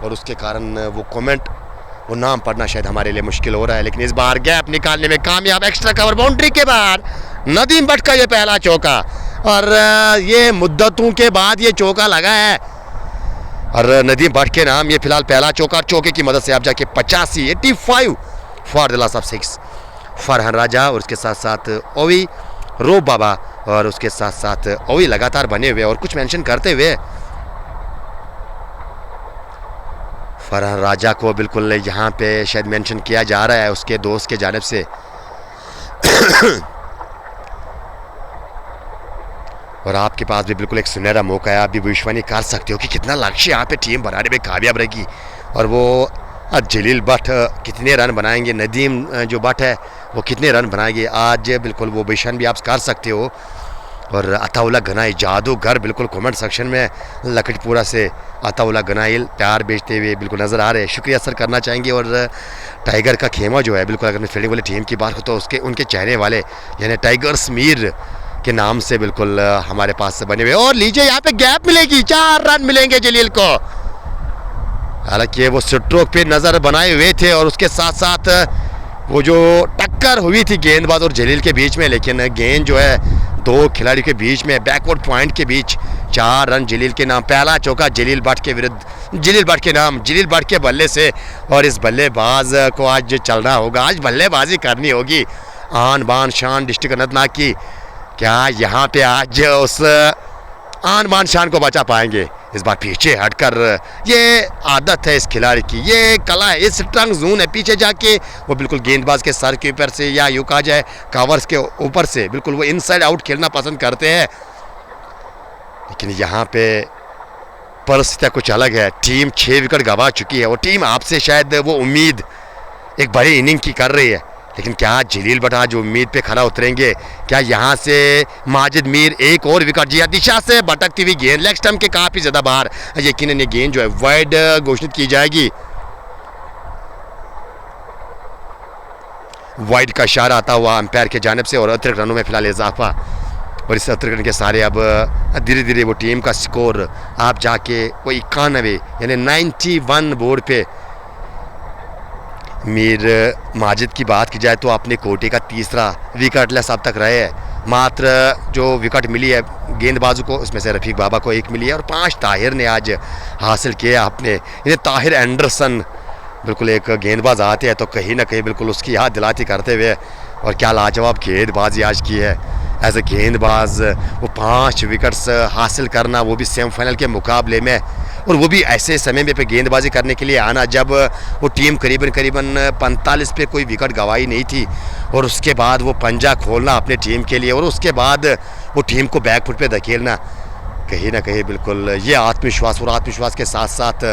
और उसके कारण वो कमेंट वो नाम पढ़ना शायद हमारे लिए मुश्किल हो रहा है। लेकिन इस बार गैप निकालने में कामयाब, एक्स्ट्रा कवर बाउंड्री के बाहर नदीम बट का ये पहला चौका, और ये मुद्दतों के बाद ये चौका लगा है और नदीम बट के नाम ये फिलहाल पहला चौका। चौके की मदद से आप जाके 85 for the loss of 6 Farhan Raja और उसके साथ साथ ओवी रो बाबा और उसके साथ साथ ओवी लगातार बने हुए और कुछ मेंशन करते हुए फरहान राजा को बिल्कुल यहाँ पे शायद मेंशन किया जा रहा है उसके दोस्त के जानिब से। और आपके पास भी बिल्कुल एक सुनहरा मौका है, आप भी भविष्यवाणी कर सकते हो कि कितना लक्ष्य यहाँ पे टीम बनाने में कामयाब रहेगी। और वो जलील भट्ट कितने रन बनाएंगे, नदीम जो भट्ट है वो कितने रन बनाएंगे आज, बिल्कुल वो भविष्यवाणी भी आप कर सकते हो। और अताउल्ला गनाई जादूगर बिल्कुल कमेंट सेक्शन में लखटपुरा से अताउल्ला गनाइल प्यार बेचते हुए बिल्कुल नज़र आ रहे हैं, शुक्रिया सर करना चाहेंगे। और टाइगर का खेमा जो है बिल्कुल, अगर मैं फील्डिंग वाली टीम की बात करूँ तो उसके उनके चेहरे वाले यानी टाइगर्स मीर के नाम से बिल्कुल हमारे पास बने हुए। और लीजिए यहाँ पे गैप मिलेगी, 4 रन मिलेंगे जलील को। हालांकि वो स्ट्रोक पे नज़र बनाए हुए थे और उसके साथ साथ वो जो टक्कर हुई थी गेंदबाज और जलील के बीच में, लेकिन गेंद जो है दो खिलाड़ियों के बीच में बैकवर्ड पॉइंट के बीच, 4 रन जलील के नाम। पहला चौका जलील भट्ट के विरुद्ध, जलील भट्ट के नाम, जलील भट्ट के बल्ले से। और इस बल्लेबाज को आज चलना होगा, आज बल्लेबाजी करनी होगी। आन बान शान डिस्ट्रिक्ट अनंतनाग की, क्या यहाँ पे आज उस आन बान शान को बचा पाएंगे? इस बार पीछे हटकर, ये आदत है इस खिलाड़ी की, ये कला है, इस स्ट्रंग जोन है, पीछे जाके वो बिल्कुल गेंदबाज के सर के ऊपर से या यूँ कहा जाए कवर्स के ऊपर से बिल्कुल वो इनसाइड आउट खेलना पसंद करते हैं। लेकिन यहाँ पे परिस्थितियाँ कुछ अलग है, टीम 6 विकेट गंवा चुकी है और टीम आपसे शायद वो उम्मीद एक बड़ी इनिंग की कर रही है। लेकिन क्या जलील भट्ट आज उम्मीद पे खरा उतरेंगे? क्या यहाँ से माजिद मीर एक और विकेट, जी दिशा से भटकती हुई गेंद लेग स्टंप के काफ़ी ज़्यादा बाहर, यकीनन ये गेंद जो है वाइड घोषित की जाएगी। वाइड का इशारा आता हुआ अंपायर के जानिब से और अतिरिक्त रनों में फिलहाल इजाफा। और इस अतिरिक्त रन के सारे अब धीरे धीरे वो टीम का स्कोर आप जाके वो 91 यानी 91 बोर्ड पे। मीर माजिद की बात की जाए तो अपने कोटे का तीसरा विकेट लेस अब तक रहे हैं। मात्र जो विकेट मिली है गेंदबाजों को, उसमें से रफ़ीक बाबा को 1 मिली है और 5 ताहिर ने आज हासिल किया अपने। ये ताहिर एंडरसन बिल्कुल एक गेंदबाज आते हैं तो कहीं ना कहीं बिल्कुल उसकी याद दिलाती करते हुए, और क्या लाजवाब गेंदबाजी आज की है एज ए गेंदबाज। वो 5 विकेट्स हासिल करना, वो भी सेमीफाइनल के मुकाबले में, और वो भी ऐसे समय में पे गेंदबाजी करने के लिए आना जब वो टीम करीबन 45 पे कोई विकेट गंवाई नहीं थी। और उसके बाद वो पंजा खोलना अपने टीम के लिए और उसके बाद वो टीम को बैकफुट पे धकेलना, कहीं ना कहीं बिल्कुल ये आत्मविश्वास, और आत्मविश्वास के साथ साथ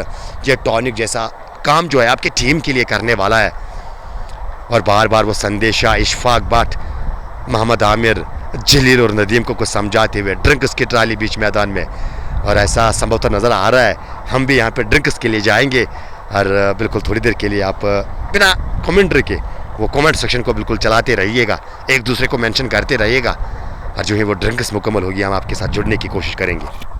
ये टॉनिक जैसा काम जो है आपकी टीम के लिए करने वाला है। और बार बार वो संदेशा इशफाक भट्ट, मोहम्मद आमिर, जलील और नदीम को कुछ समझाते हुए ड्रिंक्स की ट्राली बीच मैदान में, और ऐसा संभवतः नज़र आ रहा है। हम भी यहाँ पे ड्रिंक्स के लिए जाएंगे और बिल्कुल थोड़ी देर के लिए आप बिना कमेंट्री के वो कमेंट सेक्शन को बिल्कुल चलाते रहिएगा, एक दूसरे को मेंशन करते रहिएगा, और जो है वो ड्रिंक्स मुकम्मल होगी हम आपके साथ जुड़ने की कोशिश करेंगे।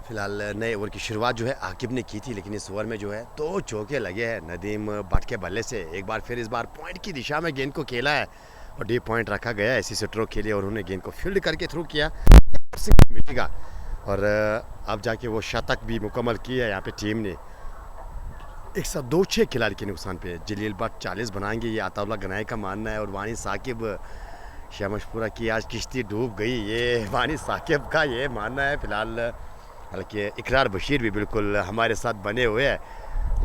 फिलहाल नए ओवर की शुरुआत जो है आकिब ने की थी, लेकिन इस ओवर में जो है 2 चौके लगे हैं नदीम भट्ट के बल्ले से। एक बार फिर इस बार पॉइंट की दिशा में गेंद को खेला है और डीप पॉइंट रखा गया है। ऐसी स्ट्रोक खेली और उन्होंने गेंद को फील्ड करके थ्रू किया, मिलेगा। और अब जाके वो शतक भी मुकम्मल किया है यहाँ पे टीम ने। एक साथ 2-6 खिलाड़ी के नुकसान पे जलील भट्ट 40 बनाएंगे, ये अताउल्लाह गनाई का मानना है। और वानी साकिब शमशपुरा की आज किश्ती डूब गई, ये वानी साकिब का ये मानना है फिलहाल। हालांकि इकरार बशीर भी बिल्कुल हमारे साथ बने हुए हैं।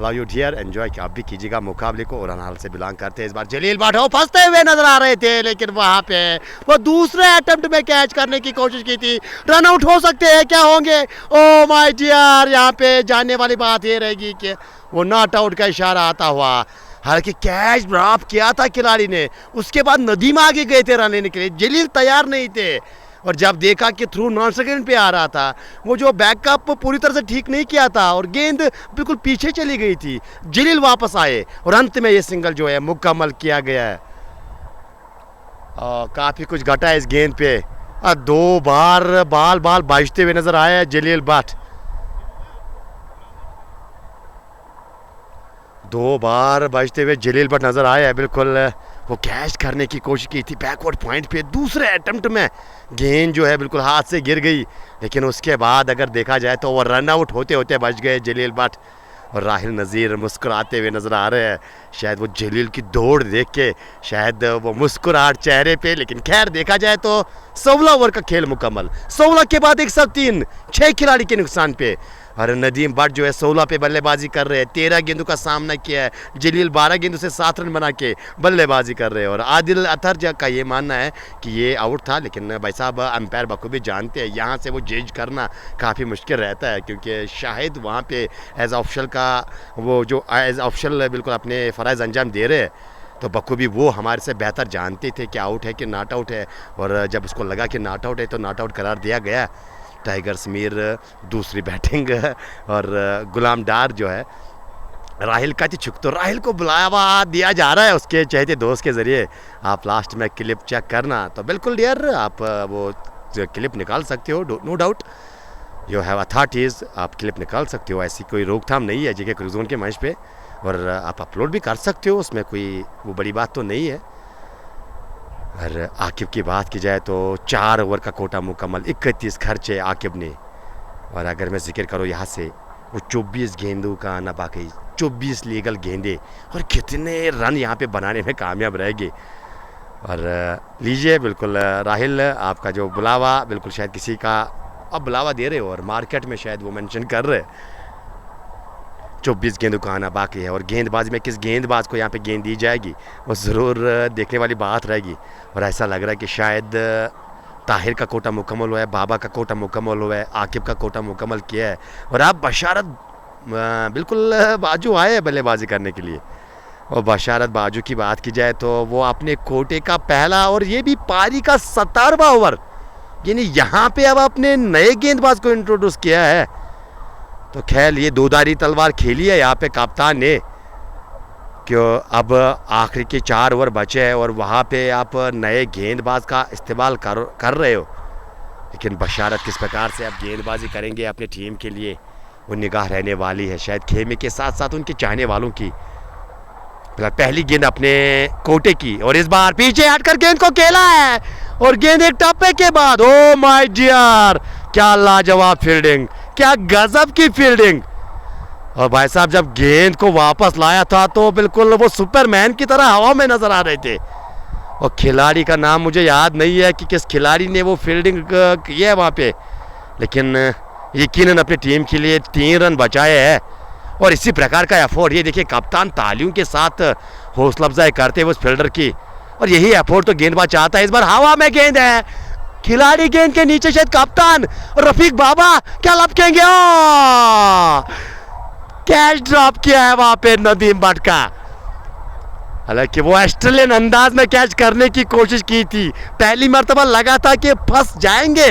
लव यू डियर, एंजॉय आप भी कीजिएगा मुकाबले को। और अनाल से बिलोंग करते हैं। इस बार जलील भट्ट फंसते हुए नजर आ रहे थे, लेकिन वहां पे वो दूसरे अटेम्प्ट में कैच करने की कोशिश की थी। रन आउट हो सकते हैं, क्या होंगे? ओ माय डियर, यहाँ पे जानने वाली बात ये रहेगी कि वो नॉट आउट का इशारा आता हुआ। हालांकि कैच ड्रॉप किया था खिलाड़ी ने, उसके बाद नदीम आगे गए थे रन लेने के लिए, जलील तैयार नहीं थे। और जब देखा कि थ्रू नॉन सेकंड पे आ रहा था, वो जो बैकअप पूरी तरह से ठीक नहीं किया था और गेंद बिल्कुल पीछे चली गई थी। जलील वापस आए और अंत में ये सिंगल जो है मुकम्मल किया गया है। काफ़ी कुछ घटा है इस गेंद पे। 2 बार बाल बाल बजते हुए नजर आए जलील भट्ट। 2 बार बजते हुए जलील भट्ट नजर आए हैं। बिल्कुल वो कैच करने की कोशिश की थी बैकवर्ड पॉइंट पे, दूसरे अटेम्प्ट में गेंद जो है बिल्कुल हाथ से गिर गई। लेकिन उसके बाद अगर देखा जाए तो वो रन आउट होते होते बच गए जलील भट्ट। और राहिल नज़ीर मुस्कुराते हुए नज़र आ रहे हैं, शायद वो जलील की दौड़ देख के शायद वो मुस्कुराहट चेहरे पे। लेकिन खैर देखा जाए तो 16 ओवर का खेल मुकम्मल। 16 के बाद 103, 6 खिलाड़ी के नुकसान पे। और नदीम भट्ट जो है 16 पे बल्लेबाजी कर रहे हैं, 13 गेंदों का सामना किया है। जलील 12 गेंदों से 7 रन बना के बल्लेबाजी कर रहे हैं। और आदिल अतर का ये मानना है कि ये आउट था, लेकिन भाई साहब अंपायर बखूबी जानते हैं यहाँ से वो जज करना काफ़ी मुश्किल रहता है, क्योंकि शायद वहाँ पे एज ऑफिशियल का वो जो एज ऑफिशियल बिल्कुल अपने फ़राइज़ अंजाम दे रहे हैं, तो बखूबी वो हमारे से बेहतर जानते थे कि आउट है कि नॉट आउट है। और जब उसको लगा कि नॉट आउट है तो नॉट आउट करार दिया गया। टाइगर समीर दूसरी बैटिंग और गुलाम डार जो है राहिल का चुक, तो राहिल को बुलावा दिया जा रहा है उसके चहेते दोस्त के ज़रिए। आप लास्ट में क्लिप चेक करना तो बिल्कुल डियर आप वो क्लिप निकाल सकते हो, no doubt you have authorities, आप क्लिप निकाल सकते हो। ऐसी कोई रोकथाम नहीं है जेके क्रिक जोन के मंच पे, और आप अपलोड भी कर सकते हो, उसमें कोई वो बड़ी बात तो नहीं है। और आकिब की बात की जाए तो 4 ओवर का कोटा मुकम्मल, 31 खर्चे आकिब ने। और अगर मैं जिक्र करूँ यहाँ से, वो 24 गेंदों का आना बाकी, 24 लीगल गेंदे, और कितने रन यहाँ पे बनाने में कामयाब रहेंगे। और लीजिए बिल्कुल राहिल आपका जो बुलावा, बिल्कुल शायद किसी का अब बुलावा दे रहे हो और मार्केट में शायद वो मेंशन कर रहे हैं। 24 गेंदों का आना बाकी है। और गेंदबाजी में किस गेंदबाज को यहाँ पे गेंद दी जाएगी वो ज़रूर देखने वाली बात रहेगी। और ऐसा लग रहा है कि शायद ताहिर का कोटा मुकम्मल हुआ है, बाबा का कोटा मुकम्मल हुआ है, आकिब का कोटा मुकम्मल किया है। और आप बशारत बिल्कुल बाजू आए हैं बल्लेबाजी करने के लिए। और बशारत बाजू की बात की जाए तो वो अपने कोटे का पहला और ये भी पारी का 17वां ओवर, यानी यहाँ पे अब अपने नए गेंदबाज को इंट्रोड्यूस किया है। तो खैर ये 2धारी तलवार खेली है यहाँ पे कप्तान ने, क्यों अब आखिरी के 4 ओवर बचे हैं और वहाँ पे आप नए गेंदबाज का इस्तेमाल कर रहे हो। लेकिन बशारत किस प्रकार से आप गेंदबाजी करेंगे अपने टीम के लिए, वो निगाह रहने वाली है शायद खेमे के साथ साथ उनके चाहने वालों की। पहली गेंद अपने कोटे की, और इस बार पीछे हटकर गेंद को खेला है और गेंद एक टप्पे के बाद, ओ माय डियर, क्या लाजवाब फील्डिंग, क्या गजब की फील्डिंग। और भाई साहब जब गेंद को वापस लाया था तो बिल्कुल वो सुपरमैन की तरह हवा में नजर आ रहे थे। और खिलाड़ी का नाम मुझे याद नहीं है कि किस खिलाड़ी ने वो फील्डिंग की है वहाँ पे, लेकिन यकीनन अपनी टीम के लिए 3 रन बचाए हैं। और इसी प्रकार का एफर्ट, ये देखिए कप्तान तालियों के साथ हौसला अफजाई करते हुए उस फील्डर की, और यही एफर्ट तो गेंदबाज चाहता है। इस बार हवा में गेंद है, खिलाड़ी गेंद के नीचे, शायद कप्तान रफीक बाबा क्या लपकेंगे, कैच ड्रॉप किया है वहां पे नदीम भट्ट का। हालांकि वो ऑस्ट्रेलियन अंदाज में कैच करने की कोशिश की थी, पहली मर्तबा लगा था कि फंस जाएंगे,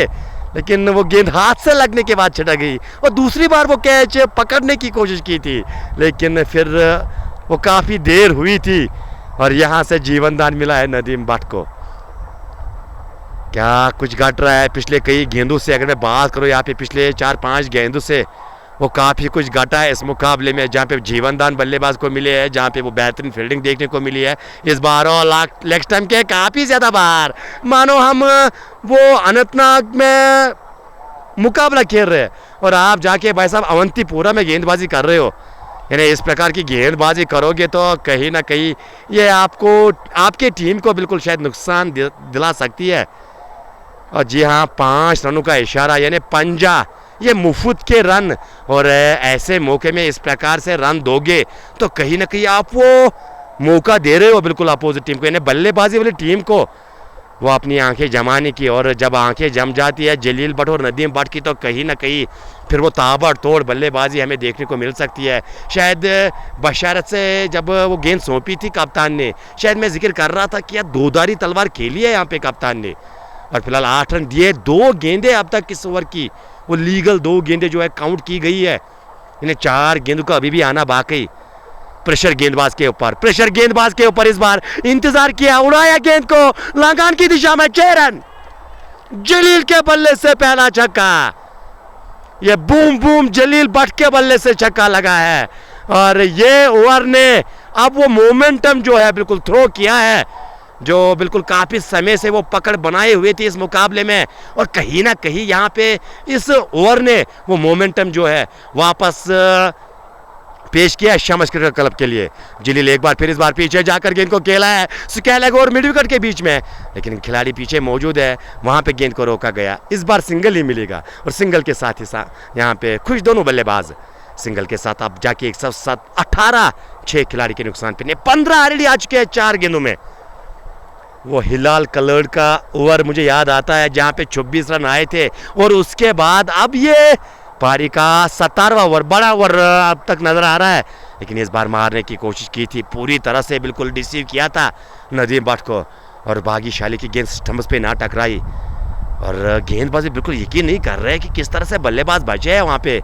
लेकिन वो गेंद हाथ से लगने के बाद छिटक गई, और दूसरी बार वो कैच पकड़ने की कोशिश की थी, लेकिन फिर वो काफ़ी देर हुई थी, और यहाँ से जीवन दान मिला है नदीम भट्ट को। क्या कुछ घट रहा है पिछले कई गेंदों से, अगर मैं बात करूँ यहाँ पे पिछले 4-5 गेंदों से वो काफ़ी कुछ घटा है इस मुकाबले में, जहाँ पे जीवन दान बल्लेबाज को मिले हैं, जहाँ पे वो बेहतरीन फील्डिंग देखने को मिली है इस बार, और लेग स्टंप के काफ़ी ज़्यादा बाहर, मानो हम वो अनंतनाग में मुकाबला खेल रहे हैं और आप जाके भाई साहब अवंतीपुरा में गेंदबाजी कर रहे हो। यानी इस प्रकार की गेंदबाजी करोगे तो कहीं ना कहीं ये आपको, आपके टीम को बिल्कुल शायद नुकसान दिला सकती है। और जी हाँ, 5 रनों का इशारा, यानी पंजा, ये मुफ्त के रन, और ऐसे मौके में इस प्रकार से रन दोगे तो कहीं ना कहीं आप वो मौका दे रहे हो बिल्कुल अपोजिट टीम को, यानी बल्लेबाजी वाली टीम को वो अपनी आंखें जमाने की। और जब आंखें जम जाती है जलील भट्ट और नदीम भट्ट की, तो कहीं ना कहीं फिर वो ताबड़तोड़ बल्लेबाजी हमें देखने को मिल सकती है। शायद बशारत से जब वो गेंद सौंपी थी कप्तान ने, शायद मैं जिक्र कर रहा था कि यार दोधारी तलवार खेली है यहाँ पे कप्तान ने, और फिलहाल 8 रन दिए। 2 गेंदें अब तक इस ओवर की वो लीगल 2 गेंदें जो है काउंट की गई है, इन्हें 4 गेंदों का अभी भी आना बाकी। प्रेशर गेंदबाज के ऊपर, प्रेशर गेंदबाज के ऊपर इस बार इंतजार किया, उड़ाया गेंद को लगान की दिशा में, 6 रन। जलील के बल्ले से पहला छक्का, ये बूम बूम जलील भट्ट के बल्ले से छक्का लगा है, और ये ओवर ने अब वो मोमेंटम जो है बिल्कुल थ्रो किया है, जो बिल्कुल काफ़ी समय से वो पकड़ बनाए हुए थे इस मुकाबले में, और कहीं ना कहीं यहाँ पे इस ओवर ने वो मोमेंटम जो है वापस पेश किया है शम्स क्रिकेट क्लब के लिए। जलील एक बार फिर इस बार पीछे जाकर गेंद को खेला है स्कैलग और मिड विकेट के बीच में, लेकिन खिलाड़ी पीछे मौजूद है, वहाँ पे गेंद को रोका गया। इस बार सिंगल ही मिलेगा, और सिंगल के साथ ही यहाँ पे खुश दोनों बल्लेबाज, सिंगल के साथ अब जाके 107, 18, 6 खिलाड़ी के नुकसान पे 15 ऑलरेडी आ चुके हैं 4 गेंदों में। वो हिलाल कलर्ड का ओवर मुझे याद आता है जहाँ पे 26 रन आए थे, और उसके बाद अब ये पारी का 17वां ओवर, बड़ा ओवर अब तक नजर आ रहा है, लेकिन इस बार मारने की कोशिश की थी, पूरी तरह से बिल्कुल डिसीव किया था नदीम भट्ट को, और भाग्यशाली की गेंद स्टंप्स पे ना टकराई, और गेंदबाजी बिल्कुल यकीन नहीं कर रहे कि किस तरह से बल्लेबाज बचे हैं वहाँ पे।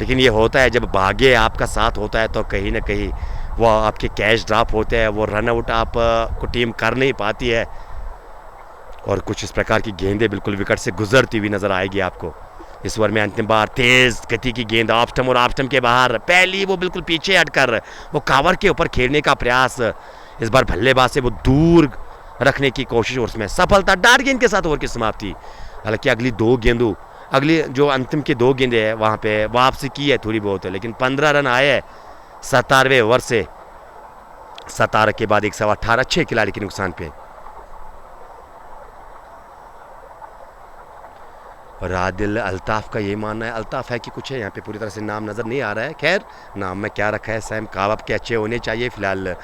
लेकिन ये होता है जब भाग्य आपका साथ होता है, तो कहीं ना कहीं वो आपके कैच ड्रॉप होते हैं, वो रन आउट आप को टीम कर नहीं पाती है, और कुछ इस प्रकार की गेंदें बिल्कुल विकेट से गुजरती हुई नजर आएगी आपको। इस ओवर में अंतिम बार तेज गति की गेंद ऑफ स्टंप और ऑफ स्टंप के बाहर, पहली वो बिल्कुल पीछे हटकर वो कवर के ऊपर खेलने का प्रयास, इस बार बल्लेबाज से वो दूर रखने की कोशिश, और उसमें सफलता, डार्ट गेंद के साथ ओवर की समाप्ति। हालांकि अगली जो अंतिम की 2 गेंदें हैं वहाँ पे वापसी की है थोड़ी बहुत, लेकिन 15 रन आए हैं 17वें ओवर से, 17 के बाद 118, 6 खिलाड़ी के नुकसान पे। और आदिल अल्ताफ का ये मानना है, अल्ताफ है कि कुछ है यहाँ पे, पूरी तरह से नाम नज़र नहीं आ रहा है, खैर नाम में क्या रखा है, सैम कावब के अच्छे होने चाहिए। फिलहाल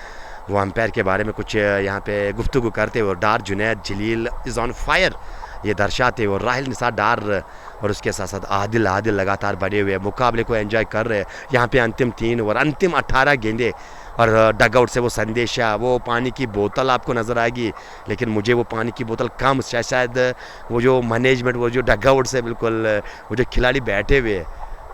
वो अंपायर के बारे में कुछ यहाँ पे गुफ्तगू करते हुए, डार जुनैद जलील इज़ ऑन फायर ये दर्शाते हुए, राहिल निसार डार और उसके साथ साथ आदिल लगातार बने हुए मुकाबले को एंजॉय कर रहे हैं। यहाँ पे अंतिम 3 ओवर, अंतिम 18 गेंदें, और डगआउट से वो संदेशा, वो पानी की बोतल आपको नज़र आएगी, लेकिन मुझे वो पानी की बोतल कम, शायद वो जो मैनेजमेंट, वो जो डगआउट से बिल्कुल वो जो खिलाड़ी बैठे हुए,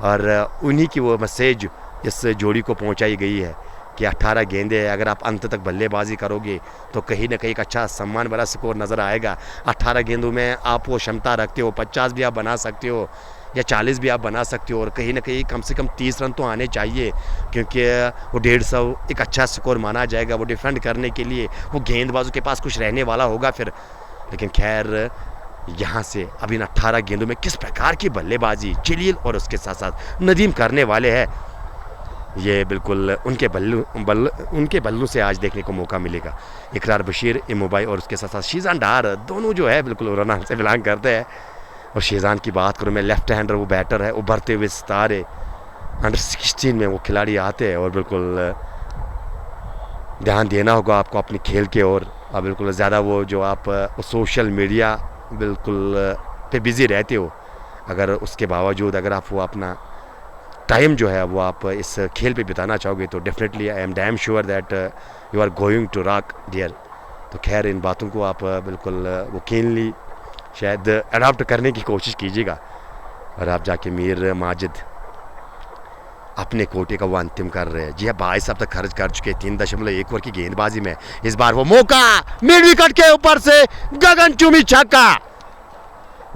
और उन्हीं की वो मैसेज इस जोड़ी को पहुंचाई गई है कि 18 गेंदें, अगर आप अंत तक बल्लेबाजी करोगे तो कहीं ना कहीं एक अच्छा सम्मान वाला स्कोर नज़र आएगा। 18 गेंदों में आप वो क्षमता रखते हो, 50 भी आप बना सकते हो या 40 भी आप बना सकते हो, और कहीं ना कहीं कम से कम 30 रन तो आने चाहिए, क्योंकि वो 150 एक अच्छा स्कोर माना जाएगा। वो डिफेंड करने के लिए वो गेंदबाजों के पास कुछ रहने वाला होगा फिर, लेकिन खैर यहाँ से अब इन 18 गेंदों में किस प्रकार की बल्लेबाजी जलील और उसके साथ साथ नदीम करने वाले हैं, ये बिल्कुल उनके बल्लों से आज देखने को मौका मिलेगा। इकरार बशीर इमोबाई और उसके साथ साथ शीजान डार, दोनों जो है बिल्कुल रनान से बिलोंग करते हैं। और शीजान की बात करूँ मैं, लेफ्ट हैंडर वो बैटर है, उभरते हुए सितारे, अंडर 16 में वो खिलाड़ी आते हैं और बिल्कुल ध्यान देना होगा आपको अपने खेल के और बिल्कुल ज़्यादा वो जो आप सोशल मीडिया बिल्कुल पे बिज़ी रहते हो, अगर उसके बावजूद अगर आप वो अपना टाइम जो है वो आप इस खेल पे बिताना चाहोगे तो definitely I am damn sure that you are going to rock dear. तो खैर इन बातों को आप बिल्कुल वो कीनली शायद अडॉप्ट करने की कोशिश कीजिएगा और आप जाके मीर माजिद अपने कोटे का वो अंतिम कर रहे हैं। जी हाँ, 22 अब तक खर्च कर चुके 3.1 ओवर की गेंदबाजी में। इस बार वो मौका मिड विकेट के ऊपर से गगनचुंबी छक्का,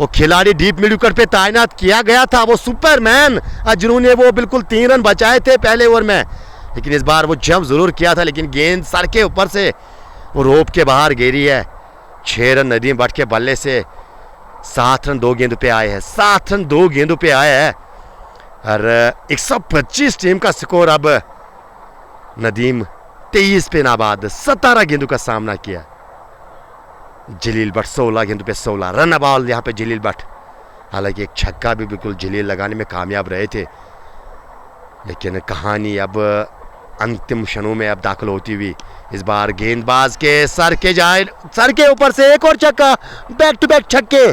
वो खिलाड़ी डीप मिड विकेट पे तैनात किया गया था, वो सुपरमैन जिन्होंने वो बिल्कुल 3 रन बचाए थे पहले ओवर में, लेकिन इस बार वो जंप जरूर किया था लेकिन गेंद सर के ऊपर से वो रोप के बाहर गिरी है। 6 रन नदीम भट्ट के बल्ले से 7 रन 2 गेंदों पे आए हैं, 7 रन 2 गेंदों पे आए हैं और 125 टीम का स्कोर। अब नदीम 23 पे नाबाद 17 गेंदों का सामना किया। जलील भट्ट 16 गेंदों पे 16 रन बॉल यहाँ पे जलील भट्ट, हालांकि एक छक्का भी बिल्कुल जलील लगाने में कामयाब रहे थे, लेकिन कहानी अब अंतिम क्षणों में अब दाखिल होती हुई। इस बार गेंदबाज के सर के ऊपर से एक और छक्का, बैक टू बैक छक्के,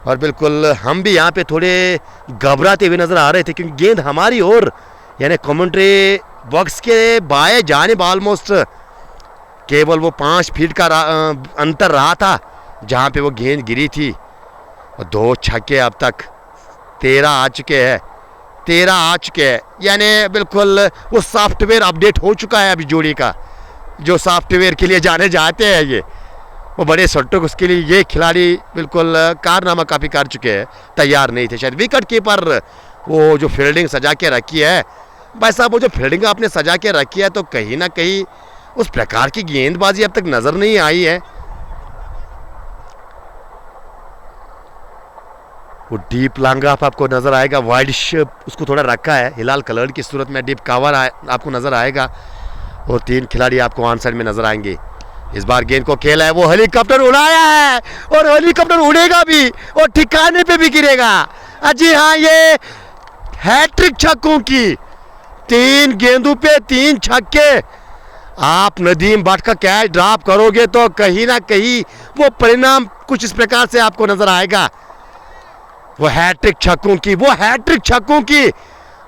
और बिल्कुल हम भी यहाँ पे थोड़े घबराते हुए नजर आ रहे थे क्योंकि गेंद हमारी ओर यानी कमेंट्री बॉक्स के बाएं जानिब ऑलमोस्ट केवल वो 5 फीट का अंतर रहा था जहाँ पे वो गेंद गिरी थी। और 2 छक्के अब तक 13 आ चुके हैं, यानी बिल्कुल वो सॉफ्टवेयर अपडेट हो चुका है अभी जोड़ी का, जो सॉफ्टवेयर के लिए जाने जाते हैं ये वो बड़े सट्टों, उसके लिए ये खिलाड़ी बिल्कुल कारनामा काफ़ी कर चुके हैं, तैयार नहीं थे शायद। विकेट कीपर वो जो फील्डिंग सजा के रखी है भाई साहब, वो जो फील्डिंग आपने सजा के रखी है तो कहीं ना कहीं उस प्रकार की गेंदबाजी अब तक नजर नहीं आई है। वो डीप लांगा आपको नजर आएगा, वाइड उसको थोड़ा रखा है हिलाल कलर की सूरत में, डीप कवर आपको नजर आएगा और 3 खिलाड़ी आपको ऑन साइड में नजर आएंगे। इस बार गेंद को खेला है, वो हेलीकॉप्टर उड़ाया है और हेलीकॉप्टर उड़ेगा भी और ठिकाने पे भी गिरेगा। जी हाँ, ये हैट्रिक छक्कों की, 3 गेंदों पे 3 छक्के। आप नदीम भट्ट का कैच ड्रॉप करोगे तो कहीं ना कहीं वो परिणाम कुछ इस प्रकार से आपको नजर आएगा। वो हैट्रिक छक्कों की,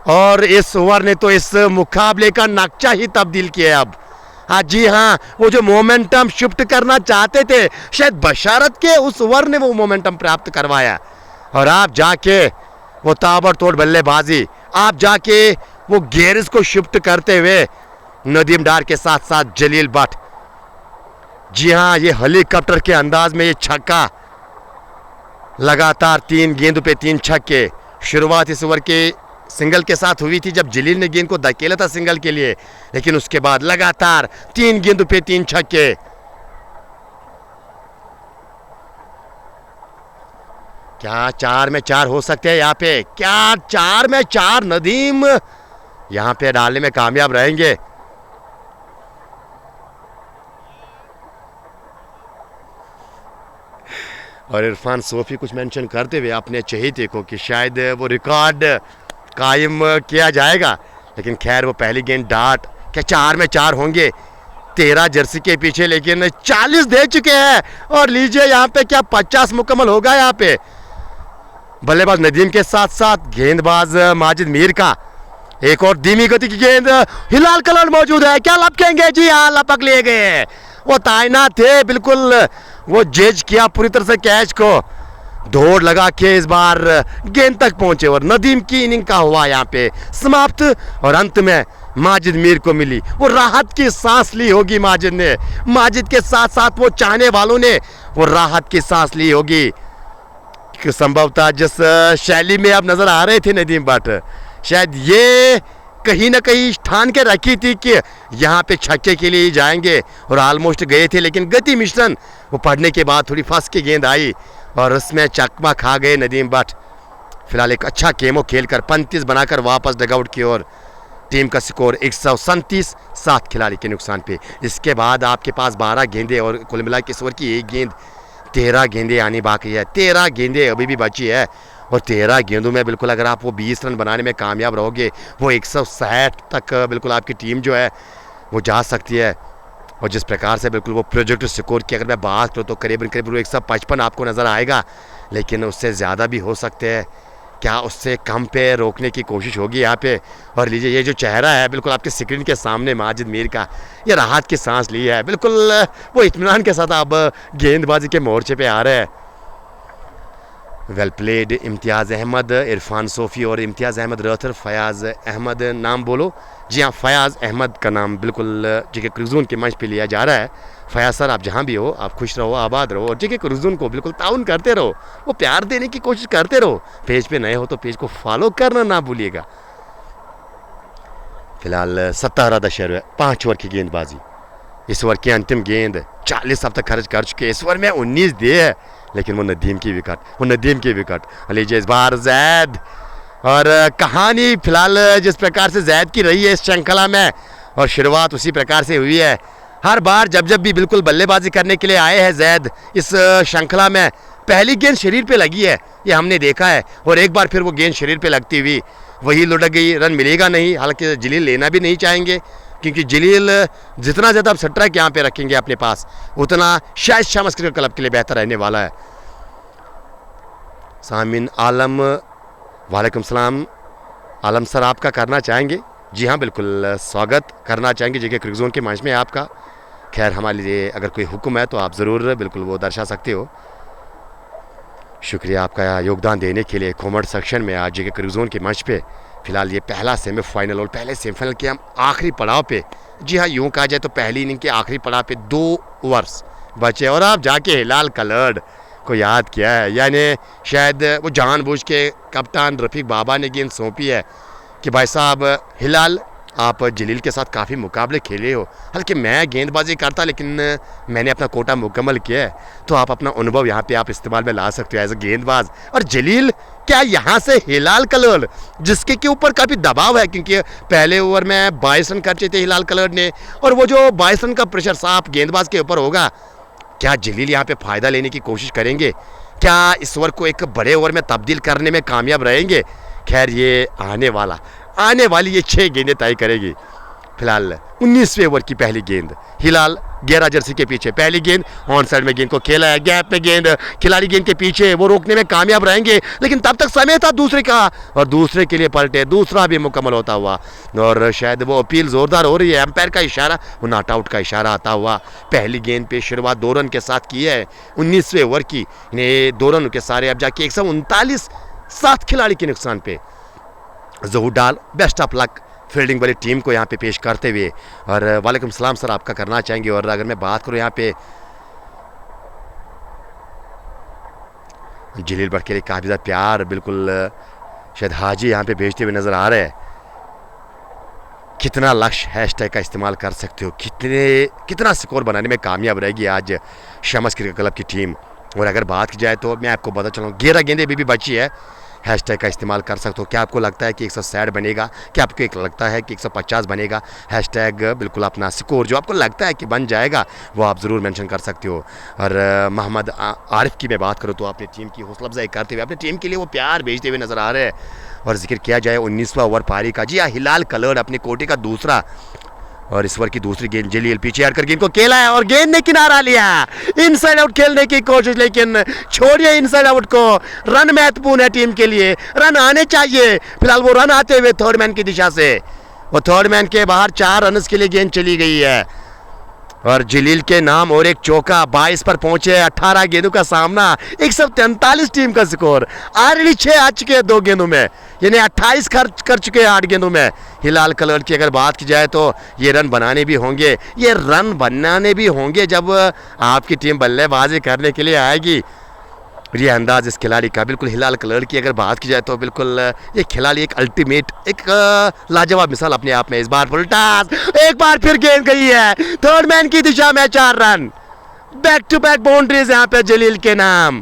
और इस ओवर ने तो इस मुकाबले का नक्शा ही तब्दील किया अब। हाँ जी हाँ, वो जो मोमेंटम शिफ्ट करना चाहते थे शायद बशारत के उस ओवर ने वो मोमेंटम प्राप्त करवाया, और आप जाके वो ताबड़तोड़ बल्लेबाजी, आप जाके वो गेयर्स को शिफ्ट करते हुए नदीम डार के साथ साथ जलील भट्ट। जी हाँ, ये हेलीकॉप्टर के अंदाज में ये छक्का, लगातार 3 गेंदों पे 3 छक्के। शुरुआत इस ओवर के सिंगल के साथ हुई थी जब जलील ने गेंद को धकेला था सिंगल के लिए, लेकिन उसके बाद लगातार 3 गेंदों पे 3 छक्के। क्या 4 में 4 हो सकते हैं यहाँ पे? क्या 4 में 4 नदीम यहाँ पे डालने में कामयाब रहेंगे? और इरफान सोफी कुछ मेंशन करते हुए अपने चहेते को कि शायद वो रिकॉर्ड कायम किया जाएगा, लेकिन खैर वो पहली गेंद डाट, क्या 4 में 4 होंगे? 13 जर्सी के पीछे लेकिन 40 दे चुके हैं, और लीजिए यहाँ पे क्या 50 मुकम्मल होगा। यहाँ पे बल्लेबाज नदीम के साथ साथ गेंदबाज माजिद मीर का एक और धीमी गति की गेंद, हिलाल कलर मौजूद है, क्या लपकेंगे? जी हाँ, लपक लिए गए, वो तैनात थे, बिल्कुल वो जज किया पूरी तरह से कैच को, दौड़ लगा के इस बार गेंद तक पहुंचे और नदीम की इनिंग का हुआ यहाँ पे समाप्त। और अंत में माजिद मीर को मिली वो राहत की सांस ली होगी माजिद ने, माजिद के साथ साथ वो चाहने वालों ने वो राहत की सांस ली होगी। संभवतः जिस शैली में अब नजर आ रहे थे नदीम भट्ट, शायद ये कहीं ना कहीं ठान के रखी थी कि यहाँ पे छक्के के लिए जाएंगे, और ऑलमोस्ट गए थे, लेकिन गति मिश्रण वो पढ़ने के बाद थोड़ी फंस की गेंद आई और उसमें चकमा खा गए नदीम भट्ट। फिलहाल एक अच्छा केमो खेलकर 35 बनाकर वापस डगआउट की ओर। टीम का स्कोर 137, 7 खिलाड़ी के नुकसान पे। इसके बाद आपके पास 12 गेंदें और कुल मिला के इस ओवर की 1 गेंद, 13 गेंदें आनी बाकी है, 13 गेंदें अभी भी बची है, और 13 गेंदों में बिल्कुल अगर आप वो 20 रन बनाने में कामयाब रहोगे, वो 160 तक बिल्कुल आपकी टीम जो है वो जा सकती है। और जिस प्रकार से बिल्कुल वो प्रोजेक्ट स्कोर की अगर मैं बात करूँ तो करीबन करीब 155 आपको नज़र आएगा, लेकिन उससे ज़्यादा भी हो सकते हैं। क्या उससे कम पे रोकने की कोशिश होगी यहाँ पे? और लीजिए ये जो चेहरा है बिल्कुल आपके स्क्रीन के सामने माजिद मीर का, ये राहत की सांस ली है, बिल्कुल वो इत्मीनान के साथ अब गेंदबाजी के मोर्चे पे आ रहे हैं। वेल प्लेड इम्तियाज़ अहमद, इरफान सोफ़ी और इम्तियाज़ अहमद रथर, फ़याज़ अहमद नाम बोलो। जी हाँ, फ़याज़ अहमद का नाम बिल्कुल जेके क्रिकज़ोन के मंच पे लिया जा रहा है। फ़याज़ सर आप जहाँ भी हो, आप खुश रहो, आबाद रहो और जेके क्रिकज़ोन को बिल्कुल ताउन करते रहो, वो प्यार देने की कोशिश करते रहो। पेज पे नए हो तो पेज को फॉलो करना ना भूलिएगा। फिलहाल 17 दशहर 5 ओवर की गेंदबाजी, इस ओवर की अंतिम गेंद 40 अब तक खर्च कर चुके, इस ओवर में 19 दे है, लेकिन वो नदीम की विकेट। लीजिए इस बार जैद, और कहानी फिलहाल जिस प्रकार से जैद की रही है इस श्रृंखला में, और शुरुआत उसी प्रकार से हुई है। हर बार जब भी बिल्कुल बल्लेबाजी करने के लिए आए हैं जैद इस श्रृंखला में, पहली गेंद शरीर पे लगी है, ये हमने देखा है, और एक बार फिर वो गेंद शरीर पे लगती हुई वही लुढ़क गई, रन मिलेगा नहीं। हालांकि जलील लेना भी नहीं चाहेंगे, क्योंकि जलील जितना ज़्यादा आप सट्राइक यहाँ पे रखेंगे अपने पास, उतना शायद शम्स क्रिकेट क्लब के लिए बेहतर रहने वाला है। सामिन आलम, वालेकुम सलाम। आलम सर आपका करना चाहेंगे? जी हाँ बिल्कुल, स्वागत करना चाहेंगे जेके क्रिकज़ोन के मंच में आपका। खैर हमारे लिए अगर कोई हुक्म है तो आप ज़रूर बिल्कुल वो दर्शा सकते हो। शुक्रिया आपका योगदान देने के लिए कॉमेंट सेक्शन में आज जेके क्रिकज़ोन के मंच पे। फिलहाल ये पहला सेमीफाइनल, और पहले सेमीफाइनल के हम आखिरी पड़ाव पे, जी हाँ यूँ कहा जाए तो पहली इनिंग के आखिरी पड़ाव पे 2 ओवर्स बचे, और आप जाके हिलाल कलर्ड को याद किया है, यानी शायद वो जानबूझ के कप्तान रफ़ीक बाबा ने गेंद सौंपी है कि भाई साहब हिलाल आप जलील के साथ काफ़ी मुकाबले खेले हो, हालांकि मैं गेंदबाजी करता लेकिन मैंने अपना कोटा मुकम्मल किया है, तो आप अपना अनुभव यहाँ पे आप इस्तेमाल में ला सकते हो एज ए गेंदबाज। और जलील क्या यहाँ से हिलाल कलर्ड, जिसके के ऊपर काफ़ी दबाव है, क्योंकि पहले ओवर में 22 रन खर्चे थे हिलाल कलर्ड ने, और वो जो 22 रन का प्रेशर साफ गेंदबाज के ऊपर होगा, क्या जलील यहाँ पे फ़ायदा लेने की कोशिश करेंगे? क्या इस ओवर को एक बड़े ओवर में तब्दील करने में कामयाब रहेंगे? खैर ये आने वाली ये 6 गेंदें तय करेगी। फिलहाल 19वें ओवर की पहली गेंद, हिलाल 11 जर्सी के पीछे पहली गेंद, ऑन साइड में गेंद को खेला है, गैप में गेंद, खिलाड़ी गेंद के पीछे, वो रोकने में कामयाब रहेंगे, लेकिन तब तक समय था दूसरे का, और दूसरे के लिए पलटे, दूसरा भी मुकम्मल होता हुआ, और शायद वो अपील ज़ोरदार हो रही है, एम्पायर का इशारा, वो नॉट आउट का इशारा आता हुआ। पहली गेंद पे शुरुआत 2 रन के साथ की है 19वें ओवर की, इन्हें 2 रन के सारे अब जाके 139 7 खिलाड़ी के नुकसान पे ज़हूर डाल बेस्ट ऑफ लक फील्डिंग वाली टीम को यहाँ पे पेश करते हुए। और वालेकुम सलाम सर आपका करना चाहेंगे। और अगर मैं बात करूँ यहाँ पे जलील भट्ट के लिए काफ़ी ज़्यादा प्यार बिल्कुल शायद हाजी यहाँ पे भेजते हुए नज़र आ रहे हैं। कितना लक्ष्य हैशटैग का इस्तेमाल कर सकते हो, कितना स्कोर बनाने में कामयाब रहेगी आज शम्स क्रिकेट क्लब की टीम। और अगर बात की जाए तो मैं आपको बता चलूँ 11 गेंदें भी बची है, हैशटैग का इस्तेमाल कर सकते हो। क्या आपको लगता है कि 160 बनेगा, क्या आपको एक लगता है कि 150 बनेगा? हैशटैग बिल्कुल अपना स्कोर जो आपको लगता है कि बन जाएगा वो आप ज़रूर मेंशन कर सकते हो। और मोहम्मद आरिफ की मैं बात करूँ तो अपनी टीम की हौसला अफजाई करते हुए अपनी टीम के लिए वो प्यार भेजते हुए नज़र आ रहे हैं। और जिक्र किया जाए 19वां ओवर पारी का, जी हाँ हिलाल कलर्ड अपने कोटे का दूसरा, और इस ओवर की दूसरी गेंद जलील पीछे हटकर गेंद को खेला है और गेंद ने किनारा लिया, इनसाइड आउट खेलने की कोशिश, लेकिन छोड़िए इनसाइड आउट को, रन महत्वपूर्ण है टीम के लिए, रन आने चाहिए। फिलहाल वो रन आते हुए थर्ड मैन की दिशा से, वो थर्ड मैन के बाहर 4 रन के लिए गेंद चली गई है और जलील के नाम और एक चौका 22 पर पहुंचे। 18 गेंदों का सामना, 143 टीम का स्कोर, ऑलरेडी 6 आ चुके हैं 2 गेंदों में, यानी 28 खर्च कर चुके हैं 8 गेंदों में। हिलाल कलर की अगर बात की जाए तो ये रन बनाने भी होंगे, जब आपकी टीम बल्लेबाजी करने के लिए आएगी। ये अंदाज इस खिलाड़ी का बिल्कुल हिलाल कलर की अगर बात की जाए तो बिल्कुल ये खिलाड़ी एक अल्टीमेट, एक लाजवाब मिसाल अपने आप में। इस बार फुल टॉस, एक बार फिर गेंद गई है थर्ड मैन की दिशा में, 4 run, back to back boundaries यहाँ पे जलील के नाम।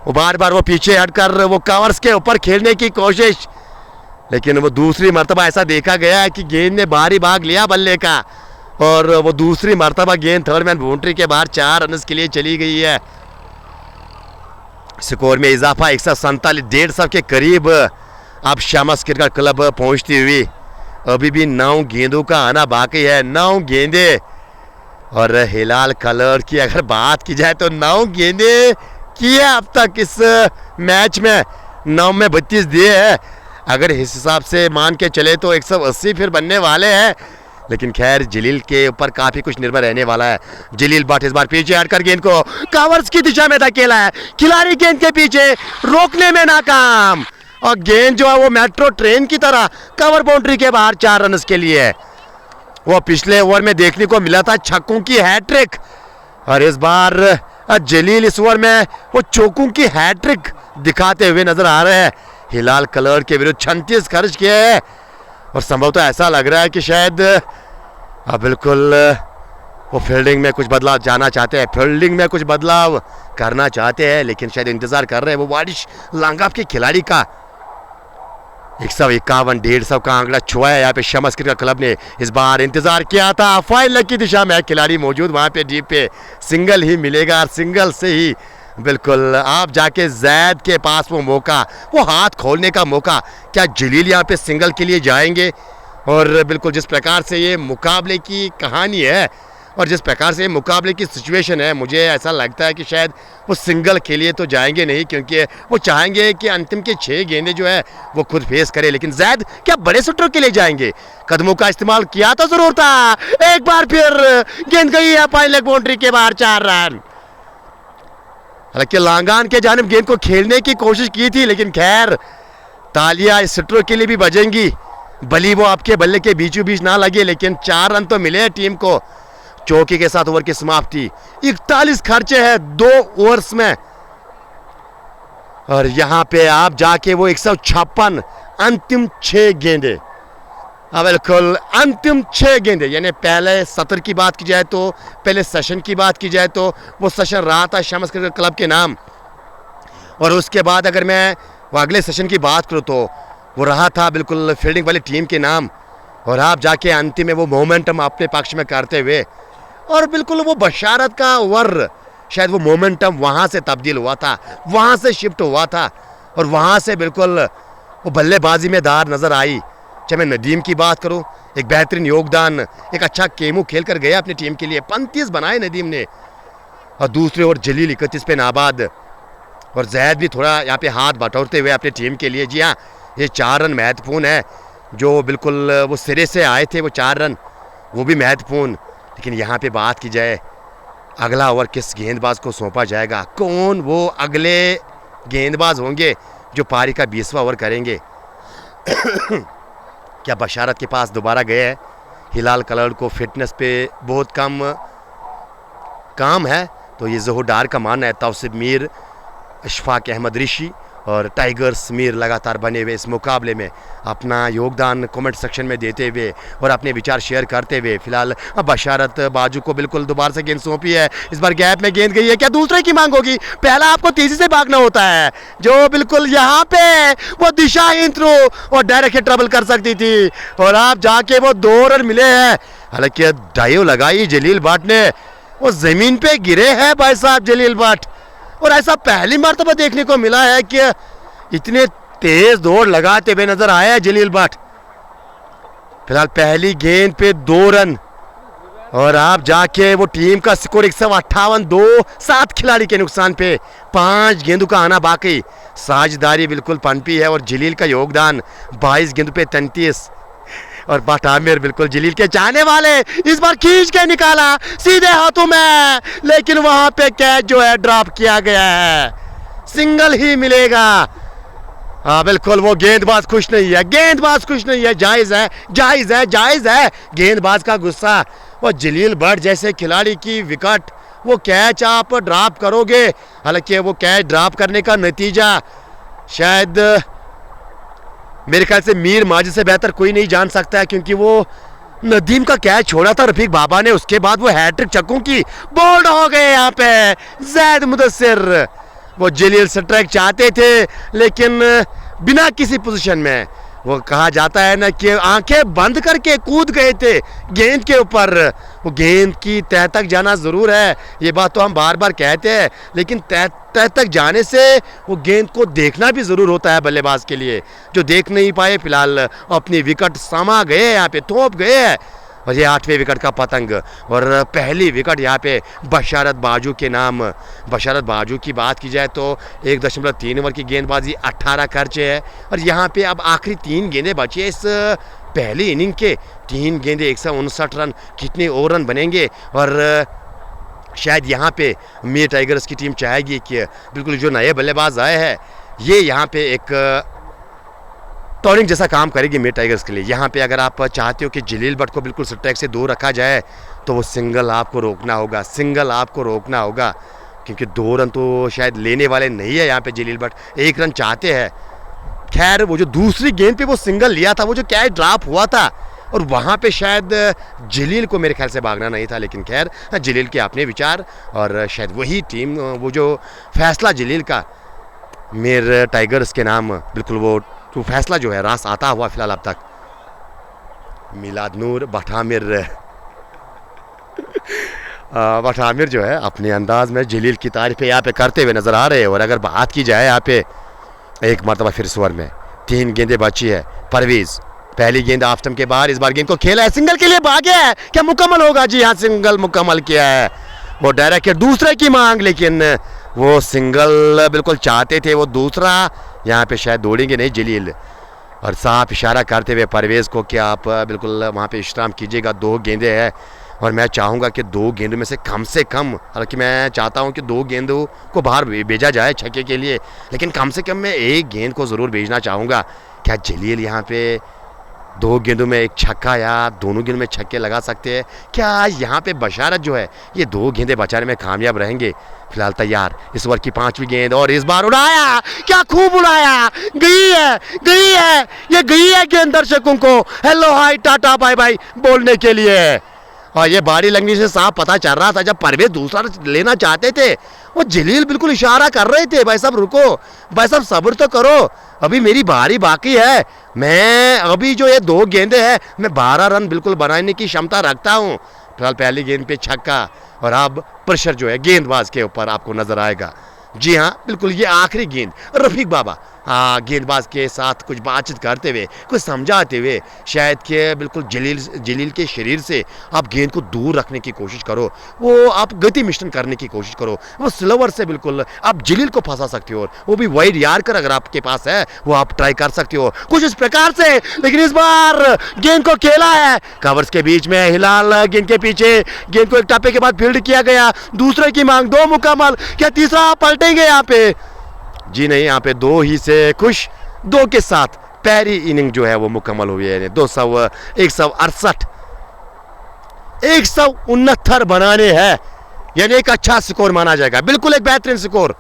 वो बार वो पीछे हटकर वो कवर्स के ऊपर खेलने की कोशिश, लेकिन वो दूसरी मर्तबा ऐसा देखा गया है कि गेंद ने बाहरी भाग लिया बल्ले का, और वो दूसरी मर्तबा गेंद थर्ड मैन बाउंड्री के बाहर 4 रन के लिए चली गई है। स्कोर में इजाफा 147 150 के करीब अब शामास क्रिकेट क्लब पहुंचती हुई। अभी भी 9 गेंदों का आना बाकी है, 9 गेंदे। और हिलाल कलर की अगर बात की जाए तो 9 गेंदे किए अब तक इस मैच में, 9 में 32 दिए हैं। अगर इस हिसाब से मान के चले तो 180 फिर बनने वाले हैं। लेकिन खैर जलील के ऊपर काफी कुछ निर्भर रहने वाला है। जलील भट्ट इस बार पीछे हटकर गेंद को कवर्स की दिशा में धकेला है, खिलाड़ी गेंद के पीछे रोकने में नाकाम, और गेंद जो है वो मेट्रो ट्रेन की तरह कवर बाउंड्री के बाहर 4 रन के लिए है। वो पिछले ओवर में देखने को मिला था छक्कों की हैट्रिक, और इस बार जलील इस ओवर में वो चौकों की हैट्रिक दिखाते हुए नजर आ रहे हैं। हिलाल कलर के विरुद्ध 36 खर्च किए हैं, और संभवतः ऐसा लग रहा है कि शायद बिल्कुल वो फील्डिंग में कुछ बदलाव जाना चाहते हैं, फील्डिंग में कुछ बदलाव करना चाहते हैं, लेकिन शायद इंतजार कर रहे हैं वो वारिश लांगाफ के खिलाड़ी का। 151 150 का आंकड़ा छुआ है यहाँ पे शमस क्रिकेट क्लब ने। इस बार इंतजार किया था फाइल लेग की दिशा में, खिलाड़ी मौजूद वहाँ पे डीप पे, सिंगल ही मिलेगा, और सिंगल से ही बिल्कुल आप जाके जैद के पास वो मौका, वो हाथ खोलने का मौका, क्या जलील यहाँ पे सिंगल के लिए जाएंगे? और बिल्कुल जिस प्रकार से ये मुकाबले की कहानी है और जिस प्रकार से ये मुकाबले की सिचुएशन है, मुझे ऐसा लगता है कि शायद वो सिंगल के लिए तो जाएंगे नहीं, क्योंकि वो चाहेंगे कि अंतिम के 6 गेंदे जो है वो खुद फेस करे। लेकिन जैद क्या बड़े शॉटों के लिए जाएंगे? कदमों का इस्तेमाल किया तो जरूर था, एक बार फिर गेंद गई है फाइल लेग बाउंड्री के बाहर, 4 रन। हालांकि लांगान के जानिब गेंद को खेलने की कोशिश की थी, लेकिन खैर तालियां इस शटरों के लिए भी बजेंगी, भली वो आपके बल्ले के बीचों बीच ना लगे, लेकिन 4 रन तो मिले टीम को। चौकी के साथ ओवर की समाप्ति, 41 खर्चे हैं 2 ओवर्स में, और यहां पे आप जाके वो 156 अंतिम 6 गेंदे, बिल्कुल अंतिम 6 गेंदे, यानी पहले सत्र की बात की जाए तो, पहले सेशन की बात की जाए तो वो सेशन रहा था शमस क्रिकेट क्लब के नाम, और उसके बाद अगर मैं वो अगले सेशन की बात करूँ तो वो रहा था बिल्कुल फील्डिंग वाली टीम के नाम, और आप जाके अंतिम में वो मोमेंटम अपने पक्ष में करते हुए, और बिल्कुल वो बशारत का ओवर, शायद वो मोमेंटम वहाँ से तब्दील हुआ था, वहाँ से शिफ्ट हुआ था, और वहाँ से बिल्कुल वो बल्लेबाजी में धार नज़र आई। चाहे मैं नदीम की बात करूं, एक बेहतरीन योगदान, एक अच्छा केमू खेल कर गया अपनी टीम के लिए, 35 बनाए नदीम ने, और दूसरे ओर जलील 31 पे नाबाद, और जैद भी थोड़ा यहाँ पे हाथ बटोरते हुए अपनी टीम के लिए। जी हाँ, ये 4 रन महत्वपूर्ण है, जो बिल्कुल वो सिरे से आए थे वो 4 रन, वो भी महत्वपूर्ण। लेकिन यहाँ पे बात की जाए अगला ओवर किस गेंदबाज को सौंपा जाएगा, कौन वो अगले गेंदबाज होंगे जो पारी का 20वां ओवर करेंगे? क्या बशारत के पास दोबारा गए हैं? हिलाल कलर को फिटनेस पे बहुत कम काम है, तो ये ज़ोहर डार का मानना है। तौसीफ मीर, इशफाक अहमद ऋषि और टाइगर समीर लगातार बने हुए इस मुकाबले में अपना योगदान कमेंट सेक्शन में देते हुए और अपने विचार शेयर करते हुए। फिलहाल बशारत बाजू को बिल्कुल दोबारा से गेंद सौंपी है, इस बार गैप में गेंद गई है, क्या दूसरे की मांग होगी? पहला आपको तेजी से भागना होता है, जो बिल्कुल यहाँ पे वो दिशाहीन थ्रो और डायरेक्ट ट्रबल कर सकती थी, और आप जाके वो 2 रन मिले हैं। हालांकि डाइव लगाई जलील भट्ट ने, वो जमीन पे गिरे हैं भाई साहब जलील भट्ट, और ऐसा पहली मर्तबा देखने को मिला है कि इतने तेज दौड़ लगाते हुए नजर आया है जलील भट्ट। फिलहाल पहली गेंद पे 2 रन, और आप जाके वो टीम का स्कोर 158, 2-7 खिलाड़ी के नुकसान पे 5 गेंदों का आना बाकी। साझेदारी बिल्कुल पनपी है, और जलील का योगदान 22 गेंदों पे 33, और बट आमिर बिल्कुल जलील के चाहने वाले, इस बार खींच के निकाला सीधे हाथों में, लेकिन वहां पे कैच जो है ड्रॉप किया गया है, सिंगल ही मिलेगा। हाँ बिल्कुल, वो गेंदबाज खुश नहीं है, गेंदबाज खुश नहीं है, जायज है, जायज है, जायज है गेंदबाज का गुस्सा। वो जलील भट्ट जैसे खिलाड़ी की विकेट, वो कैच आप ड्रॉप करोगे, हालांकि वो कैच ड्रॉप करने का नतीजा शायद मेरे ख्याल से मीर माजिद से बेहतर कोई नहीं जान सकता है, क्योंकि वो नदीम का कैच छोड़ा था रफीक बाबा ने, उसके बाद वो हैट्रिक चक्कों की बोल्ड हो गए यहाँ पे जैद मुदस्सिर। वो जलील स्ट्राइक चाहते थे, लेकिन बिना किसी पोजीशन में वो कहा जाता है ना कि आंखें बंद करके कूद गए थे गेंद के ऊपर। वो गेंद की तह तक जाना ज़रूर है, ये बात तो हम बार बार कहते हैं, लेकिन तह तक जाने से वो गेंद को देखना भी ज़रूर होता है बल्लेबाज के लिए, जो देख नहीं पाए फिलहाल अपनी विकेट समा गए, यहाँ पे थोप गए हैं। और ये 8वें विकेट का पतंग और पहली विकेट यहाँ पे बशारत बाजू के नाम। बशारत बाजू की बात की जाए तो 1.3 ओवर की गेंदबाजी 18 खर्चे है और यहाँ पे अब आखिरी 3 गेंदें बची है इस पहली इनिंग के। 3 गेंदें 159 रन, कितने और रन बनेंगे। और शायद यहाँ पे मेर टाइगर्स की टीम चाहेगी कि बिल्कुल जो नए बल्लेबाज आए हैं ये यहाँ पे एक टॉर्निंग जैसा काम करेगी मेर टाइगर्स के लिए। यहाँ पे अगर आप चाहते हो कि जलील भट्ट को बिल्कुल स्ट्राइक से दूर रखा जाए तो वो सिंगल आपको रोकना होगा, सिंगल आपको रोकना होगा, क्योंकि 2 रन तो शायद लेने वाले नहीं है यहाँ पे जलील भट्ट, 1 रन चाहते हैं। खैर वो जो दूसरी गेंद पे वो सिंगल लिया था, वो जो कैच ड्रॉप हुआ था और वहाँ पे शायद जलील को मेरे ख्याल से भागना नहीं था, लेकिन खैर जलील के अपने विचार और शायद वही टीम, वो जो फैसला जलील का मेर टाइगर्स के नाम, बिल्कुल वो तो फैसला जो है रास आता हुआ फिलहाल अब तक। मिलाद नूर बठामिर बठामिर जो है अपने अंदाज में जलील की तारीफें यहाँ पे करते हुए नज़र आ रहे हैं। और अगर बात की जाए यहाँ पे एक मरतबा फिर स्वर में 3 गेंदें बची है। परवेज पहली गेंद ऑफ स्टंप के बाहर, इस बार गेंद को खेला है, सिंगल के लिए भागे है, क्या मुकम्मल होगा? जी हाँ, सिंगल मुकम्मल किया है। वो डायरेक्ट दूसरे की मांग, लेकिन वो सिंगल बिल्कुल चाहते थे, वो दूसरा यहाँ पे शायद दौड़ेंगे नहीं जलील। और साफ इशारा करते हुए परवेज़ को कि आप बिल्कुल वहाँ पे विश्राम कीजिएगा, 2 गेंदें हैं और मैं चाहूँगा कि 2 गेंदों में से कम, हालांकि मैं चाहता हूँ कि 2 गेंदों को बाहर भेजा जाए छक्के के लिए, लेकिन कम से कम मैं 1 गेंद को ज़रूर भेजना चाहूँगा। क्या जलील यहाँ पे 2 गेंदों में 1 छक्का या दोनों गेंदों में छक्के लगा सकते हैं? क्या यहाँ पे बशारत जो है ये 2 गेंदें बचाने में कामयाब रहेंगे? फिलहाल तैयार, इस ओवर की 5वीं गेंद और इस बार उड़ाया, क्या खूब उड़ाया, गई है, ये गई है गेंद दर्शकों को hello hi tata bye bye बोलने के लिए। और ये बाड़ी लगने से साफ पता चल रहा था, जब परवेज दूसरा लेना चाहते थे वो जलील बिल्कुल इशारा कर रहे थे, भाई साहब रुको, भाई साहब सब्र तो करो, अभी मेरी बारी बाकी है, मैं अभी जो ये 2 गेंदें हैं मैं 12 रन बिल्कुल बनाने की क्षमता रखता हूँ। फिलहाल पहली गेंद पे छक्का और अब प्रेशर जो है गेंदबाज के ऊपर आपको नजर आएगा। जी हाँ, बिल्कुल ये आखिरी गेंद। रफीक बाबा गेंदबाज के साथ कुछ बातचीत करते हुए, कुछ समझाते हुए, शायद कि बिल्कुल जलील के शरीर से आप गेंद को दूर रखने की कोशिश करो, वो आप गति मिश्रण करने की कोशिश करो, वो स्लोवर से बिल्कुल आप जलील को फंसा सकते हो, वो भी वाइड यार्कर अगर आपके पास है वो आप ट्राई कर सकते हो कुछ इस प्रकार से। लेकिन इस बार गेंद को खेला है कवर्स के बीच में, हिलाल गेंद के पीछे, गेंद को एक टप्पे के बाद फील्ड किया गया, दूसरे की मांग, 2 मुकम्मल, क्या तीसरा पलटेंगे यहाँ पे? जी नहीं, यहाँ पे 2 ही से खुश, 2 के साथ पहली इनिंग जो है वो मुकम्मल हुई है। 169 बनाने हैं, यानी एक अच्छा स्कोर माना जाएगा, बिल्कुल एक बेहतरीन स्कोर,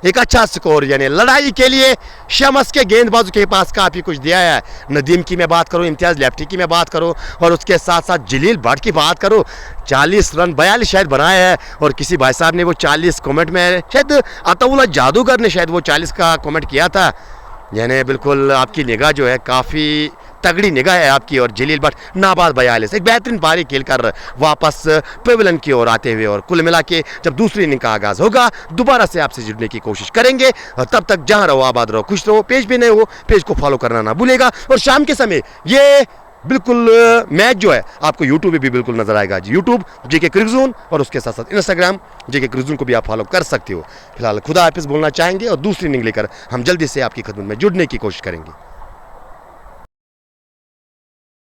एक अच्छा स्कोर, यानी लड़ाई के लिए शमस के गेंदबाजों के पास काफ़ी कुछ दिया है। नदीम की मैं बात करूं, इम्तियाज़ लेफ्टी की मैं बात करूं और उसके साथ साथ जलील भट्ट की बात करूं, 40 रन 42 शायद बनाए हैं। और किसी भाई साहब ने वो 40 कमेंट में, शायद अताउल्लाह जादूगर ने शायद वो 40 का कमेंट किया था, यानी बिल्कुल आपकी निगाह जो है काफ़ी तगड़ी निगाह है आपकी। और जलील भट्ट नाबाद 42, एक बेहतरीन पारी खेलकर वापस पेविलियन की ओर आते हुए, और कुल मिला के जब दूसरी इनिंग का आगाज़ होगा दोबारा से आपसे जुड़ने की कोशिश करेंगे। और तब तक जहां रहो आबाद रहो, खुश रहो, पेज पे नए हो पेज को फॉलो करना ना भूलेगा। और शाम के समय ये बिल्कुल मैच जो है आपको यूट्यूब पे भी बिल्कुल नजर आएगा जी, यूट्यूब जेके क्रिक जोन, और उसके साथ साथ इंस्टाग्राम जेके क्रिक जोन को भी आप फॉलो कर सकते हो। फिलहाल खुदा हाफिज़ बोलना चाहेंगे और दूसरी इनिंग लेकर हम जल्दी से आपकी खिदमत में जुड़ने की कोशिश करेंगे।